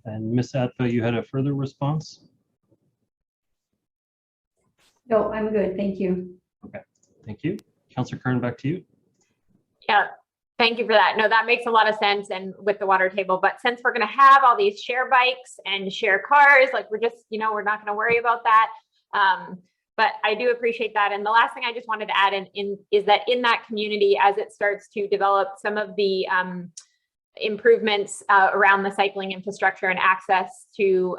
And Ms. Atfa, you had a further response? No, I'm good. Thank you. Okay, thank you. Councillor Kern, back to you. Yeah, thank you for that. No, that makes a lot of sense, and with the water table. But since we're going to have all these share bikes and share cars, like we're just, we're not going to worry about that. But I do appreciate that. And the last thing I just wanted to add in is that in that community, as it starts to develop, some of the improvements around the cycling infrastructure and access to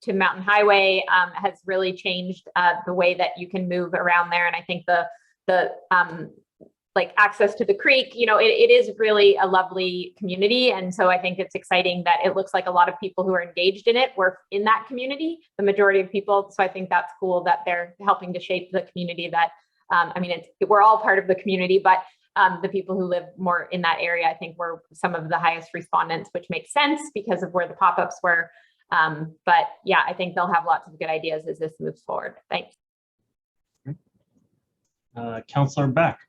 Mountain Highway has really changed the way that you can move around there. And I think the like access to the creek, it is really a lovely community. And so I think it's exciting that it looks like a lot of people who are engaged in it were in that community, the majority of people. So I think that's cool that they're helping to shape the community that, we're all part of the community, but the people who live more in that area, I think were some of the highest respondents, which makes sense because of where the pop-ups were. But yeah, I think they'll have lots of good ideas as this moves forward. Thanks. Councillor Beck.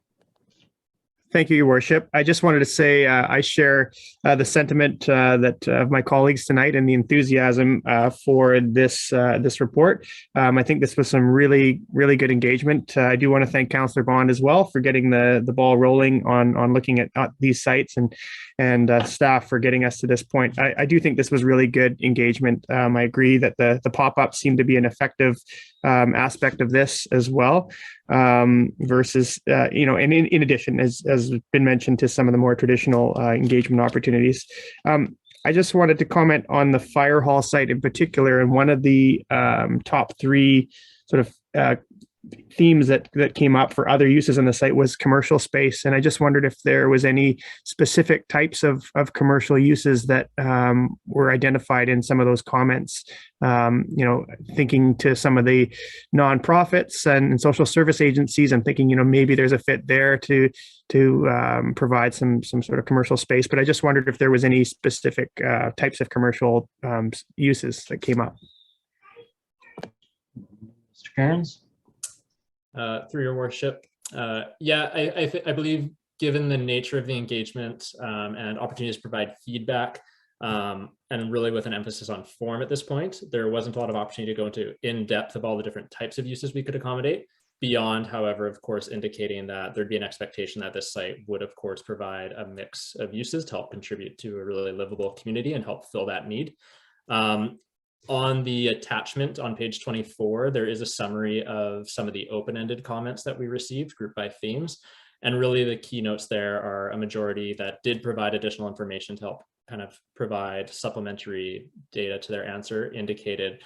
Thank you, Your Worship. I just wanted to say I share the sentiment that of my colleagues tonight and the enthusiasm for this report. I think this was some really good engagement. I do want to thank Councillor Bond as well for getting the ball rolling on looking at these sites and staff for getting us to this point. I do think this was really good engagement. I agree that the pop-ups seem to be an effective aspect of this as well, versus, and in addition, as been mentioned, to some of the more traditional engagement opportunities. I just wanted to comment on the fire hall site in particular, and one of the top three sort of themes that came up for other uses on the site was commercial space. And I just wondered if there was any specific types of commercial uses that were identified in some of those comments. Thinking to some of the nonprofits and social service agencies, and thinking, maybe there's a fit there to provide some sort of commercial space. But I just wondered if there was any specific types of commercial uses that came up. Mr. Cairns? Through your worship. I believe, given the nature of the engagement and opportunities to provide feedback, and really with an emphasis on form at this point, there wasn't a lot of opportunity to go into in-depth of all the different types of uses we could accommodate, beyond, however, of course, indicating that there'd be an expectation that this site would, of course, provide a mix of uses to help contribute to a really livable community and help fill that need. On the attachment on page 24, there is a summary of some of the open-ended comments that we received, grouped by themes. And really the keynotes there are a majority that did provide additional information to help kind of provide supplementary data to their answer, indicated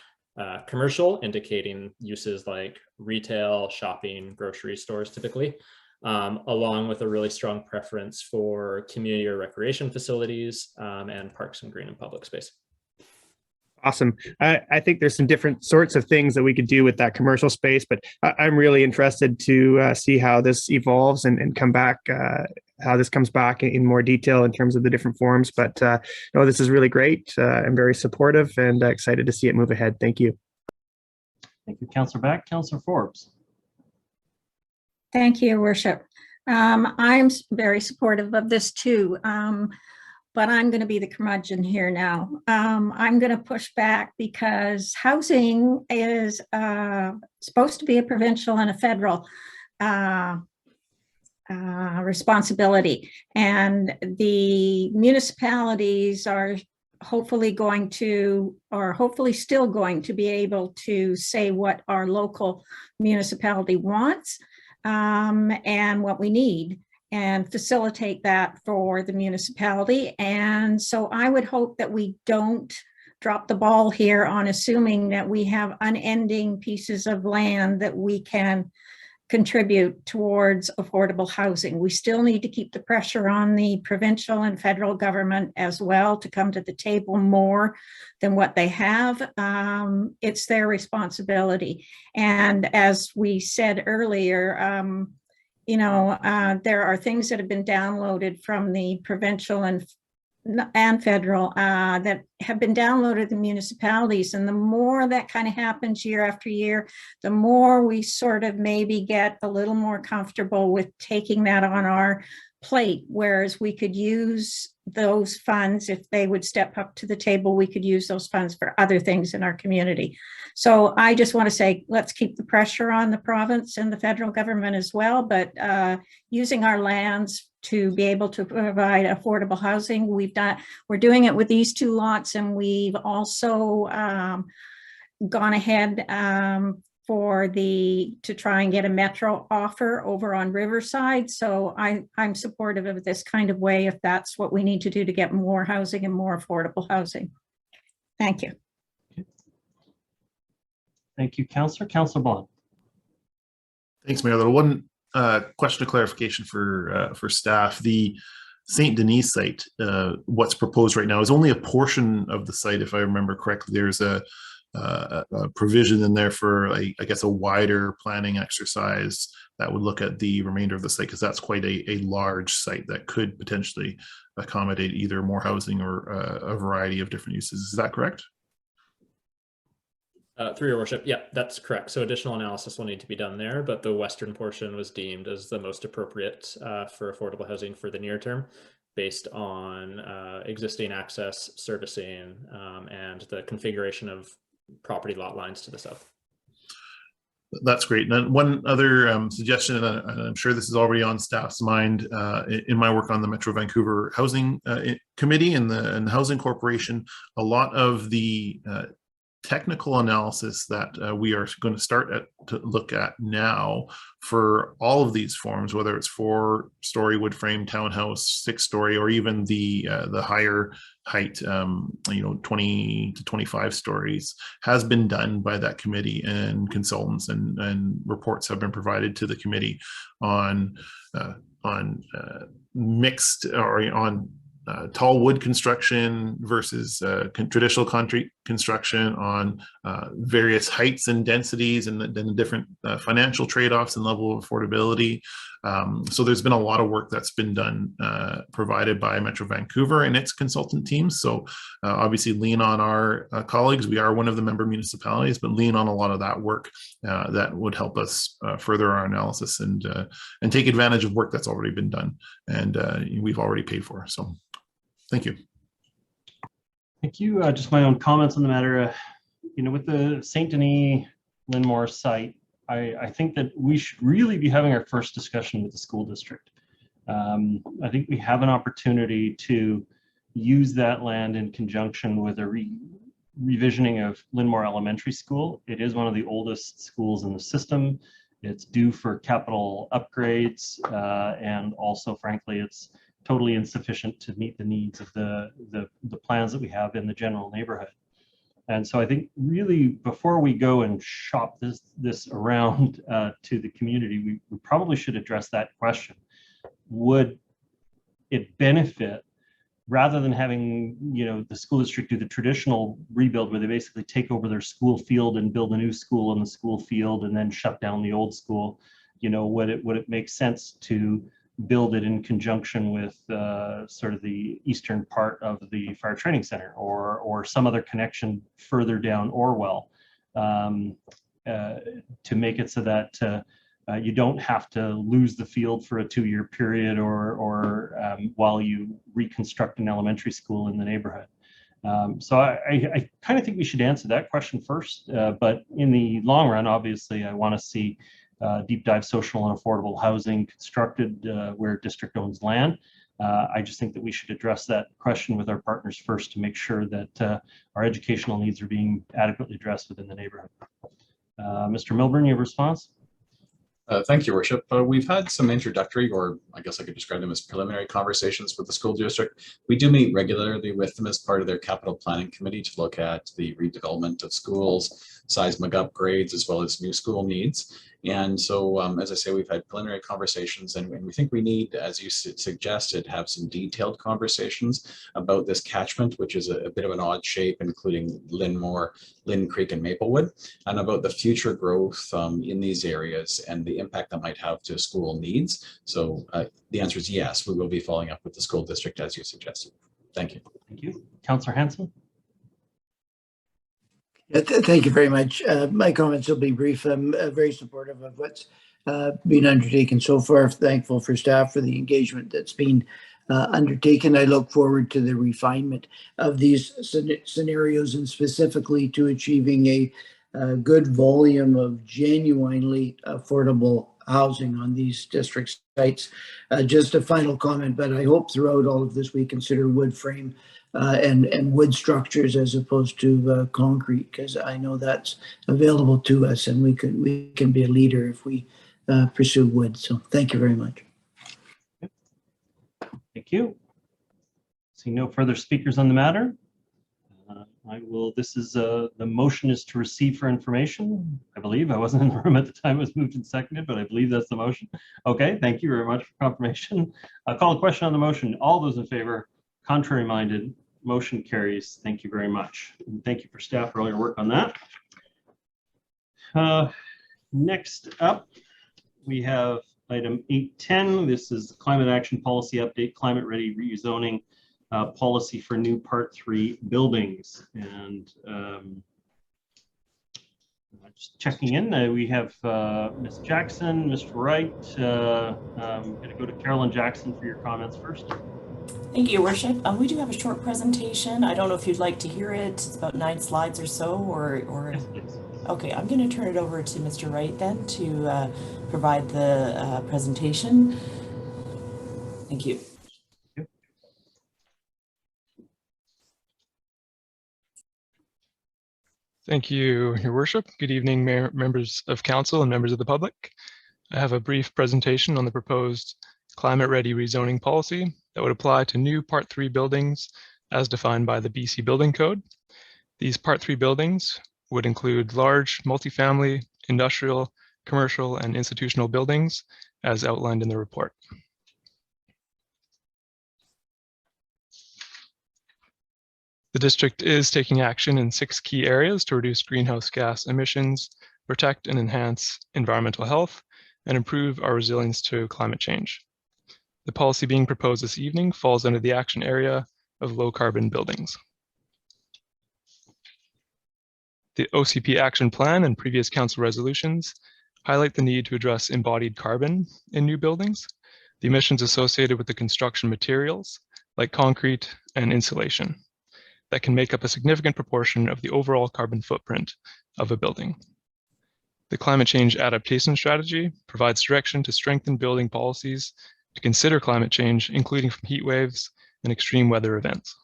commercial, indicating uses like retail, shopping, grocery stores typically, along with a really strong preference for community or recreation facilities and parks and green and public space. Awesome. I think there's some different sorts of things that we could do with that commercial space, but I'm really interested to see how this evolves and come back, how this comes back in more detail in terms of the different forms. But no, this is really great. I'm very supportive and excited to see it move ahead. Thank you. Thank you, Councillor Beck. Councillor Forbes. Thank you, Your Worship. I'm very supportive of this too. But I'm going to be the curmudgeon here now. I'm going to push back because housing is supposed to be a provincial and a federal responsibility. And the municipalities are hopefully going to, or hopefully still going to be able to say what our local municipality wants and what we need, and facilitate that for the municipality. And so I would hope that we don't drop the ball here on assuming that we have unending pieces of land that we can contribute towards affordable housing. We still need to keep the pressure on the provincial and federal government as well to come to the table more than what they have. It's their responsibility. And as we said earlier, there are things that have been downloaded from the provincial and federal that have been downloaded in municipalities. And the more that kind of happens year after year, the more we sort of maybe get a little more comfortable with taking that on our plate, whereas we could use those funds, if they would step up to the table, we could use those funds for other things in our community. So I just want to say, let's keep the pressure on the province and the federal government as well, but using our lands to be able to provide affordable housing. We're doing it with these two lots, and we've also gone ahead to try and get a metro offer over on Riverside. So I'm supportive of this kind of way if that's what we need to do to get more housing and more affordable housing. Thank you. Thank you, Councillor. Councillor Bond. Thanks, Mayor. One question of clarification for staff. The St. Denis site, what's proposed right now is only a portion of the site, if I remember correctly. There's a provision in there for, I guess, a wider planning exercise that would look at the remainder of the site, because that's quite a large site that could potentially accommodate either more housing or a variety of different uses. Is that correct? Through your worship, yeah, that's correct. So additional analysis will need to be done there, but the western portion was deemed as the most appropriate for affordable housing for the near term, based on existing access, servicing, and the configuration of property lot lines to the south. That's great. And one other suggestion, and I'm sure this is already on staff's mind in my work on the Metro Vancouver Housing Committee and the Housing Corporation, a lot of the technical analysis that we are going to start to look at now for all of these forms, whether it's 4-story wood frame townhouse, 6-story, or even the higher height, 20 to 25 stories, has been done by that committee, and consultants and reports have been provided to the committee on mixed or on tall wood construction versus traditional concrete construction, on various heights and densities, and then the different financial trade-offs and level of affordability. So there's been a lot of work that's been done, provided by Metro Vancouver and its consultant teams. So obviously lean on our colleagues. We are one of the member municipalities, but lean on a lot of that work that would help us further our analysis and take advantage of work that's already been done and we've already paid for. So thank you. Thank you. Just my own comments on the matter. With the St. Denis Linmore site, I think that we should really be having our first discussion with the school district. I think we have an opportunity to use that land in conjunction with a revisioning of Linmore Elementary School. It is one of the oldest schools in the system. It's due for capital upgrades, and also, frankly, it's totally insufficient to meet the needs of the plans that we have in the general neighborhood. And so I think really before we go and shop this around to the community, we probably should address that question. Would it benefit, rather than having the school district do the traditional rebuild where they basically take over their school field and build a new school in the school field and then shut down the old school, would it make sense to build it in conjunction with sort of the eastern part of the fire training center, or some other connection further down Orwell, to make it so that you don't have to lose the field for a 2-year period or while you reconstruct an elementary school in the neighborhood. So I kind of think we should answer that question first, but in the long run, obviously, I want to see deep dive social and affordable housing constructed where district owns land. I just think that we should address that question with our partners first to make sure that our educational needs are being adequately addressed within the neighborhood. Mr. Milburn, your response? Thank you, Worship. We've had some introductory, or I guess I could describe them as preliminary conversations with the school district. We do meet regularly with them as part of their capital planning committee to look at the redevelopment of schools, seismic upgrades, as well as new school needs. And so, as I say, we've had preliminary conversations, and we think we need, as you suggested, have some detailed conversations about this catchment, which is a bit of an odd shape, including Linmore, Lynn Creek, and Maplewood, and about the future growth in these areas and the impact that might have to school needs. So the answer is yes, we will be following up with the school district as you suggested. Thank you. Thank you. Councillor Hanson? Thank you very much. My comments will be brief. I'm very supportive of what's been undertaken so far. Thankful for staff for the engagement that's been undertaken. I look forward to the refinement of these scenarios, and specifically to achieving a good volume of genuinely affordable housing on these district sites. Just a final comment, but I hope throughout all of this we consider wood frame and wood structures as opposed to concrete, because I know that's available to us, and we can be a leader if we pursue wood. So thank you very much. Thank you. See no further speakers on the matter. This is the motion is to receive for information. I believe I wasn't in the room at the time it was moved and seconded, but I believe that's the motion. Okay, thank you very much for confirmation. I'll call a question on the motion. All those in favor, contrary minded, motion carries. Thank you very much. And thank you for staff for all your work on that. Next up, we have item 810. This is climate action policy update, climate ready rezoning policy for new Part 3 buildings. And just checking in, we have Ms. Jackson, Mr. Wright. I'm going to go to Carolyn Jackson for your comments first. Thank you, Your Worship. We do have a short presentation. I don't know if you'd like to hear it. It's about 9 slides or so, or... Yes, please. Okay, I'm going to turn it over to Mr. Wright then to provide the presentation. Thank you. Thank you, Your Worship. Good evening, members of council and members of the public. I have a brief presentation on the proposed climate-ready rezoning policy that would apply to new Part 3 buildings as defined by the BC Building Code. These Part 3 buildings would include large multifamily, industrial, commercial, and institutional buildings as outlined in the report. The district is taking action in 6 key areas to reduce greenhouse gas emissions, protect and enhance environmental health, and improve our resilience to climate change. The policy being proposed this evening falls under the action area of low carbon buildings. The OCP action plan and previous council resolutions highlight the need to address embodied carbon in new buildings, the emissions associated with the construction materials like concrete and insulation that can make up a significant proportion of the overall carbon footprint of a building. The climate change adaptation strategy provides direction to strengthen building policies to consider climate change, including from heat waves and extreme weather events.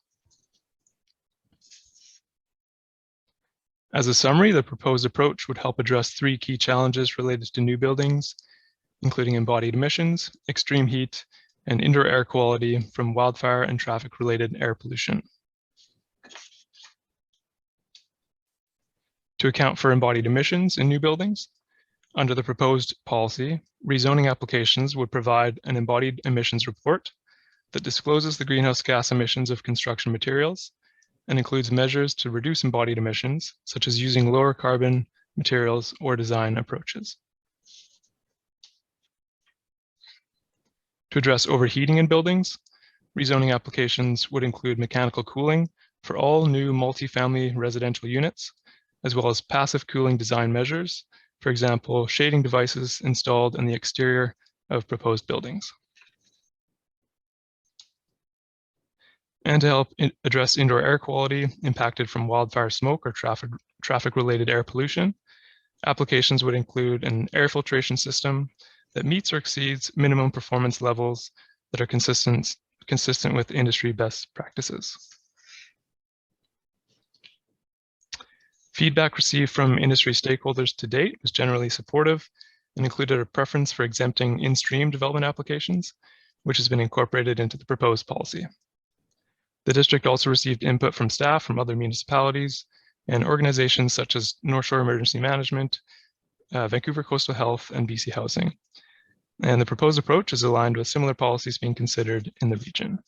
As a summary, the proposed approach would help address 3 key challenges related to new buildings, including embodied emissions, extreme heat, and indoor air quality from wildfire and traffic-related air pollution. To account for embodied emissions in new buildings, under the proposed policy, rezoning applications would provide an embodied emissions report that discloses the greenhouse gas emissions of construction materials and includes measures to reduce embodied emissions, such as using lower carbon materials or design approaches. To address overheating in buildings, rezoning applications would include mechanical cooling for all new multifamily residential units, as well as passive cooling design measures, for example, shading devices installed in the exterior of proposed buildings. And to help address indoor air quality impacted from wildfire smoke or traffic-related air pollution, applications would include an air filtration system that meets or exceeds minimum performance levels that are consistent with industry best practices. Feedback received from industry stakeholders to date was generally supportive and included a preference for exempting in-stream development applications, which has been incorporated into the proposed policy. The district also received input from staff from other municipalities and organizations such as North Shore Emergency Management, Vancouver Coastal Health, and BC Housing. And the proposed approach is aligned with similar policies being considered in the region.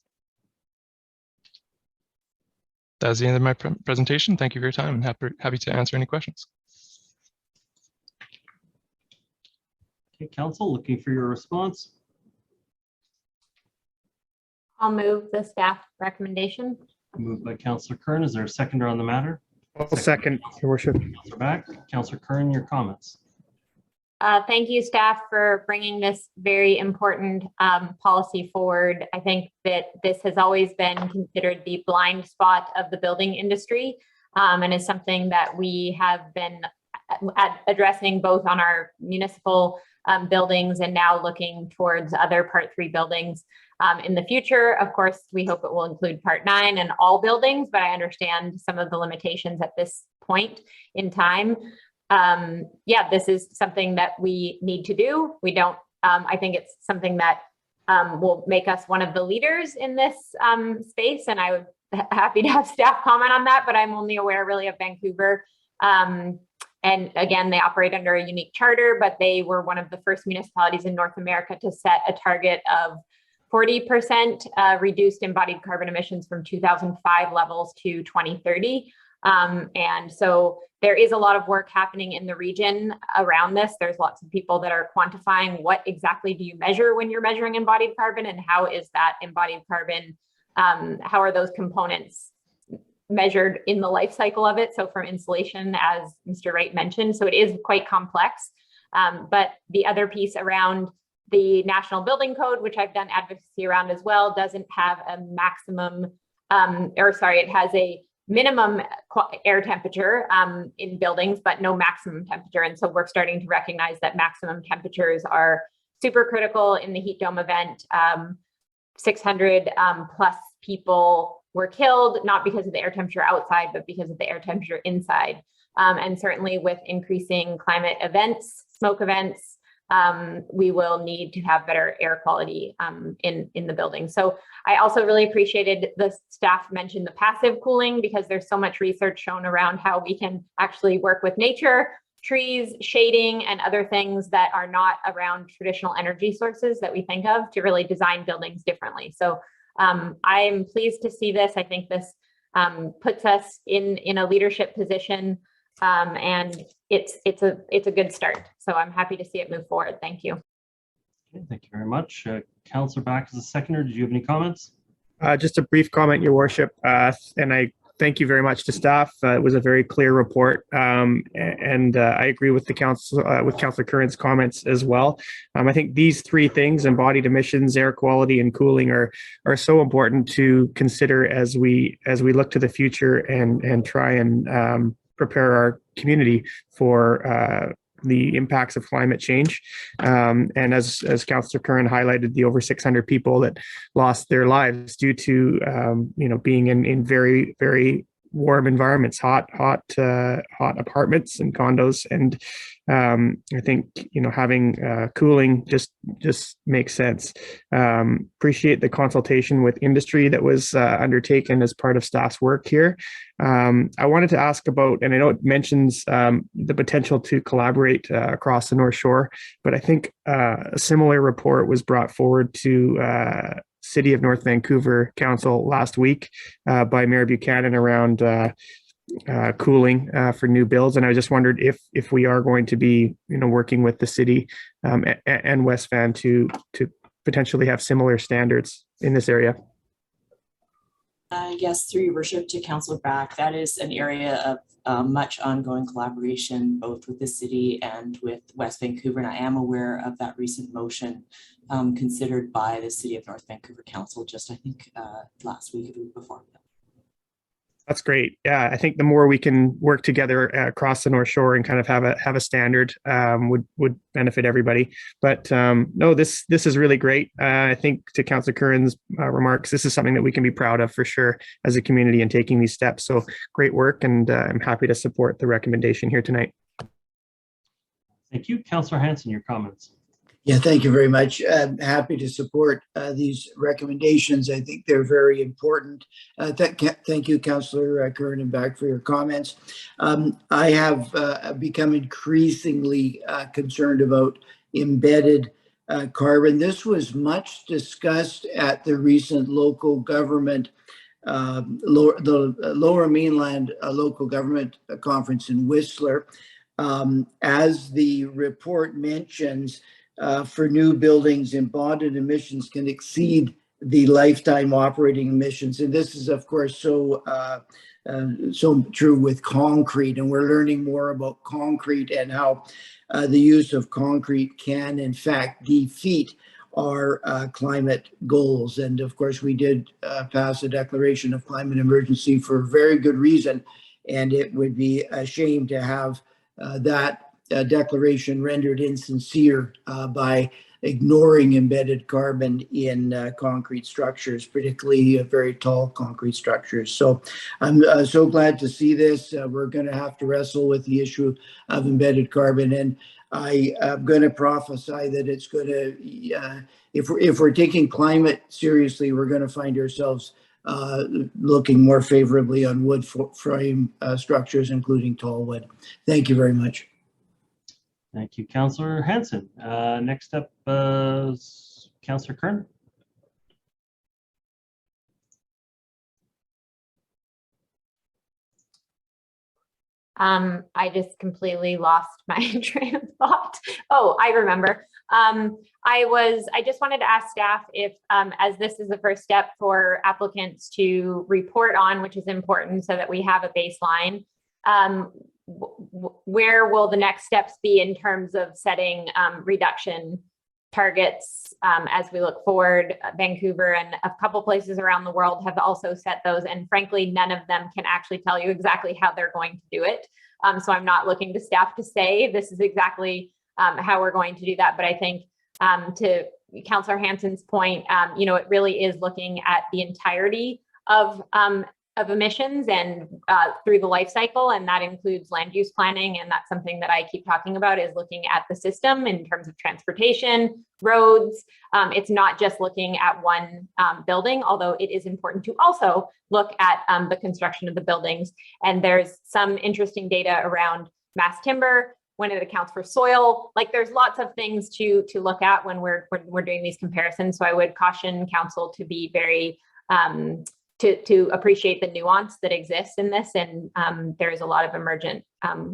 That's the end of my presentation. Thank you for your time and happy to answer any questions. Okay, council, looking for your response. I'll move the staff recommendation. Moved by Councillor Kern. Is there a seconder on the matter? I'll second, Your Worship. Councillor Back. Councillor Kern, your comments. Thank you, staff, for bringing this very important policy forward. I think that this has always been considered the blind spot of the building industry, and is something that we have been addressing both on our municipal buildings and now looking towards other Part 3 buildings in the future. Of course, we hope it will include Part 9 and all buildings, but I understand some of the limitations at this point in time. Yeah, this is something that we need to do. We don't, I think it's something that will make us one of the leaders in this space. And I would be happy to have staff comment on that, but I'm only aware really of Vancouver. And again, they operate under a unique charter, but they were one of the first municipalities in North America to set a target of 40% reduced embodied carbon emissions from 2005 levels to 2030. And so there is a lot of work happening in the region around this. There's lots of people that are quantifying what exactly do you measure when you're measuring embodied carbon, and how is that embodied carbon, how are those components measured in the life cycle of it? So from insulation, as Mr. Wright mentioned, so it is quite complex. But the other piece around the National Building Code, which I've done advocacy around as well, doesn't have a maximum, it has a minimum air temperature in buildings, but no maximum temperature. And so we're starting to recognize that maximum temperatures are super critical in the heat dome event. 600 plus people were killed, not because of the air temperature outside, but because of the air temperature inside. And certainly with increasing climate events, smoke events, we will need to have better air quality in the building. So I also really appreciated the staff mentioned the passive cooling, because there's so much research shown around how we can actually work with nature, trees, shading, and other things that are not around traditional energy sources that we think of to really design buildings differently. So I'm pleased to see this. I think this puts us in a leadership position, and it's a good start. So I'm happy to see it move forward. Thank you. Okay, thank you very much. Councillor Back as a seconder, did you have any comments? Just a brief comment, Your Worship, and I thank you very much to staff. It was a very clear report, and I agree with the council, with Councillor Curran's comments as well. I think these three things: embodied emissions, air quality, and cooling, are so important to consider as we look to the future and try and prepare our community for the impacts of climate change. And as Councillor Curran highlighted, the over 600 people that lost their lives due to being in very, very warm environments, hot apartments and condos. And I think having cooling just makes sense. Appreciate the consultation with industry that was undertaken as part of staff's work here. I wanted to ask about, and I know it mentions the potential to collaborate across the North Shore, but I think a similar report was brought forward to City of North Vancouver Council last week by Mayor Buchanan around cooling for new builds. And I just wondered if we are going to be working with the city and West Van to potentially have similar standards in this area. Yes, through your worship, to Councillor Back, that is an area of much ongoing collaboration, both with the city and with West Vancouver. And I am aware of that recent motion considered by the City of North Vancouver Council just, I think, last week or the week before. That's great. Yeah, I think the more we can work together across the North Shore and kind of have a standard would benefit everybody. But no, this is really great. I think to Councillor Curran's remarks, this is something that we can be proud of for sure as a community in taking these steps. So great work, and I'm happy to support the recommendation here tonight. Thank you. Councillor Hanson, your comments. Yeah, thank you very much. I'm happy to support these recommendations. I think they're very important. Thank you, Councillor Curran and Back, for your comments. I have become increasingly concerned about embedded carbon. This was much discussed at the recent local government, the Lower Mainland Local Government Conference in Whistler. As the report mentions, for new buildings, embodied emissions can exceed the lifetime operating emissions. And this is, of course, so true with concrete. And we're learning more about concrete and how the use of concrete can, in fact, defeat our climate goals. And of course, we did pass a declaration of climate emergency for a very good reason. And it would be a shame to have that declaration rendered insincere by ignoring embedded carbon in concrete structures, particularly very tall concrete structures. So I'm so glad to see this. We're going to have to wrestle with the issue of embedded carbon, and I am going to prophesy that it's going to, if we're taking climate seriously, we're going to find ourselves looking more favorably on wood frame structures, including tall wood. Thank you very much. Thank you, Councillor Hanson. Next up, Councillor Kern. I just completely lost my train of thought. Oh, I remember. I just wanted to ask staff if, as this is the first step for applicants to report on, which is important so that we have a baseline, where will the next steps be in terms of setting reduction targets as we look forward. Vancouver and a couple places around the world have also set those, and frankly, none of them can actually tell you exactly how they're going to do it. So I'm not looking to staff to say this is exactly how we're going to do that, but I think to Councillor Hansen's point, you know, it really is looking at the entirety of emissions and through the life cycle, and that includes land use planning, and that's something that I keep talking about, is looking at the system in terms of transportation, roads. It's not just looking at one building, although it is important to also look at the construction of the buildings. And there's some interesting data around mass timber, when it accounts for soil. Like, there's lots of things to look at when we're doing these comparisons. So I would caution council to be very to appreciate the nuance that exists in this, and there's a lot of emergent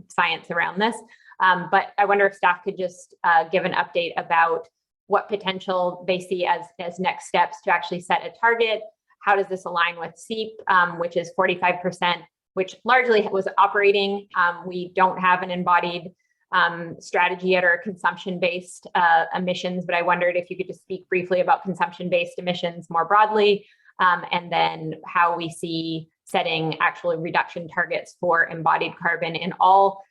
science around this. But I wonder if staff could just give an update about what potential they see as next steps to actually set a target. How does this align with SEEP, which is 45%, which largely was operating. We don't have an embodied strategy yet, or consumption-based emissions, but I wondered if you could just speak briefly about consumption-based emissions more broadly, and then how we see setting actual reduction targets for embodied carbon in all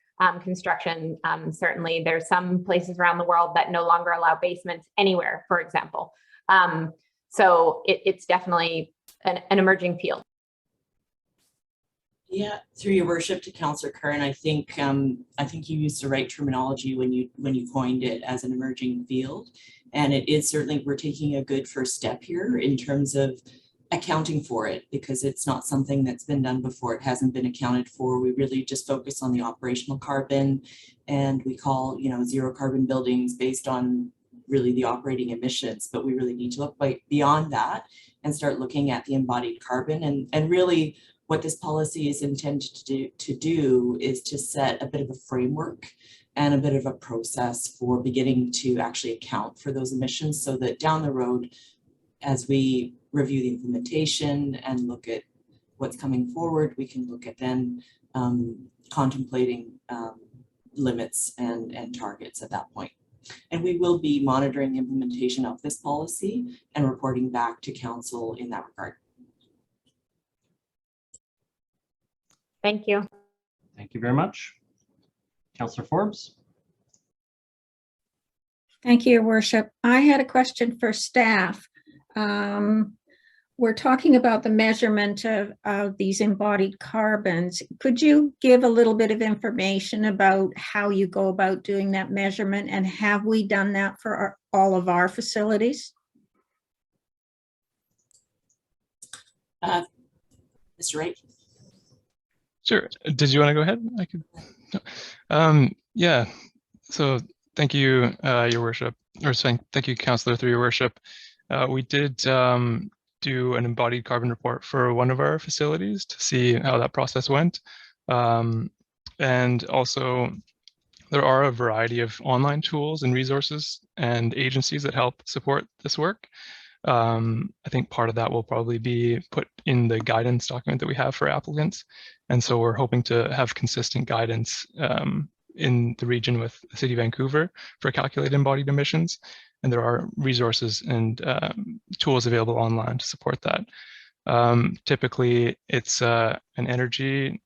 construction. Certainly there's some places around the world that no longer allow basements anywhere, for example. So it's definitely an emerging field. Yeah, through your worship to Councillor Curran, I think you used the right terminology when you coined it as an emerging field, and it is certainly, we're taking a good first step here in terms of accounting for it, because it's not something that's been done before. It hasn't been accounted for. We really just focus on the operational carbon, and we call, you know, zero carbon buildings based on really the operating emissions, but we really need to look beyond that and start looking at the embodied carbon, and really what this policy is intended to do is to set a bit of a framework and a bit of a process for beginning to actually account for those emissions, so that down the road, as we review the implementation and look at what's coming forward, we can look at then contemplating limits and targets at that point. And we will be monitoring the implementation of this policy and reporting back to council in that regard. Thank you. Thank you very much. Councillor Forbes. Thank you, Your Worship. I had a question for staff. We're talking about the measurement of these embodied carbons. Could you give a little bit of information about how you go about doing that measurement, and have we done that for all of our facilities? Mr. Wright? Sure. Did you want to go ahead? I could. No. Yeah. So thank you, Your Worship, or thank you, Councillor, through Your Worship. We did do an embodied carbon report for one of our facilities to see how that process went. And also, there are a variety of online tools and resources and agencies that help support this work. I think part of that will probably be put in the guidance document that we have for applicants. And so we're hoping to have consistent guidance in the region with the City of Vancouver for calculated embodied emissions. And there are resources and tools available online to support that. Typically, it's an energy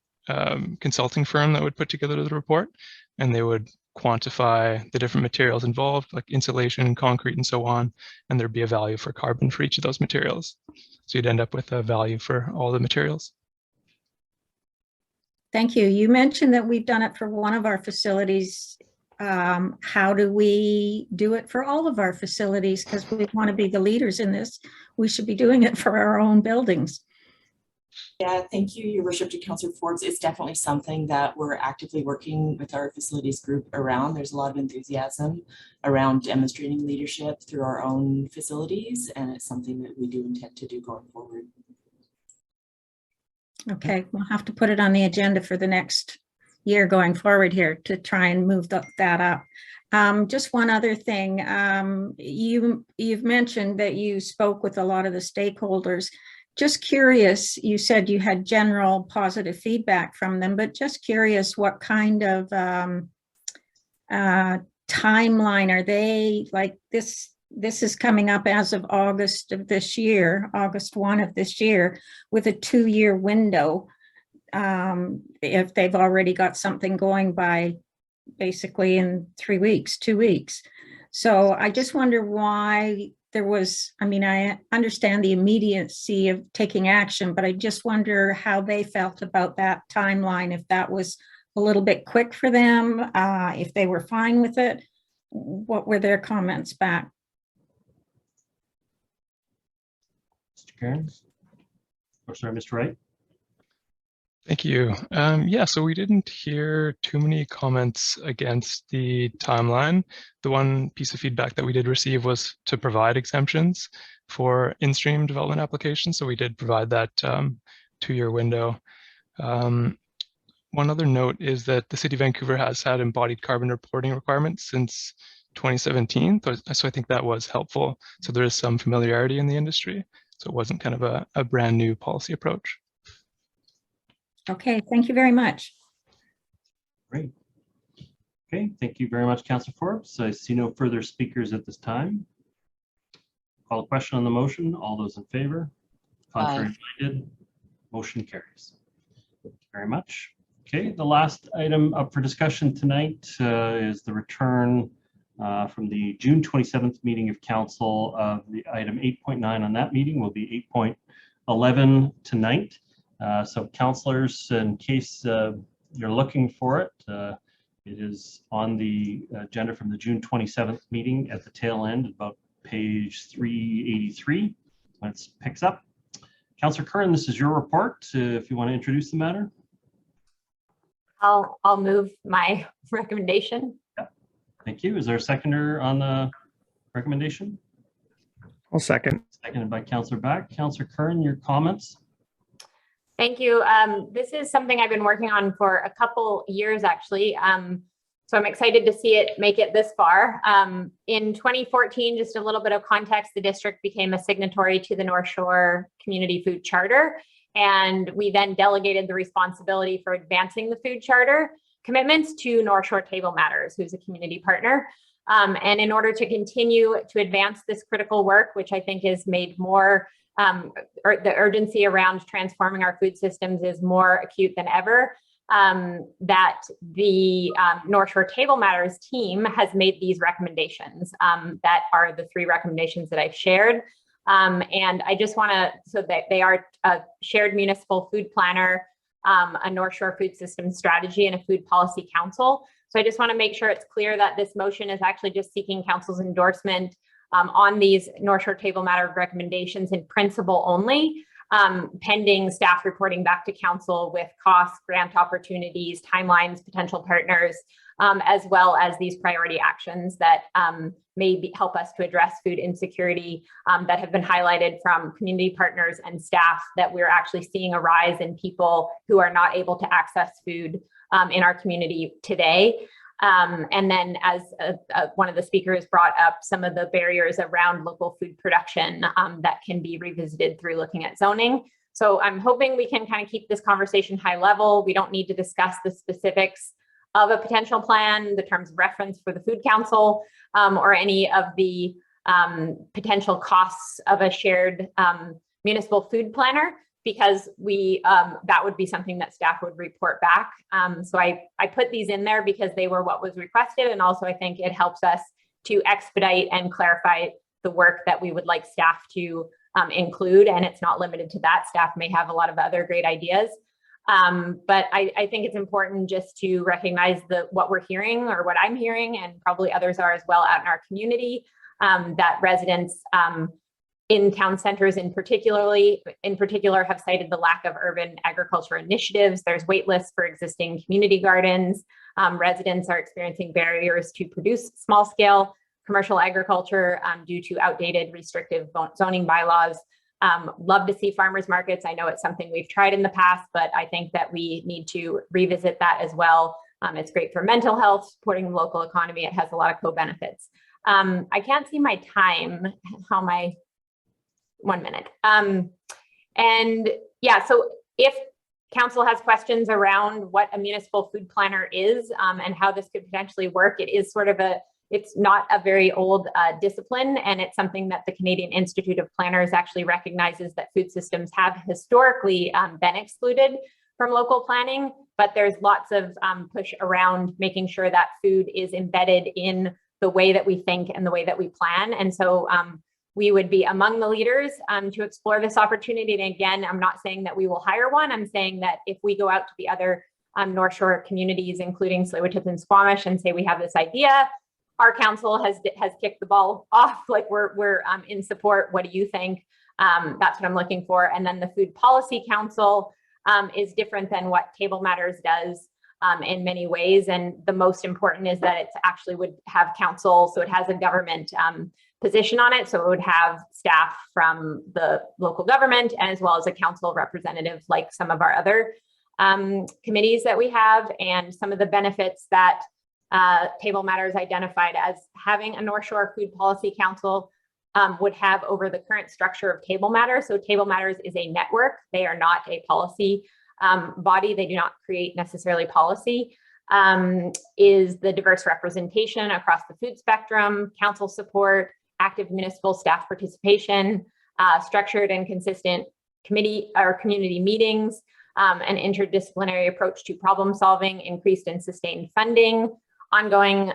consulting firm that would put together the report, and they would quantify the different materials involved, like insulation, concrete, and so on, and there'd be a value for carbon for each of those materials. So you'd end up with a value for all the materials. Thank you. You mentioned that we've done it for one of our facilities. How do we do it for all of our facilities? Because we want to be the leaders in this. We should be doing it for our own buildings. Yeah, thank you, Your Worship, to Councillor Forbes. It's definitely something that we're actively working with our facilities group around. There's a lot of enthusiasm around demonstrating leadership through our own facilities, and it's something that we do intend to do going forward. Okay, we'll have to put it on the agenda for the next year going forward here to try and move that up. Just one other thing. You've mentioned that you spoke with a lot of the stakeholders. Just curious, you said you had general positive feedback from them, but just curious what kind of timeline, are they like this is coming up as of August of this year, August 1 of this year, with a 2-year window. If they've already got something going by basically in 3 weeks, 2 weeks. So I just wonder why there was, I mean, I understand the immediacy of taking action, but I just wonder how they felt about that timeline, if that was a little bit quick for them, if they were fine with it. What were their comments back? Mr. Cairns? Or sorry, Mr. Wright? Thank you. Yeah, so we didn't hear too many comments against the timeline. The one piece of feedback that we did receive was to provide exemptions for in-stream development applications. So we did provide that 2-year window. One other note is that the City of Vancouver has had embodied carbon reporting requirements since 2017. So I think that was helpful. So there is some familiarity in the industry. So it wasn't kind of a brand new policy approach. Okay, thank you very much. Great. Okay, thank you very much, Councillor Forbes. I see no further speakers at this time. Call a question on the motion. All those in favor? Contrary minded? Motion carries. Thank you very much. Okay, the last item up for discussion tonight is the return from the June 27th meeting of Council of the item 8.9 on that meeting will be 8.11 tonight. So councillors, in case you're looking for it, it is on the agenda from the June 27th meeting at the tail end, about page 383, when it picks up. Councillor Curran, this is your report. If you want to introduce the matter. I'll move my recommendation. Yep. Thank you. Is there a seconder on the recommendation? I'll second. Seconded by Councillor Back. Councillor Curran, your comments? Thank you. This is something I've been working on for a couple years, actually. So I'm excited to see it make it this far. In 2014, just a little bit of context, the district became a signatory to the North Shore Community Food Charter. And we then delegated the responsibility for advancing the food charter commitments to North Shore Table Matters, who's a community partner. And in order to continue to advance this critical work, which I think is made more the urgency around transforming our food systems is more acute than ever, that the North Shore Table Matters team has made these recommendations that are the 3 recommendations that I've shared. And I just want to, so that they are a shared municipal food planner, a North Shore food system strategy, and a food policy council. So I just want to make sure it's clear that this motion is actually just seeking council's endorsement on these North Shore Table Matter recommendations in principle only, pending staff reporting back to council with costs, grant opportunities, timelines, potential partners, as well as these priority actions that may help us to address food insecurity that have been highlighted from community partners and staff, that we're actually seeing a rise in people who are not able to access food in our community today. And then, as one of the speakers brought up, some of the barriers around local food production that can be revisited through looking at zoning. So I'm hoping we can kind of keep this conversation high level. We don't need to discuss the specifics of a potential plan, the terms of reference for the Food Council, or any of the potential costs of a shared municipal food planner, because we that would be something that staff would report back. So I put these in there because they were what was requested, and also I think it helps us to expedite and clarify the work that we would like staff to include, and it's not limited to that. Staff may have a lot of other great ideas. But I think it's important just to recognize what we're hearing, or what I'm hearing, and probably others are as well out in our community, that residents in town centers in particular have cited the lack of urban agriculture initiatives. There's wait lists for existing community gardens. Residents are experiencing barriers to produce small scale commercial agriculture due to outdated restrictive zoning bylaws. Love to see farmers markets. I know it's something we've tried in the past, but I think that we need to revisit that as well. It's great for mental health, supporting the local economy. It has a lot of co-benefits. I can't see my time. How am I? 1 minute. And yeah, so if council has questions around what a municipal food planner is and how this could potentially work, it is sort of a it's not a very old discipline, and it's something that the Canadian Institute of Planners actually recognizes that food systems have historically been excluded from local planning, but there's lots of push around making sure that food is embedded in the way that we think and the way that we plan. And so we would be among the leaders to explore this opportunity. And again, I'm not saying that we will hire one. I'm saying that if we go out to the other North Shore communities, including Tsleil-Waututh and Squamish, and say we have this idea, our council has kicked the ball off, like we're in support. What do you think? That's what I'm looking for. And then the Food Policy Council is different than what Table Matters does in many ways. And the most important is that it actually would have council, so it has a government position on it. So it would have staff from the local government as well as a council representative like some of our other committees that we have. And some of the benefits that Table Matters identified as having a North Shore Food Policy Council would have over the current structure of Table Matters. So Table Matters is a network. They are not a policy body. They do not create necessarily policy. Is the diverse representation across the food spectrum, council support, active municipal staff participation, structured and consistent committee or community meetings, an interdisciplinary approach to problem solving, increased and sustained funding, ongoing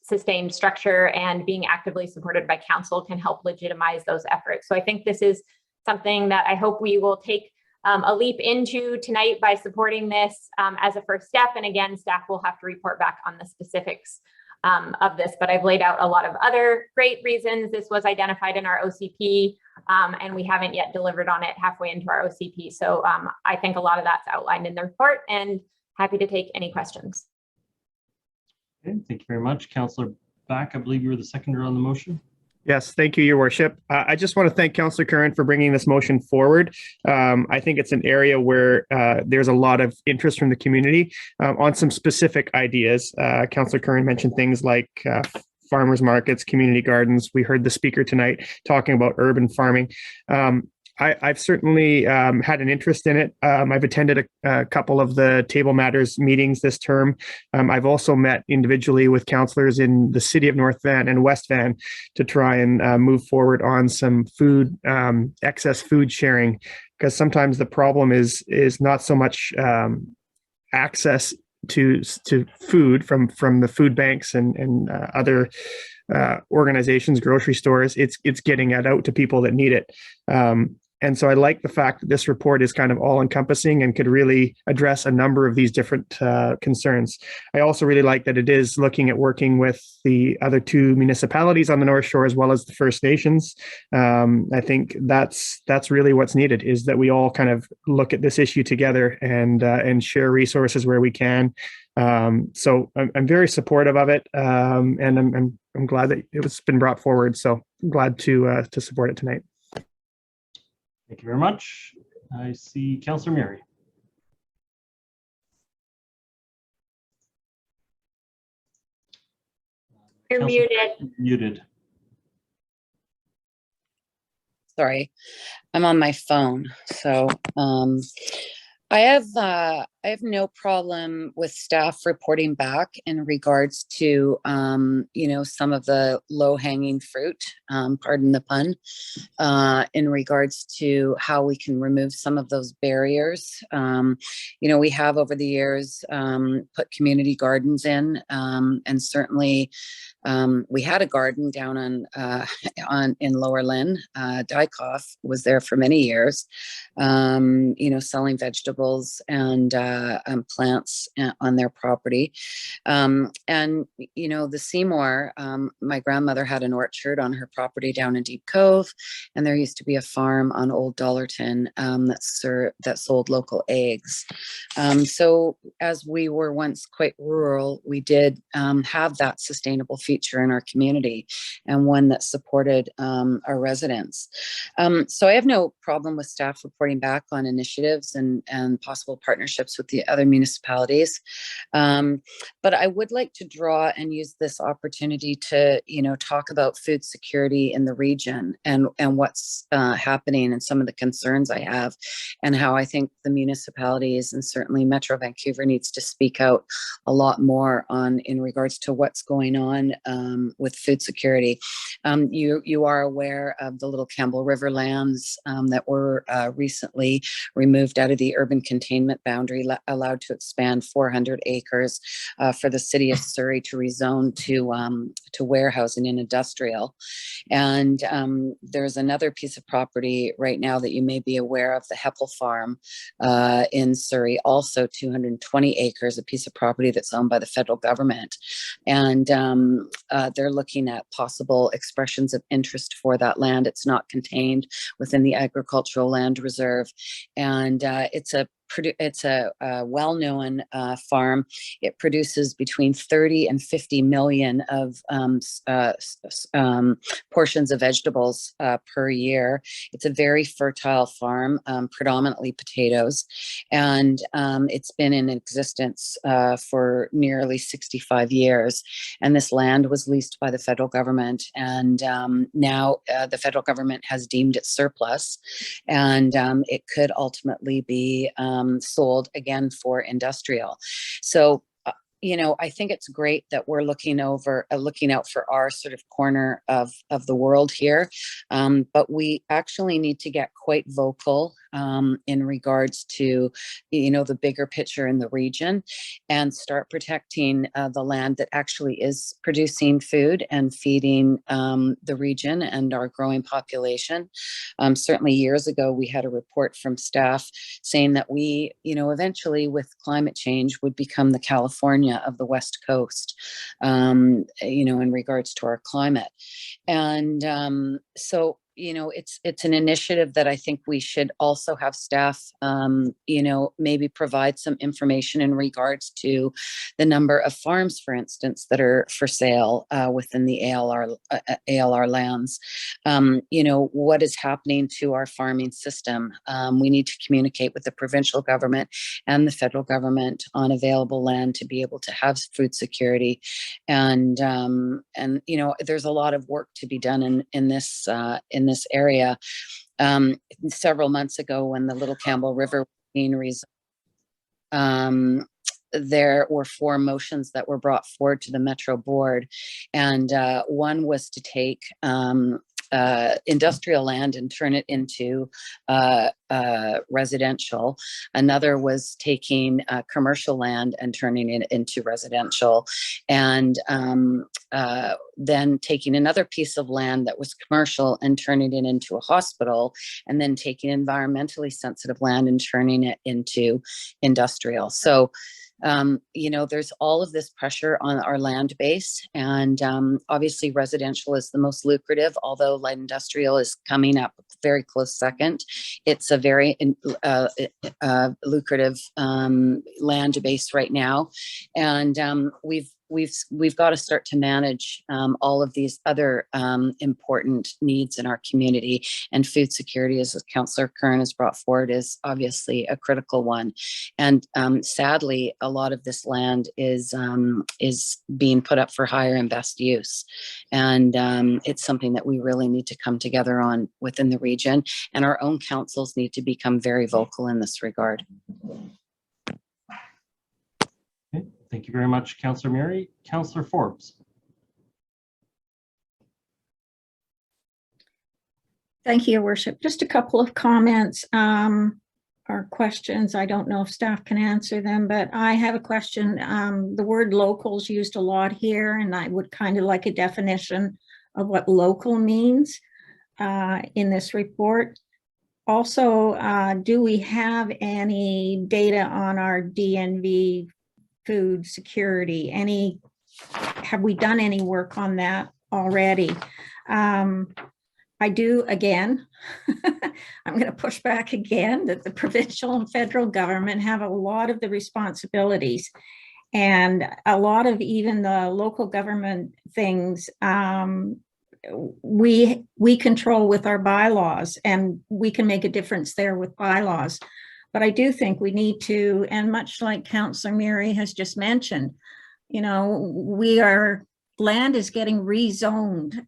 sustained structure, and being actively supported by council can help legitimize those efforts. So I think this is something that I hope we will take a leap into tonight by supporting this as a first step. And again, staff will have to report back on the specifics of this, but I've laid out a lot of other great reasons this was identified in our OCP, and we haven't yet delivered on it halfway into our OCP. So I think a lot of that's outlined in the report, and happy to take any questions. Okay, thank you very much. Councillor Back, I believe you were the seconder on the motion. Yes, thank you, Your Worship. I just want to thank Councillor Curran for bringing this motion forward. I think it's an area where there's a lot of interest from the community on some specific ideas. Councillor Curran mentioned things like farmers markets, community gardens. We heard the speaker tonight talking about urban farming. I've certainly had an interest in it. I've attended a couple of the Table Matters meetings this term. I've also met individually with councillors in the city of North Van and West Van to try and move forward on some food, excess food sharing, because sometimes the problem is not so much access to food from the food banks and other organizations, grocery stores. It's getting it out to people that need it. And so I like the fact that this report is kind of all encompassing and could really address a number of these different concerns. I also really like that it is looking at working with the other two municipalities on the North Shore as well as the First Nations. I think that's really what's needed, is that we all kind of look at this issue together and share resources where we can. So I'm very supportive of it, and I'm glad that it's been brought forward. So I'm glad to support it tonight. Thank you very much. I see Councillor Murray. You're muted. Muted. Sorry, I'm on my phone. So I have no problem with staff reporting back in regards to, some of the low-hanging fruit, pardon the pun, in regards to how we can remove some of those barriers. We have over the years put community gardens in, and certainly we had a garden down in Lower Lynn. Dykoff was there for many years, selling vegetables and plants on their property. The Seymour, my grandmother had an orchard on her property down in Deep Cove, and there used to be a farm on Old Dollarton that sold local eggs. So as we were once quite rural, we did have that sustainable feature in our community, and one that supported our residents. So I have no problem with staff reporting back on initiatives and possible partnerships with the other municipalities. But I would like to draw and use this opportunity to, talk about food security in the region and what's happening and some of the concerns I have, and how I think the municipalities and certainly Metro Vancouver needs to speak out a lot more in regards to what's going on with food security. You are aware of the Little Campbell River lands that were recently removed out of the urban containment boundary, allowed to expand 400 acres for the city of Surrey to rezone to warehousing and industrial. And there's another piece of property right now that you may be aware of, the Heppel Farm in Surrey, also 220 acres, a piece of property that's owned by the federal government. And they're looking at possible expressions of interest for that land. It's not contained within the agricultural land reserve. And it's a well-known farm. It produces between 30 and 50 million of portions of vegetables per year. It's a very fertile farm, predominantly potatoes, and it's been in existence for nearly 65 years. And this land was leased by the federal government, and now the federal government has deemed it surplus, and it could ultimately be sold again for industrial. So, I think it's great that we're looking out for our sort of corner of the world here. But we actually need to get quite vocal in regards to, the bigger picture in the region, and start protecting the land that actually is producing food and feeding the region and our growing population. Certainly years ago, we had a report from staff saying that we, eventually with climate change would become the California of the West Coast, in regards to our climate. And so, it's an initiative that I think we should also have staff, maybe provide some information in regards to the number of farms, for instance, that are for sale within the ALR lands. What is happening to our farming system? We need to communicate with the provincial government and the federal government on available land to be able to have food security. And there's a lot of work to be done in this area. Several months ago, when the Little Campbell River was being rezoned, there were 4 motions that were brought forward to the Metro Board, and one was to take industrial land and turn it into residential. Another was taking commercial land and turning it into residential, and then taking another piece of land that was commercial and turning it into a hospital, and then taking environmentally sensitive land and turning it into industrial. So there's all of this pressure on our land base, and obviously residential is the most lucrative, although light industrial is coming up very close second. It's a very lucrative land base right now, and we've got to start to manage all of these other important needs in our community, and food security, as Councillor Kern has brought forward, is obviously a critical one. And sadly, a lot of this land is being put up for hire and best use, and it's something that we really need to come together on within the region, and our own councils need to become very vocal in this regard. Thank you very much, Councillor Mary. Councillor Forbes. Thank you, Your Worship. Just a couple of comments or questions. I don't know if staff can answer them, but I have a question. The word local is used a lot here, and I would kind of like a definition of what local means in this report. Also, do we have any data on our DNV food security? Have we done any work on that already? I do, again, I'm going to push back again that the provincial and federal government have a lot of the responsibilities, and a lot of even the local government things we control with our bylaws, and we can make a difference there with bylaws. But I do think we need to, and much like Councillor Mary has just mentioned, land is getting rezoned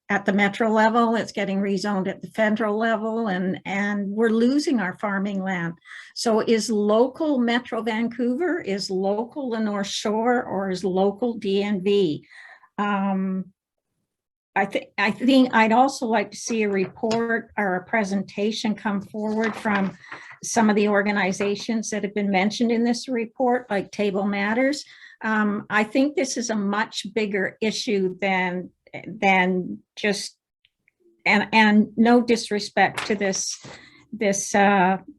at the metro level, it's getting rezoned at the federal level, and we're losing our farming land. So is local Metro Vancouver, is local the North Shore, or is local DNV? I think I'd also like to see a report or a presentation come forward from some of the organizations that have been mentioned in this report, like Table Matters. I think this is a much bigger issue than just, and no disrespect to this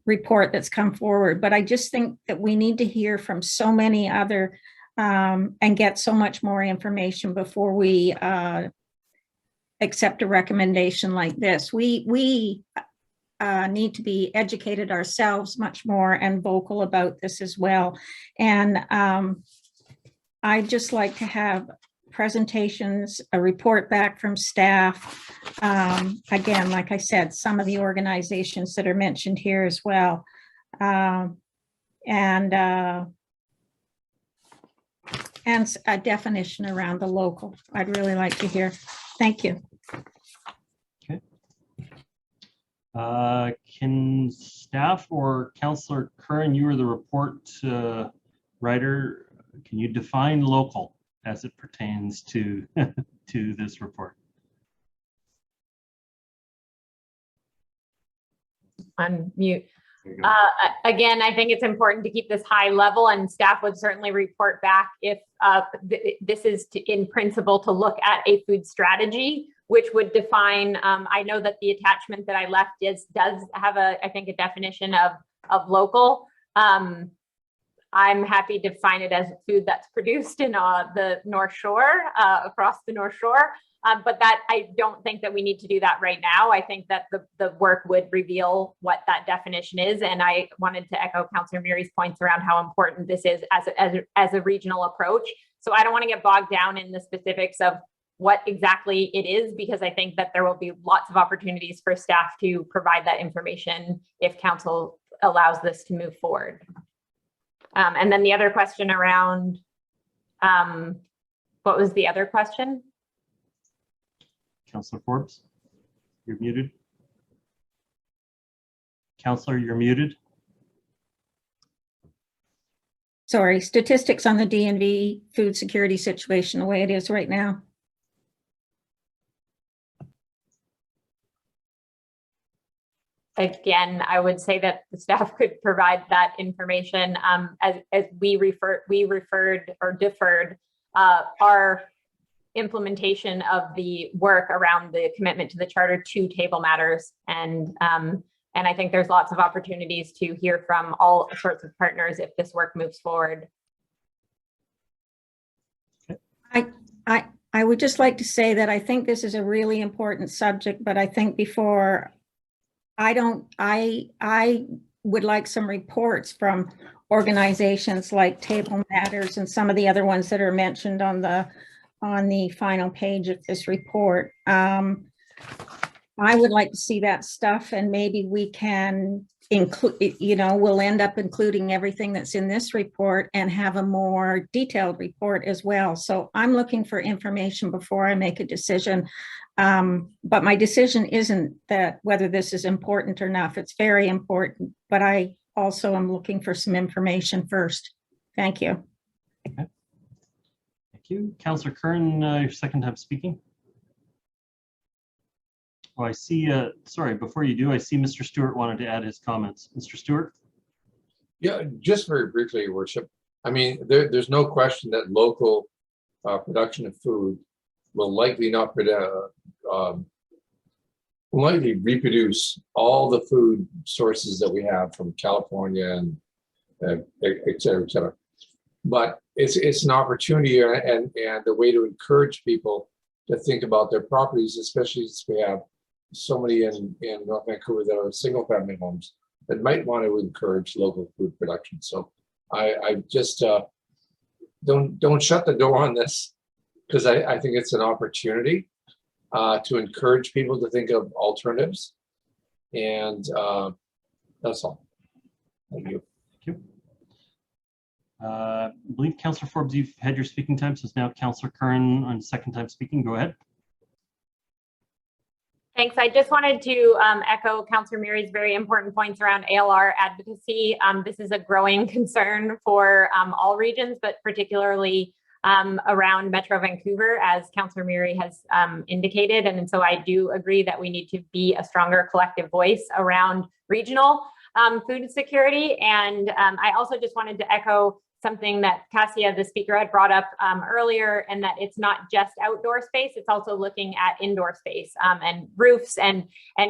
report that's come forward, but I just think that we need to hear from so many other and get so much more information before we accept a recommendation like this. We need to be educated ourselves much more and vocal about this as well. And I'd just like to have presentations, a report back from staff. Again, like I said, some of the organizations that are mentioned here as well. And a definition around the local. I'd really like to hear. Thank you. Okay. Can staff or Councillor Curran, you were the report writer, can you define local as it pertains to to this report? Unmute. Again, I think it's important to keep this high level, and staff would certainly report back if this is in principle to look at a food strategy, which would define, I know that the attachment that I left does have I think a definition of local. I'm happy to define it as food that's produced in the North Shore, across the North Shore. But that I don't think that we need to do that right now. I think that the work would reveal what that definition is. And I wanted to echo Councillor Muri's points around how important this is as a regional approach. So I don't want to get bogged down in the specifics of what exactly it is, because I think that there will be lots of opportunities for staff to provide that information if council allows this to move forward. And then the other question around, what was the other question? Councillor Forbes, you're muted. Councillor, you're muted. Sorry, statistics on the DNV food security situation, the way it is right now. Again, I would say that the staff could provide that information as we referred or deferred our implementation of the work around the commitment to the charter to Table Matters. And I think there's lots of opportunities to hear from all sorts of partners if this work moves forward. I would just like to say that I think this is a really important subject, but I think before I would like some reports from organizations like Table Matters and some of the other ones that are mentioned on the final page of this report. I would like to see that stuff, and maybe we can include, we'll end up including everything that's in this report and have a more detailed report as well. So I'm looking for information before I make a decision. But my decision isn't that whether this is important or not. It's very important, but I also am looking for some information first. Thank you. Okay. Thank you. Councillor Curran, your second time speaking. Oh, I see, sorry, before you do, I see Mr. Stewart wanted to add his comments. Mr. Stewart? Yeah, just very briefly, Your Worship. I mean, there's no question that local production of food will likely not likely reproduce all the food sources that we have from California and et cetera, et cetera. But it's an opportunity and a way to encourage people to think about their properties, especially since we have so many in North Vancouver that are single family homes that might want to encourage local food production. So I just don't shut the door on this, because I think it's an opportunity to encourage people to think of alternatives. And that's all. Thank you. Thank you. I believe Councillor Forbes, you've had your speaking time, so it's now Councillor Curran on second time speaking. Go ahead. Thanks. I just wanted to echo Councillor Muri's very important points around ALR advocacy. This is a growing concern for all regions, but particularly around Metro Vancouver, as Councillor Murray has indicated. And so I do agree that we need to be a stronger collective voice around regional food security. And I also just wanted to echo something that Cassia, the speaker, had brought up earlier, and that it's not just outdoor space, it's also looking at indoor space and roofs, and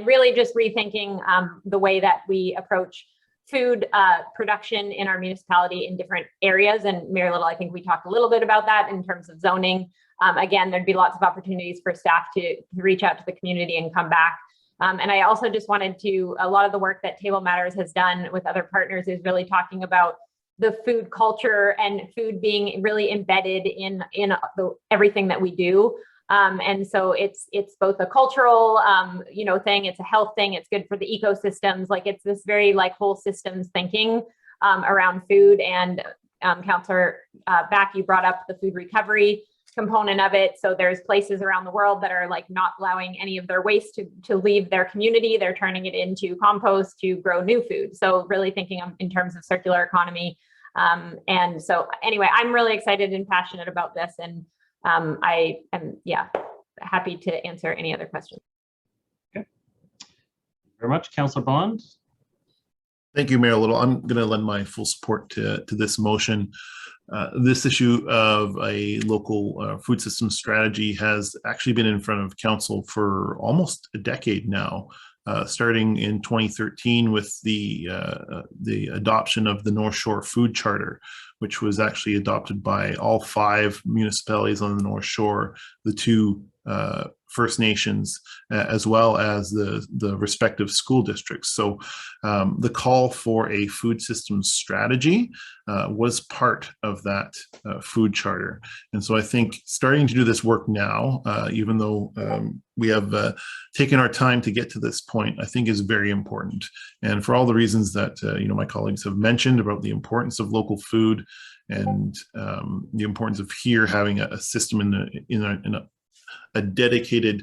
really just rethinking the way that we approach food production in our municipality in different areas. And Mayor Little, I think we talked a little bit about that in terms of zoning. Again, there'd be lots of opportunities for staff to reach out to the community and come back. And I also just wanted to, a lot of the work that Table Matters has done with other partners is really talking about the food culture and food being really embedded in everything that we do. And so it's both a cultural, thing, it's a health thing, it's good for the ecosystems. Like it's this very whole systems thinking around food. And Councillor Back, you brought up the food recovery component of it. So there's places around the world that are not allowing any of their waste to leave their community. They're turning it into compost to grow new food. So really thinking in terms of circular economy. And so anyway, I'm really excited and passionate about this. And I am, happy to answer any other questions. Okay. Very much, Councillor Bond. Thank you, Mayor Little. I'm going to lend my full support to this motion. This issue of a local food system strategy has actually been in front of council for almost a decade now, starting in 2013 with the adoption of the North Shore Food Charter, which was actually adopted by all 5 municipalities on the North Shore, the 2 First Nations, as well as the respective school districts. So the call for a food systems strategy was part of that food charter. And so I think starting to do this work now, even though we have taken our time to get to this point, I think is very important. And for all the reasons that my colleagues have mentioned about the importance of local food and the importance of here having a system in a dedicated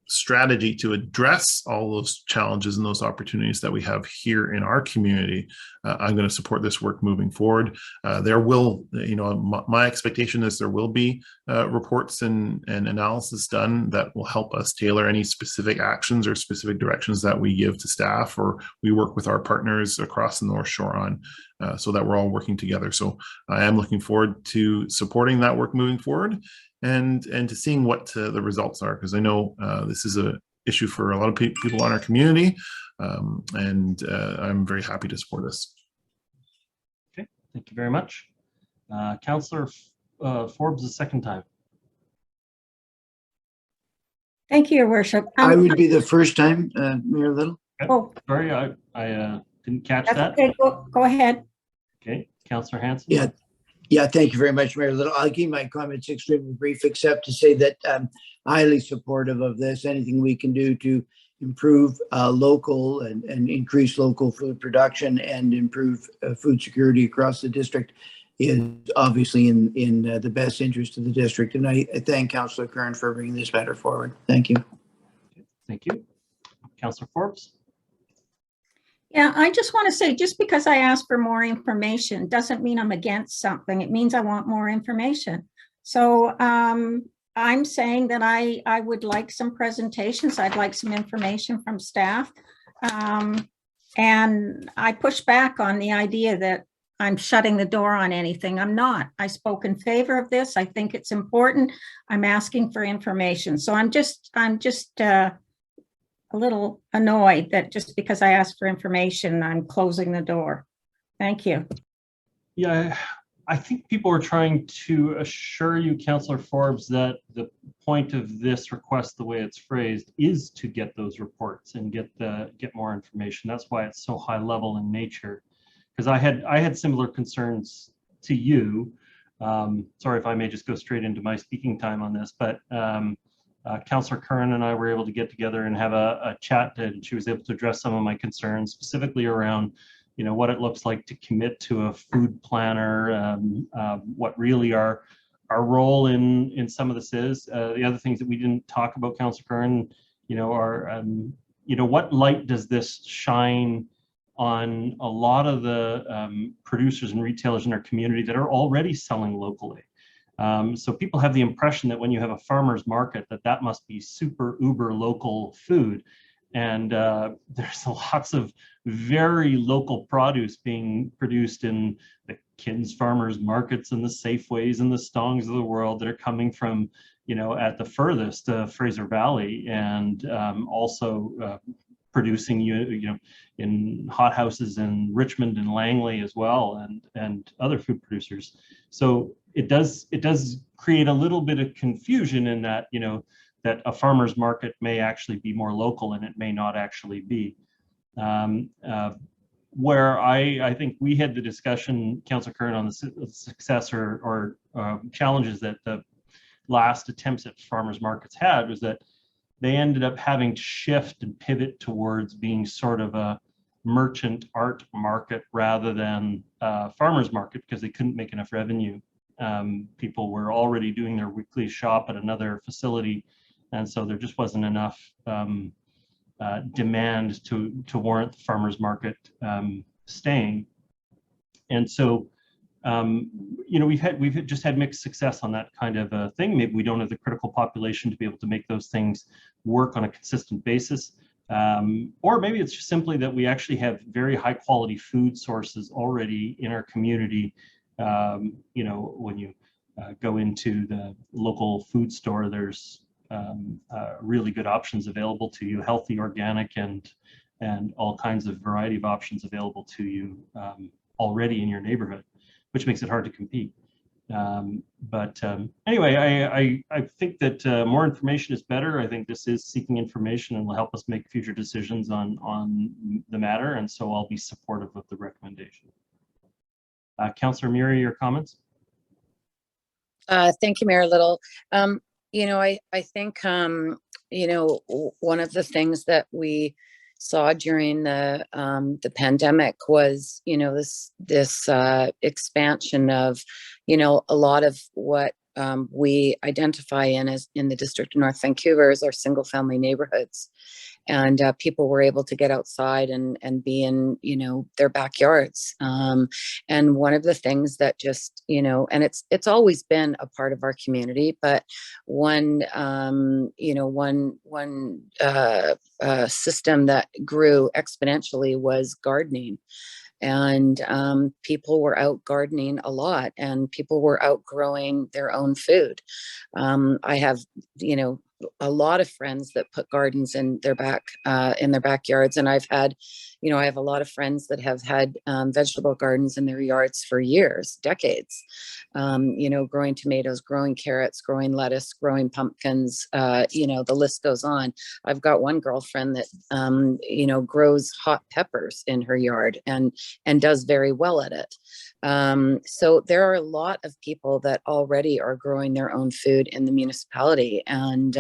strategy to address all those challenges and those opportunities that we have here in our community, I'm going to support this work moving forward. There will, my expectation is there will be reports and analysis done that will help us tailor any specific actions or specific directions that we give to staff or we work with our partners across the North Shore on, so that we're all working together. So I am looking forward to supporting that work moving forward and to seeing what the results are, because I know this is an issue for a lot of people in our community, and I'm very happy to support this. Okay, thank you very much. Councillor Forbes, the second time. Thank you, Your Worship. I would be the first time, Mayor Little. Oh, sorry, I didn't catch that. Okay, go ahead. Okay, Councillor Hanson. Yeah, thank you very much, Mayor Little. I'll keep my comments extremely brief, except to say that I'm highly supportive of this. Anything we can do to improve local and increase local food production and improve food security across the district is obviously in the best interest of the district. And I thank Councillor Kern for bringing this matter forward. Thank you. Thank you. Councillor Forbes. Yeah, I just want to say, just because I ask for more information doesn't mean I'm against something. It means I want more information. So I'm saying that I would like some presentations. I'd like some information from staff. And I push back on the idea that I'm shutting the door on anything. I'm not. I spoke in favor of this. I think it's important. I'm asking for information. So I'm just a little annoyed that just because I asked for information, I'm closing the door. Thank you. Yeah, I think people are trying to assure you, Councillor Forbes, that the point of this request, the way it's phrased, is to get those reports and get more information. That's why it's so high level in nature. Because I had similar concerns to you. Sorry if I may just go straight into my speaking time on this, but Councillor Curran and I were able to get together and have a chat, and she was able to address some of my concerns, specifically around, what it looks like to commit to a food planner, what really our role in some of this is. The other things that we didn't talk about, Councillor Curran, are, what light does this shine on a lot of the producers and retailers in our community that are already selling locally. So people have the impression that when you have a farmer's market, that must be super uber local food. And there's lots of very local produce being produced in the Kin's farmers markets and the Safeways and the Stongs of the world that are coming from, you know, at the furthest Fraser Valley, and also producing, you know, in hothouses in Richmond and Langley as well, and other food producers. So it does create a little bit of confusion in that, you know, that a farmer's market may actually be more local and it may not actually be. Where I think we had the discussion, Councillor Curran, on the success or challenges that the last attempts at farmers markets had, was that they ended up having to shift and pivot towards being sort of a merchant art market rather than a farmers market, because they couldn't make enough revenue. People were already doing their weekly shop at another facility, and so there just wasn't enough demand to warrant the farmers market staying. And so, you know, we've just had mixed success on that kind of a thing. Maybe we don't have the critical population to be able to make those things work on a consistent basis. Or maybe it's just simply that we actually have very high quality food sources already in our community. You know, when you go into the local food store, there's really good options available to you, healthy, organic, and all kinds of variety of options available to you already in your neighborhood, which makes it hard to compete. Anyway, I think that more information is better. I think this is seeking information and will help us make future decisions on the matter, and so I'll be supportive of the recommendation. Councillor Murray, your comments? Thank you, Mayor Little. You know, I think, you know, one of the things that we saw during the pandemic was, you know, this expansion of, you know, a lot of what we identify in the District of North Vancouver as our single family neighborhoods. And people were able to get outside and be in, you know, their backyards. And one of the things that just, you know, and it's always been a part of our community, but one, you know, one system that grew exponentially was gardening. And people were out gardening a lot, and people were outgrowing their own food. I have, you know, a lot of friends that put gardens in their backyards, and I've had, you know, I have a lot of friends that have had vegetable gardens in their yards for years, decades. You know, growing tomatoes, growing carrots, growing lettuce, growing pumpkins. You know, the list goes on. I've got one girlfriend that you know, grows hot peppers in her yard and does very well at it. So there are a lot of people that already are growing their own food in the municipality. And,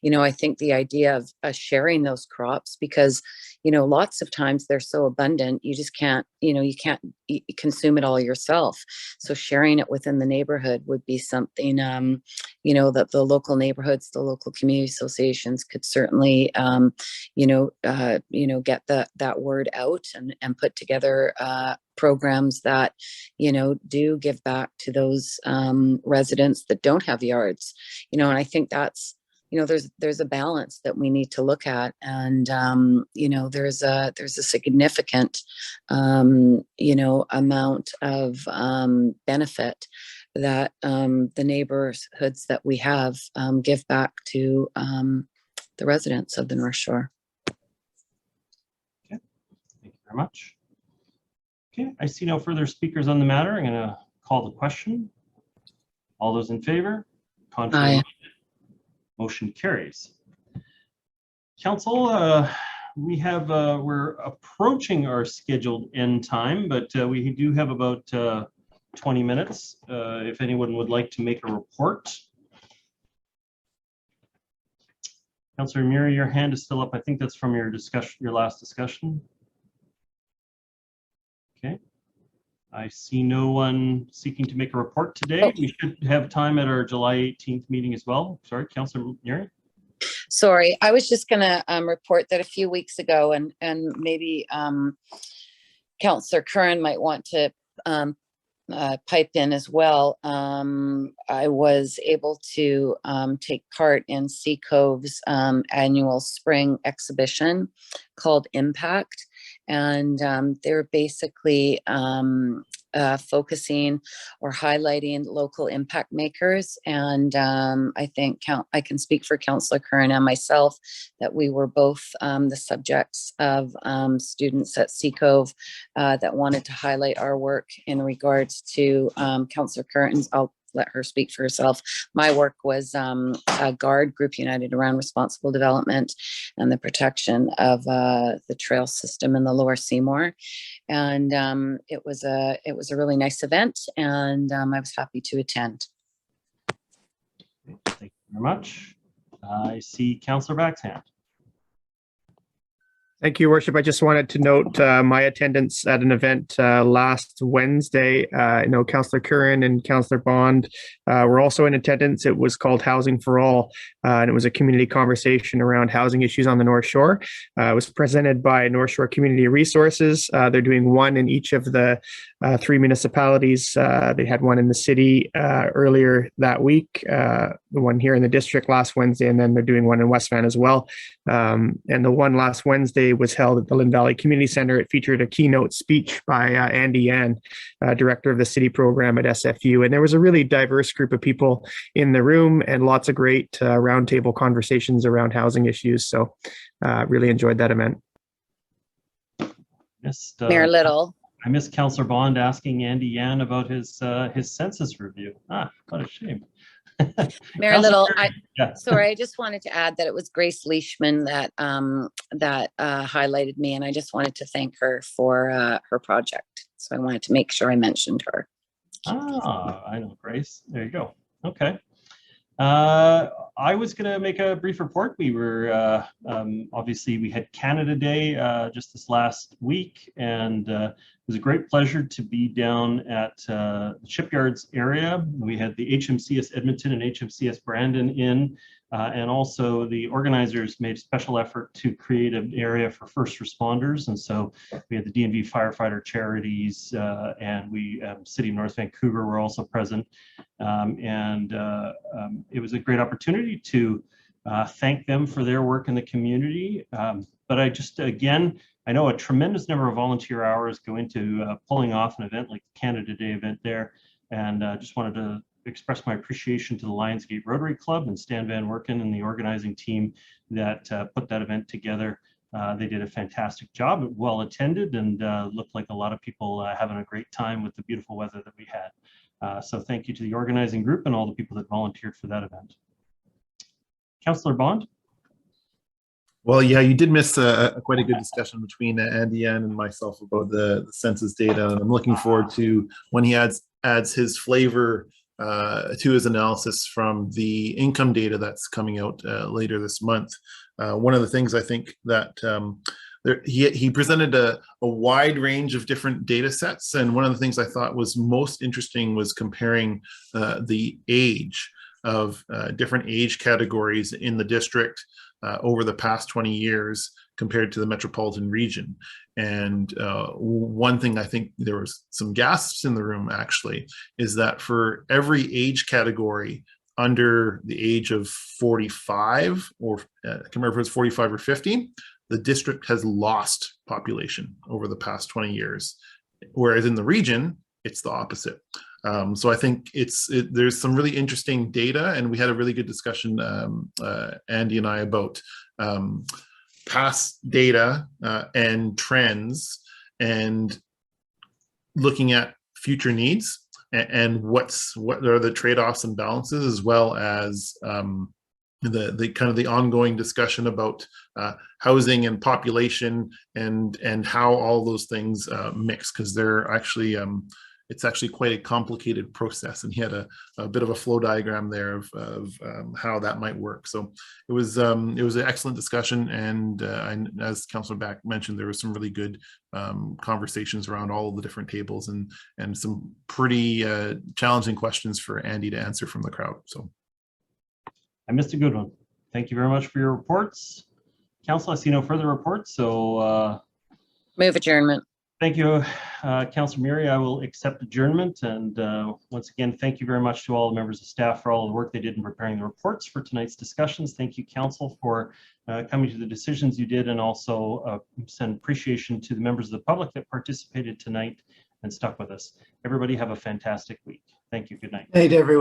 you know, I think the idea of sharing those crops, because, you know, lots of times they're so abundant, you just can't, you know, you can't consume it all yourself. So sharing it within the neighborhood would be something, you know, that the local neighborhoods, the local community associations could certainly, you know, get that word out and put together programs that, you know, do give back to those residents that don't have yards, you know. And I think that's, you know, there's a balance that we need to look at. And, you know, there's a significant, you know, amount of benefit that the neighborhoods that we have give back to the residents of the North Shore. Okay, thank you very much. Okay, I see no further speakers on the matter. I'm going to call the question. All those in favor? Contrary? Aye. Motion carries. Council, we're approaching our scheduled end time, but we do have about 20 minutes. If anyone would like to make a report. Councillor Murray, your hand is still up. I think that's from your discussion, your last discussion. Okay. I see no one seeking to make a report today. We should have time at our July 18th meeting as well. Sorry, Councillor Murray. Sorry, I was just gonna report that a few weeks ago, and maybe Councillor Curran might want to pipe in as well. I was able to take part in Sea Cove's annual spring exhibition called Impact. And they're basically focusing or highlighting local impact makers. And I think I can speak for Councillor Curran and myself that we were both the subjects of students at Sea Cove that wanted to highlight our work in regards to Councillor Curran's. I'll let her speak for herself. My work was GUARD, Group United Around Responsible Development and the protection of the trail system in the Lower Seymour. And it was a really nice event, and I was happy to attend. Thank you very much. I see Councillor Back's hand. Thank you, Worship. I just wanted to note my attendance at an event last Wednesday. I know Councillor Curran and Councillor Bond were also in attendance. It was called Housing for All, and it was a community conversation around housing issues on the North Shore. It was presented by North Shore Community Resources. They're doing one in each of the 3 municipalities. They had one in the city earlier that week, the one here in the district last Wednesday, and then they're doing one in West Van as well. And the one last Wednesday was held at the Lynn Valley Community Center. It featured a keynote speech by Andy Yan, director of the city program at SFU. And there was a really diverse group of people in the room and lots of great roundtable conversations around housing issues. So really enjoyed that event. Mayor Little. I missed Councillor Bond asking Andy Yan about his census review. What a shame. Mayor Little, yeah. Sorry, I just wanted to add that it was Grace Leishman that highlighted me, and I just wanted to thank her for her project. So I wanted to make sure I mentioned her. I know Grace. There you go. Okay. I was going to make a brief report. We were obviously we had Canada Day just this last week, and it was a great pleasure to be down at the Shipyards area. We had the HMCS Edmonton and HMCS Brandon in, and also the organizers made a special effort to create an area for first responders. And so we had the DNV firefighter charities, and we City of North Vancouver were also present. It was a great opportunity to thank them for their work in the community. But I just, again, I know a tremendous number of volunteer hours go into pulling off an event like the Canada Day event there. And just wanted to express my appreciation to the Lionsgate Rotary Club and Stan Van Werken and the organizing team that put that event together. They did a fantastic job, well attended, and looked like a lot of people having a great time with the beautiful weather that we had. So thank you to the organizing group and all the people that volunteered for that event. Councillor Bond? Well, yeah, you did miss quite a good discussion between Andy Yan and myself about the census data. And I'm looking forward to when he adds his flavor to his analysis from the income data that's coming out later this month. One of the things I think that he presented a wide range of different data sets. And one of the things I thought was most interesting was comparing the age of different age categories in the district over the past 20 years compared to the metropolitan region. And one thing I think there was some gasps in the room actually is that for every age category under the age of 45, or I can't remember if it's 45 or 50, the district has lost population over the past 20 years. Whereas in the region, it's the opposite. So I think there's some really interesting data, and we had a really good discussion, Andy and I, about past data and trends and looking at future needs and what are the trade-offs and balances, as well as the kind of the ongoing discussion about housing and population and how all those things mix, because they're actually it's actually quite a complicated process, and he had a bit of a flow diagram there of how that might work. So it was an excellent discussion, and as Councillor Back mentioned, there was some really good conversations around all of the different tables and some pretty challenging questions for Andy to answer from the crowd. So I missed a good one. Thank you very much for your reports. Council, I see no further reports, so Move adjournment. thank you, Councilor Murray. I will accept adjournment. And once again, thank you very much to all the members of staff for all the work they did in preparing the reports for tonight's discussions. Thank you, Council, for coming to the decisions you did, and also send appreciation to the members of the public that participated tonight and stuck with us. Everybody have a fantastic week. Thank you. Good night. Night, everyone.